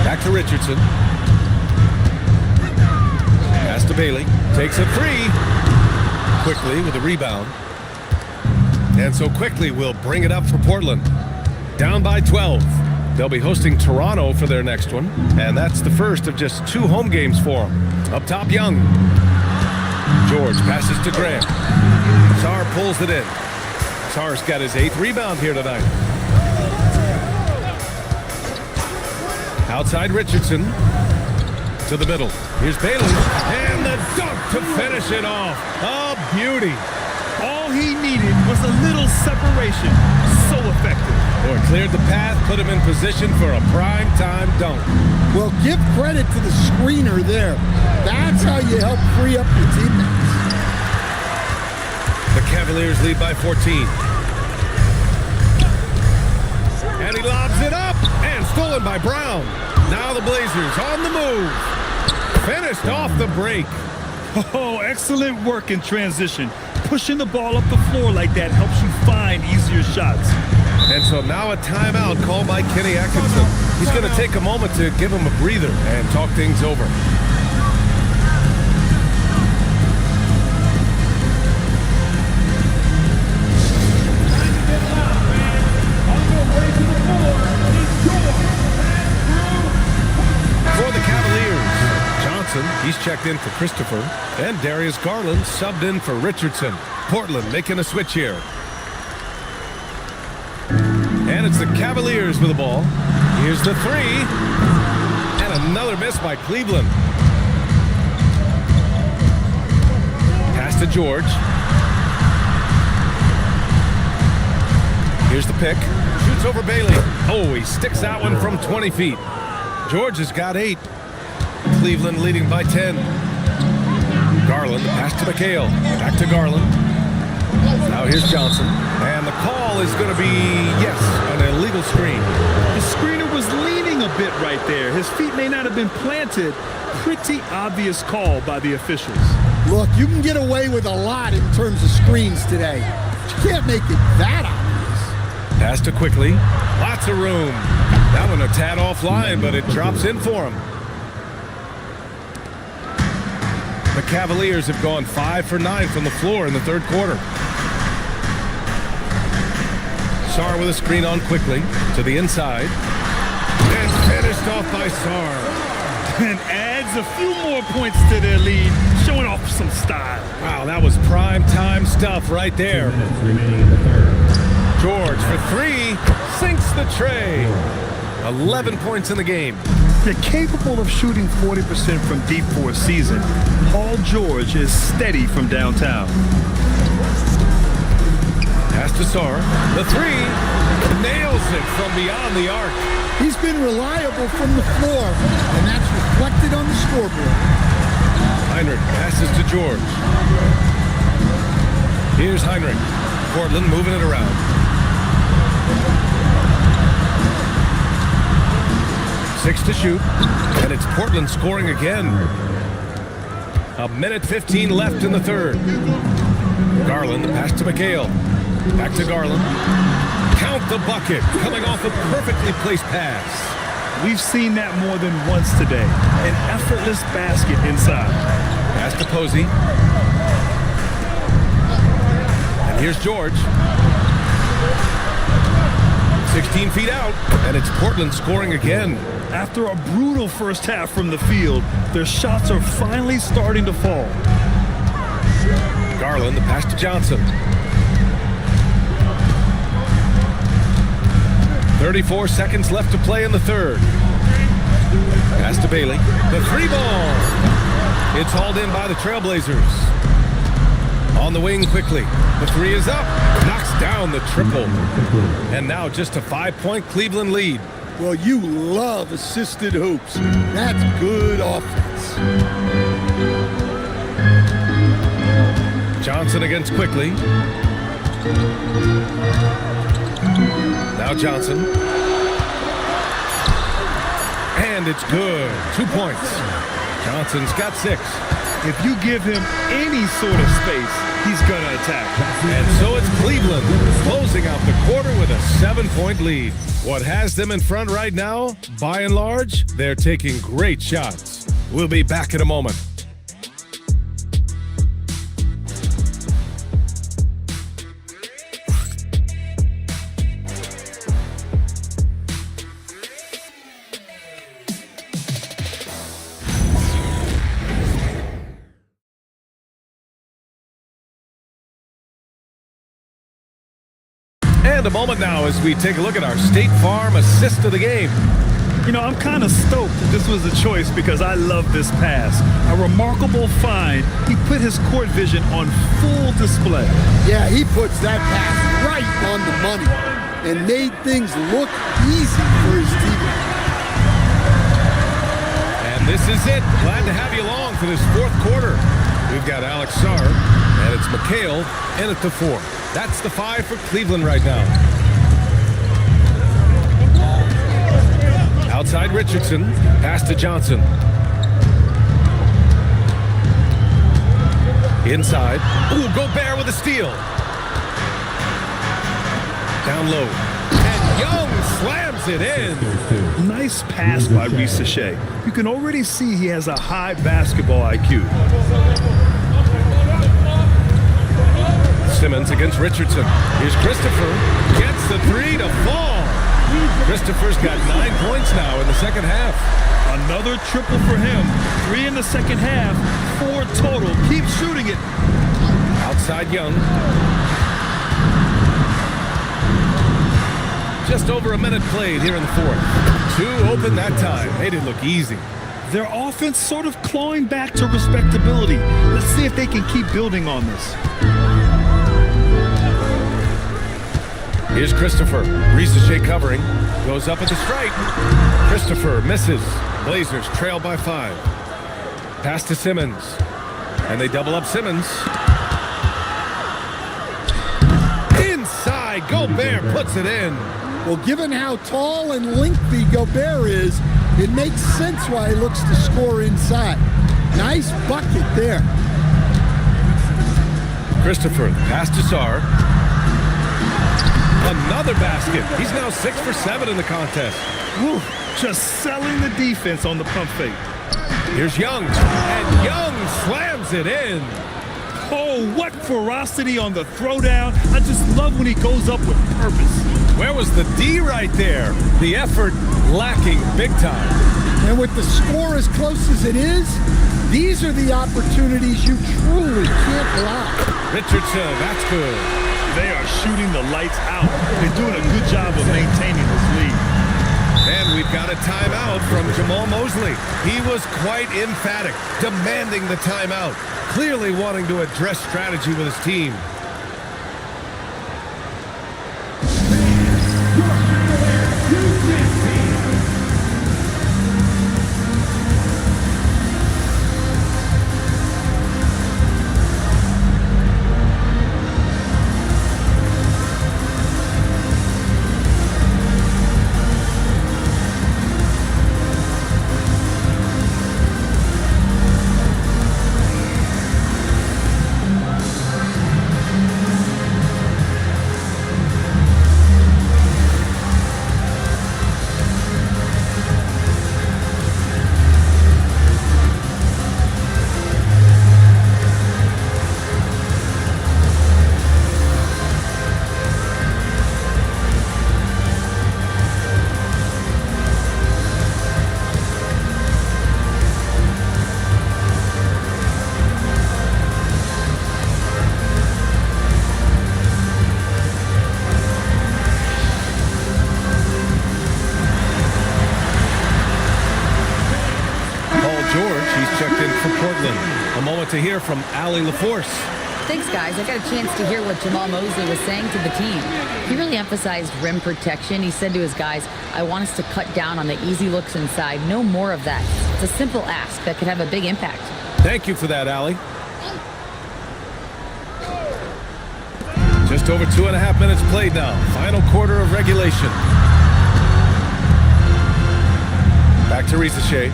Back to Richardson. Pass to Bailey. Takes a 3. Quickly with a rebound. And so Quickly will bring it up for Portland. Down by 12. They'll be hosting Toronto for their next one, and that's the first of just 2 home games for them. Up top, Young. George passes to Grant. Sar pulls it in. Sar's got his 8th rebound here tonight. Outside Richardson. To the middle. Here's Bailey. And the dunk to finish it off. A beauty. All he needed was a little separation. So effective. Boy, cleared the path, put him in position for a prime-time dunk. Well, give credit to the screener there. That's how you help free up your teammates. The Cavaliers lead by 14. And he lobs it up, and stolen by Brown. Now the Blazers on the move. Finished off the break. Oh, excellent work in transition. Pushing the ball up the floor like that helps you find easier shots. And so now a timeout called by Kenny Atkinson. He's going to take a moment to give him a breather and talk things over. For the Cavaliers, Johnson, he's checked in for Christopher, and Darius Garland subbed in for Richardson. Portland making a switch here. And it's the Cavaliers with the ball. Here's the 3. And another miss by Cleveland. Pass to George. Here's the pick. Shoots over Bailey. Oh, he sticks that one from 20 feet. George has got 8. Cleveland leading by 10. Garland, pass to McHale. Back to Garland. Now here's Johnson. And the call is going to be, yes, an illegal screen. The screener was leaning a bit right there. His feet may not have been planted. Pretty obvious call by the officials. Look, you can get away with a lot in terms of screens today. But you can't make it that obvious. Pass to Quickly. Lots of room. That one a tad offline, but it drops in for him. The Cavaliers have gone 5 for 9 from the floor in the third quarter. Sar with a screen on Quickly to the inside. And finished off by Sar. And adds a few more points to their lead, showing off some style. Wow, that was prime time stuff right there. 2 minutes remaining in the third. George for 3, sinks the tray. 11 points in the game. They're capable of shooting 40% from deep for a season. Paul George is steady from downtown. Pass to Sar. The 3, nails it from beyond the arc. He's been reliable from the floor, and that's reflected on the scoreboard. Heinrich passes to George. Here's Heinrich. Portland moving it around. 6 to shoot, and it's Portland scoring again. 1:15 left in the third. Garland, the pass to McHale. Back to Garland. Count the bucket, coming off a perfectly placed pass. We've seen that more than once today. An effortless basket inside. Pass to Posey. And here's George. 16 feet out, and it's Portland scoring again. After a brutal first half from the field, their shots are finally starting to fall. Garland, the pass to Johnson. 34 seconds left to play in the third. Pass to Bailey. The three ball. It's hauled in by the Trailblazers. On the wing quickly. The three is up. Knocks down the triple. And now just a 5-point Cleveland lead. Well, you love assisted hoops. That's good offense. Johnson against Quickly. Now Johnson. And it's good. 2 points. Johnson's got 6. If you give him any sort of space, he's going to attack. And so it's Cleveland closing out the quarter with a 7-point lead. What has them in front right now? By and large, they're taking great shots. We'll be back in a moment. And a moment now as we take a look at our State Farm assist of the game. You know, I'm kind of stoked that this was a choice because I love this pass. A remarkable find. He put his court vision on full display. Yeah, he puts that pass right on the money and made things look easy for his teammates. And this is it. Glad to have you along for this fourth quarter. We've got Alex Sarr, and it's McHale in at the 4. That's the 5 for Cleveland right now. Outside Richardson, pass to Johnson. Inside. Ooh, Gobert with a steal. Down low. And Young slams it in. Nice pass by GsWvsAtL. You can already see he has a high basketball IQ. Simmons against Richardson. Here's Christopher. Gets the 3 to fall. Christopher's got 9 points now in the second half. Another triple for him. 3 in the second half. 4 total. Keep shooting it. Outside Young. Just over a minute played here in the fourth. 2 open that time. Made it look easy. Their offense sort of clawing back to respectability. Let's see if they can keep building on this. Here's Christopher. GsWvsAtL covering. Goes up at the strike. Christopher misses. Blazers trail by 5. Pass to Simmons. And they double up Simmons. Inside. Gobert puts it in. Well, given how tall and lengthy Gobert is, it makes sense why he looks to score inside. Nice bucket there. Christopher. Pass to Sarr. Another basket. He's now 6 for 7 in the contest. Woo, just selling the defense on the pump fake. Here's Young. And Young slams it in. Oh, what ferocity on the throwdown. I just love when he goes up with purpose. Where was the D right there? The effort lacking big time. And with the score as close as it is, these are the opportunities you truly can't block. Richardson, that's good. They are shooting the lights out. They're doing a good job of maintaining this lead. And we've got a timeout from Jamal Mosley. He was quite emphatic, demanding the timeout, clearly wanting to address strategy with his team. Portland. A moment to hear from Allie LaForce. Thanks, guys. I got a chance to hear what Jamal Mosley was saying to the team. He really emphasized rim protection. He said to his guys, I want us to cut down on the easy looks inside. No more of that. It's a simple ask that could have a big impact. Thank you for that, Allie. Just over 2.5 minutes played now. Final quarter of regulation. Back to Ricochet.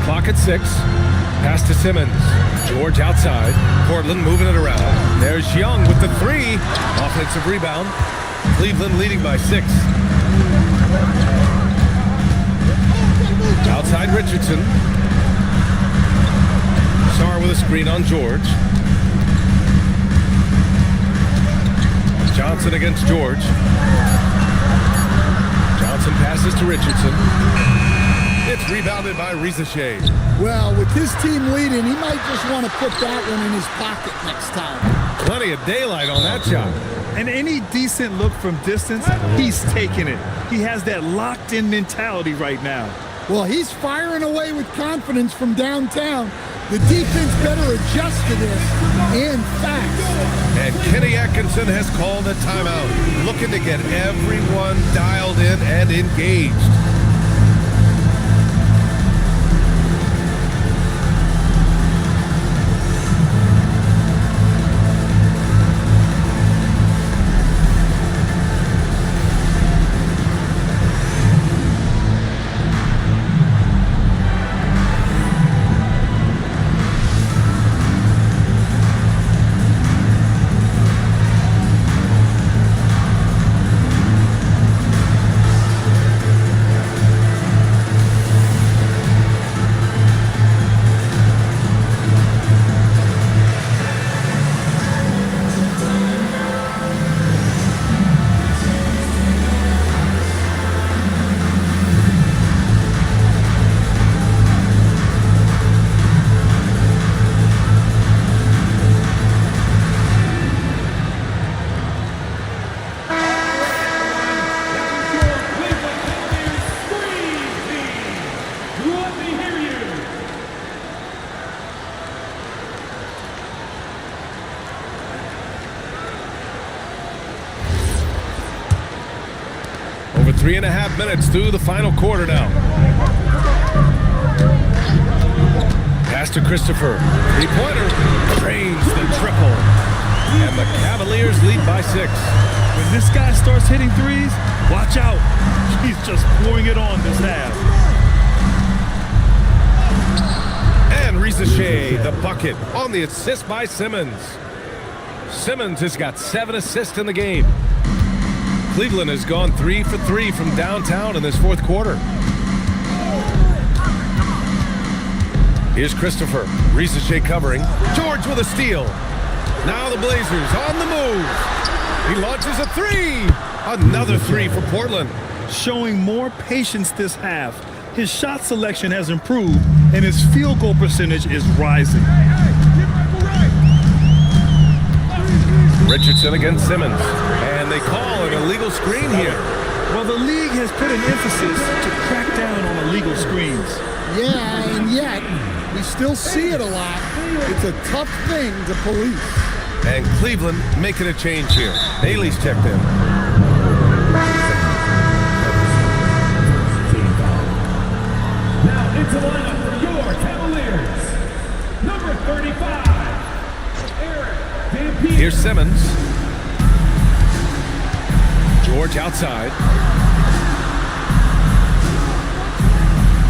Clock at 6. Pass to Simmons. George outside. Portland moving it around. There's Young with the 3. Offensive rebound. Cleveland leading by 6. Outside Richardson. Sarr with a screen on George. Johnson against George. Johnson passes to Richardson. It's rebounded by Ricochet. Well, with his team leading, he might just want to put that one in his pocket next time. Plenty of daylight on that shot. And any decent look from distance, he's taking it. He has that locked-in mentality right now. Well, he's firing away with confidence from downtown. The defense better adjust to this and fast. And Kenny Atkinson has called a timeout, looking to get everyone dialed in and engaged. Over 3.5 minutes through the final quarter now. Pass to Christopher. Three-pointer. Drains the triple. And the Cavaliers lead by 6. When this guy starts hitting threes, watch out. He's just pouring it on this half. And Ricochet, the bucket on the assist by Simmons. Simmons has got 7 assists in the game. Cleveland has gone 3 for 3 from downtown in this fourth quarter. Here's Christopher. Ricochet covering. George with a steal. Now the Blazers on the move. He launches a 3. Another 3 for Portland. Showing more patience this half. His shot selection has improved, and his field goal percentage is rising. Richardson against Simmons. And they call an illegal screen here. Well, the league has put an emphasis to crack down on illegal screens. Yeah, and yet, we still see it a lot. It's a tough thing to police. And Cleveland making a change here. Bailey's checked in. Now into lineup for your Cavaliers. Number 35, Eric Van Peter. Here's Simmons. George outside.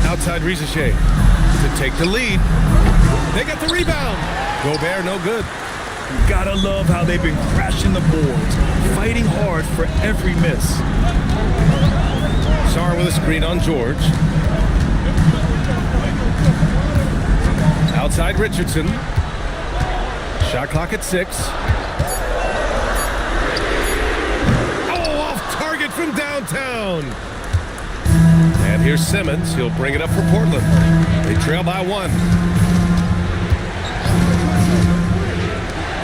Outside Ricochet to take the lead. They got the rebound. Gobert no good. You gotta love how they've been crashing the boards, fighting hard for every miss. Sarr with a screen on George. Outside Richardson. Shot clock at 6. Oh, off target from downtown. And here's Simmons. He'll bring it up for Portland. They trail by 1.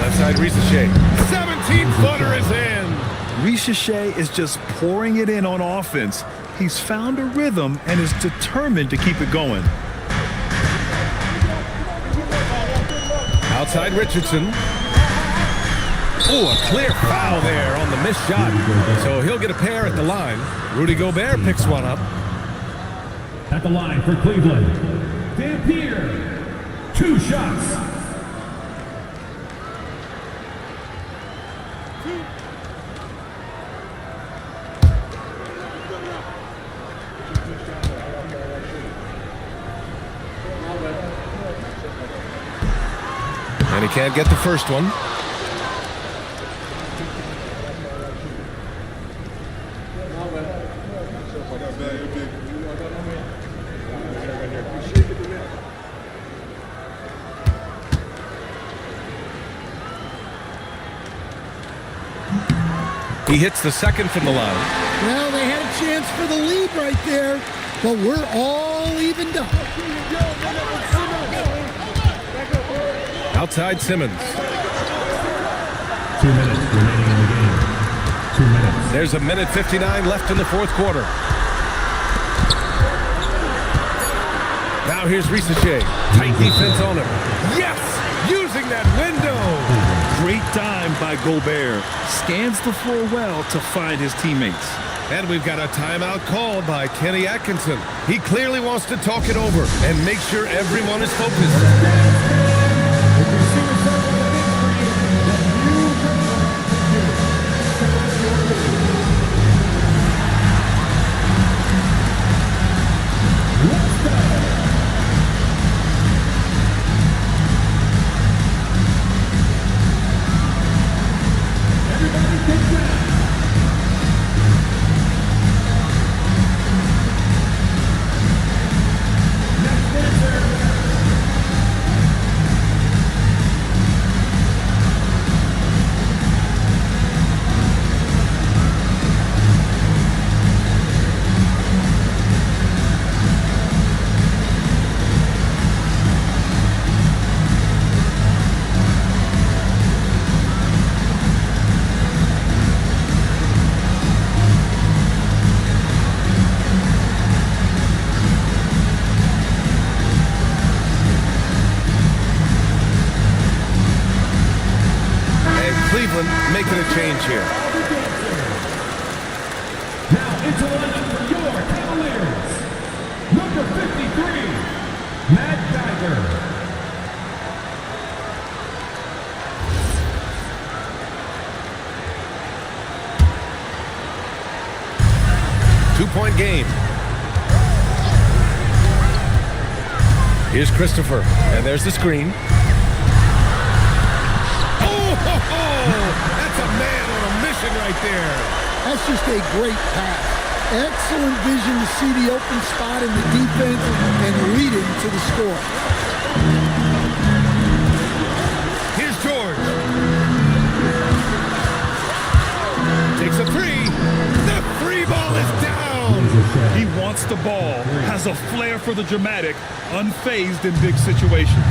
Left side Ricochet. 17-footer is in. Ricochet is just pouring it in on offense. He's found a rhythm and is determined to keep it going. Outside Richardson. Oh, a clear foul there on the missed shot. So he'll get a pair at the line. Rudy Gobert picks one up. At the line for Cleveland, Dampier, 2 shots. And he can't get the first one. He hits the second from the line. Well, they had a chance for the lead right there, but we're all evened up. Outside Simmons. 2 minutes remaining in the game. 2 minutes. There's a minute 59 left in the fourth quarter. Now here's Risache. Tight defense on him. Yes! Using that window! Great dime by Gobert. Scans the floor well to find his teammates. And we've got a timeout called by Kenny Atkinson. He clearly wants to talk it over and make sure everyone is focused. Making a change here. Now into the lineup for your Cavaliers. Number 53, Matt Geiger. Two-point game. Here's Christopher, and there's the screen. That's a man on a mission right there. That's just a great pass. Excellent vision to see the open spot in the defense and lead it to the score. Here's George. Takes a three. The free ball is down. He wants the ball, has a flair for the dramatic, unfazed in big situations.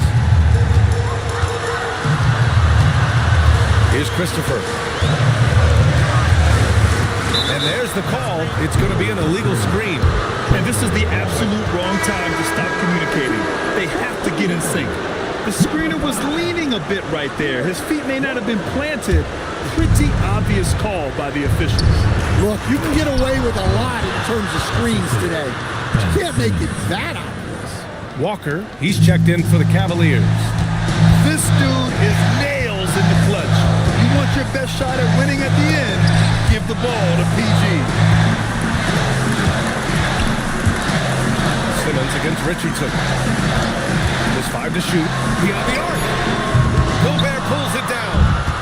Here's Christopher. And there's the call. It's going to be an illegal screen. And this is the absolute wrong time to stop communicating. They have to get in sync. The screener was leaning a bit right there. His feet may not have been planted. Pretty obvious call by the officials. Look, you can get away with a lot in terms of screens today. But you can't make it that obvious. Walker, he's checked in for the Cavaliers. This dude is nails in the clutch. You want your best shot at winning at the end, give the ball to PG. Simmons against Richardson. There's 5 to shoot. Beyond the arc. Gobert pulls it down.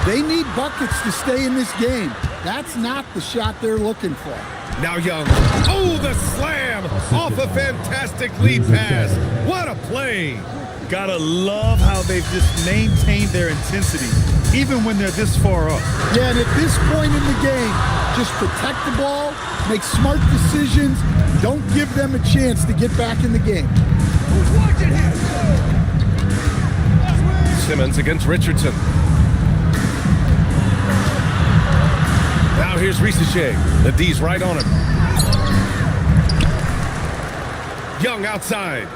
They need buckets to stay in this game. That's not the shot they're looking for. Now Young. Oh, the slam off a fantastic lead pass. What a play. Gotta love how they've just maintained their intensity, even when they're this far up. Yeah, and at this point in the game, just protect the ball, make smart decisions, don't give them a chance to get back in the game. Who's watching here? Simmons against Richardson. Now here's Risache. The D's right on him. Young outside.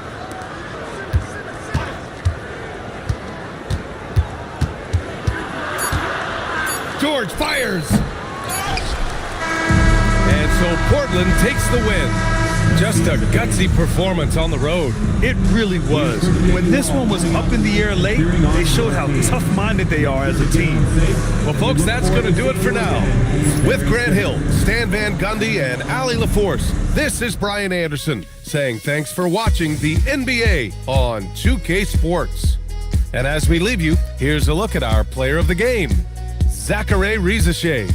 George fires. And so Portland takes the win. Just a gutsy performance on the road. It really was. When this one was up in the air late, they showed how tough-minded they are as a team. Well, folks, that's going to do it for now. With Grant Hill, Stan Van Gundy, and Ali LaForce, this is Brian Anderson saying thanks for watching the NBA on 2K Sports. And as we leave you, here's a look at our player of the game, Zaccharie Rizachet.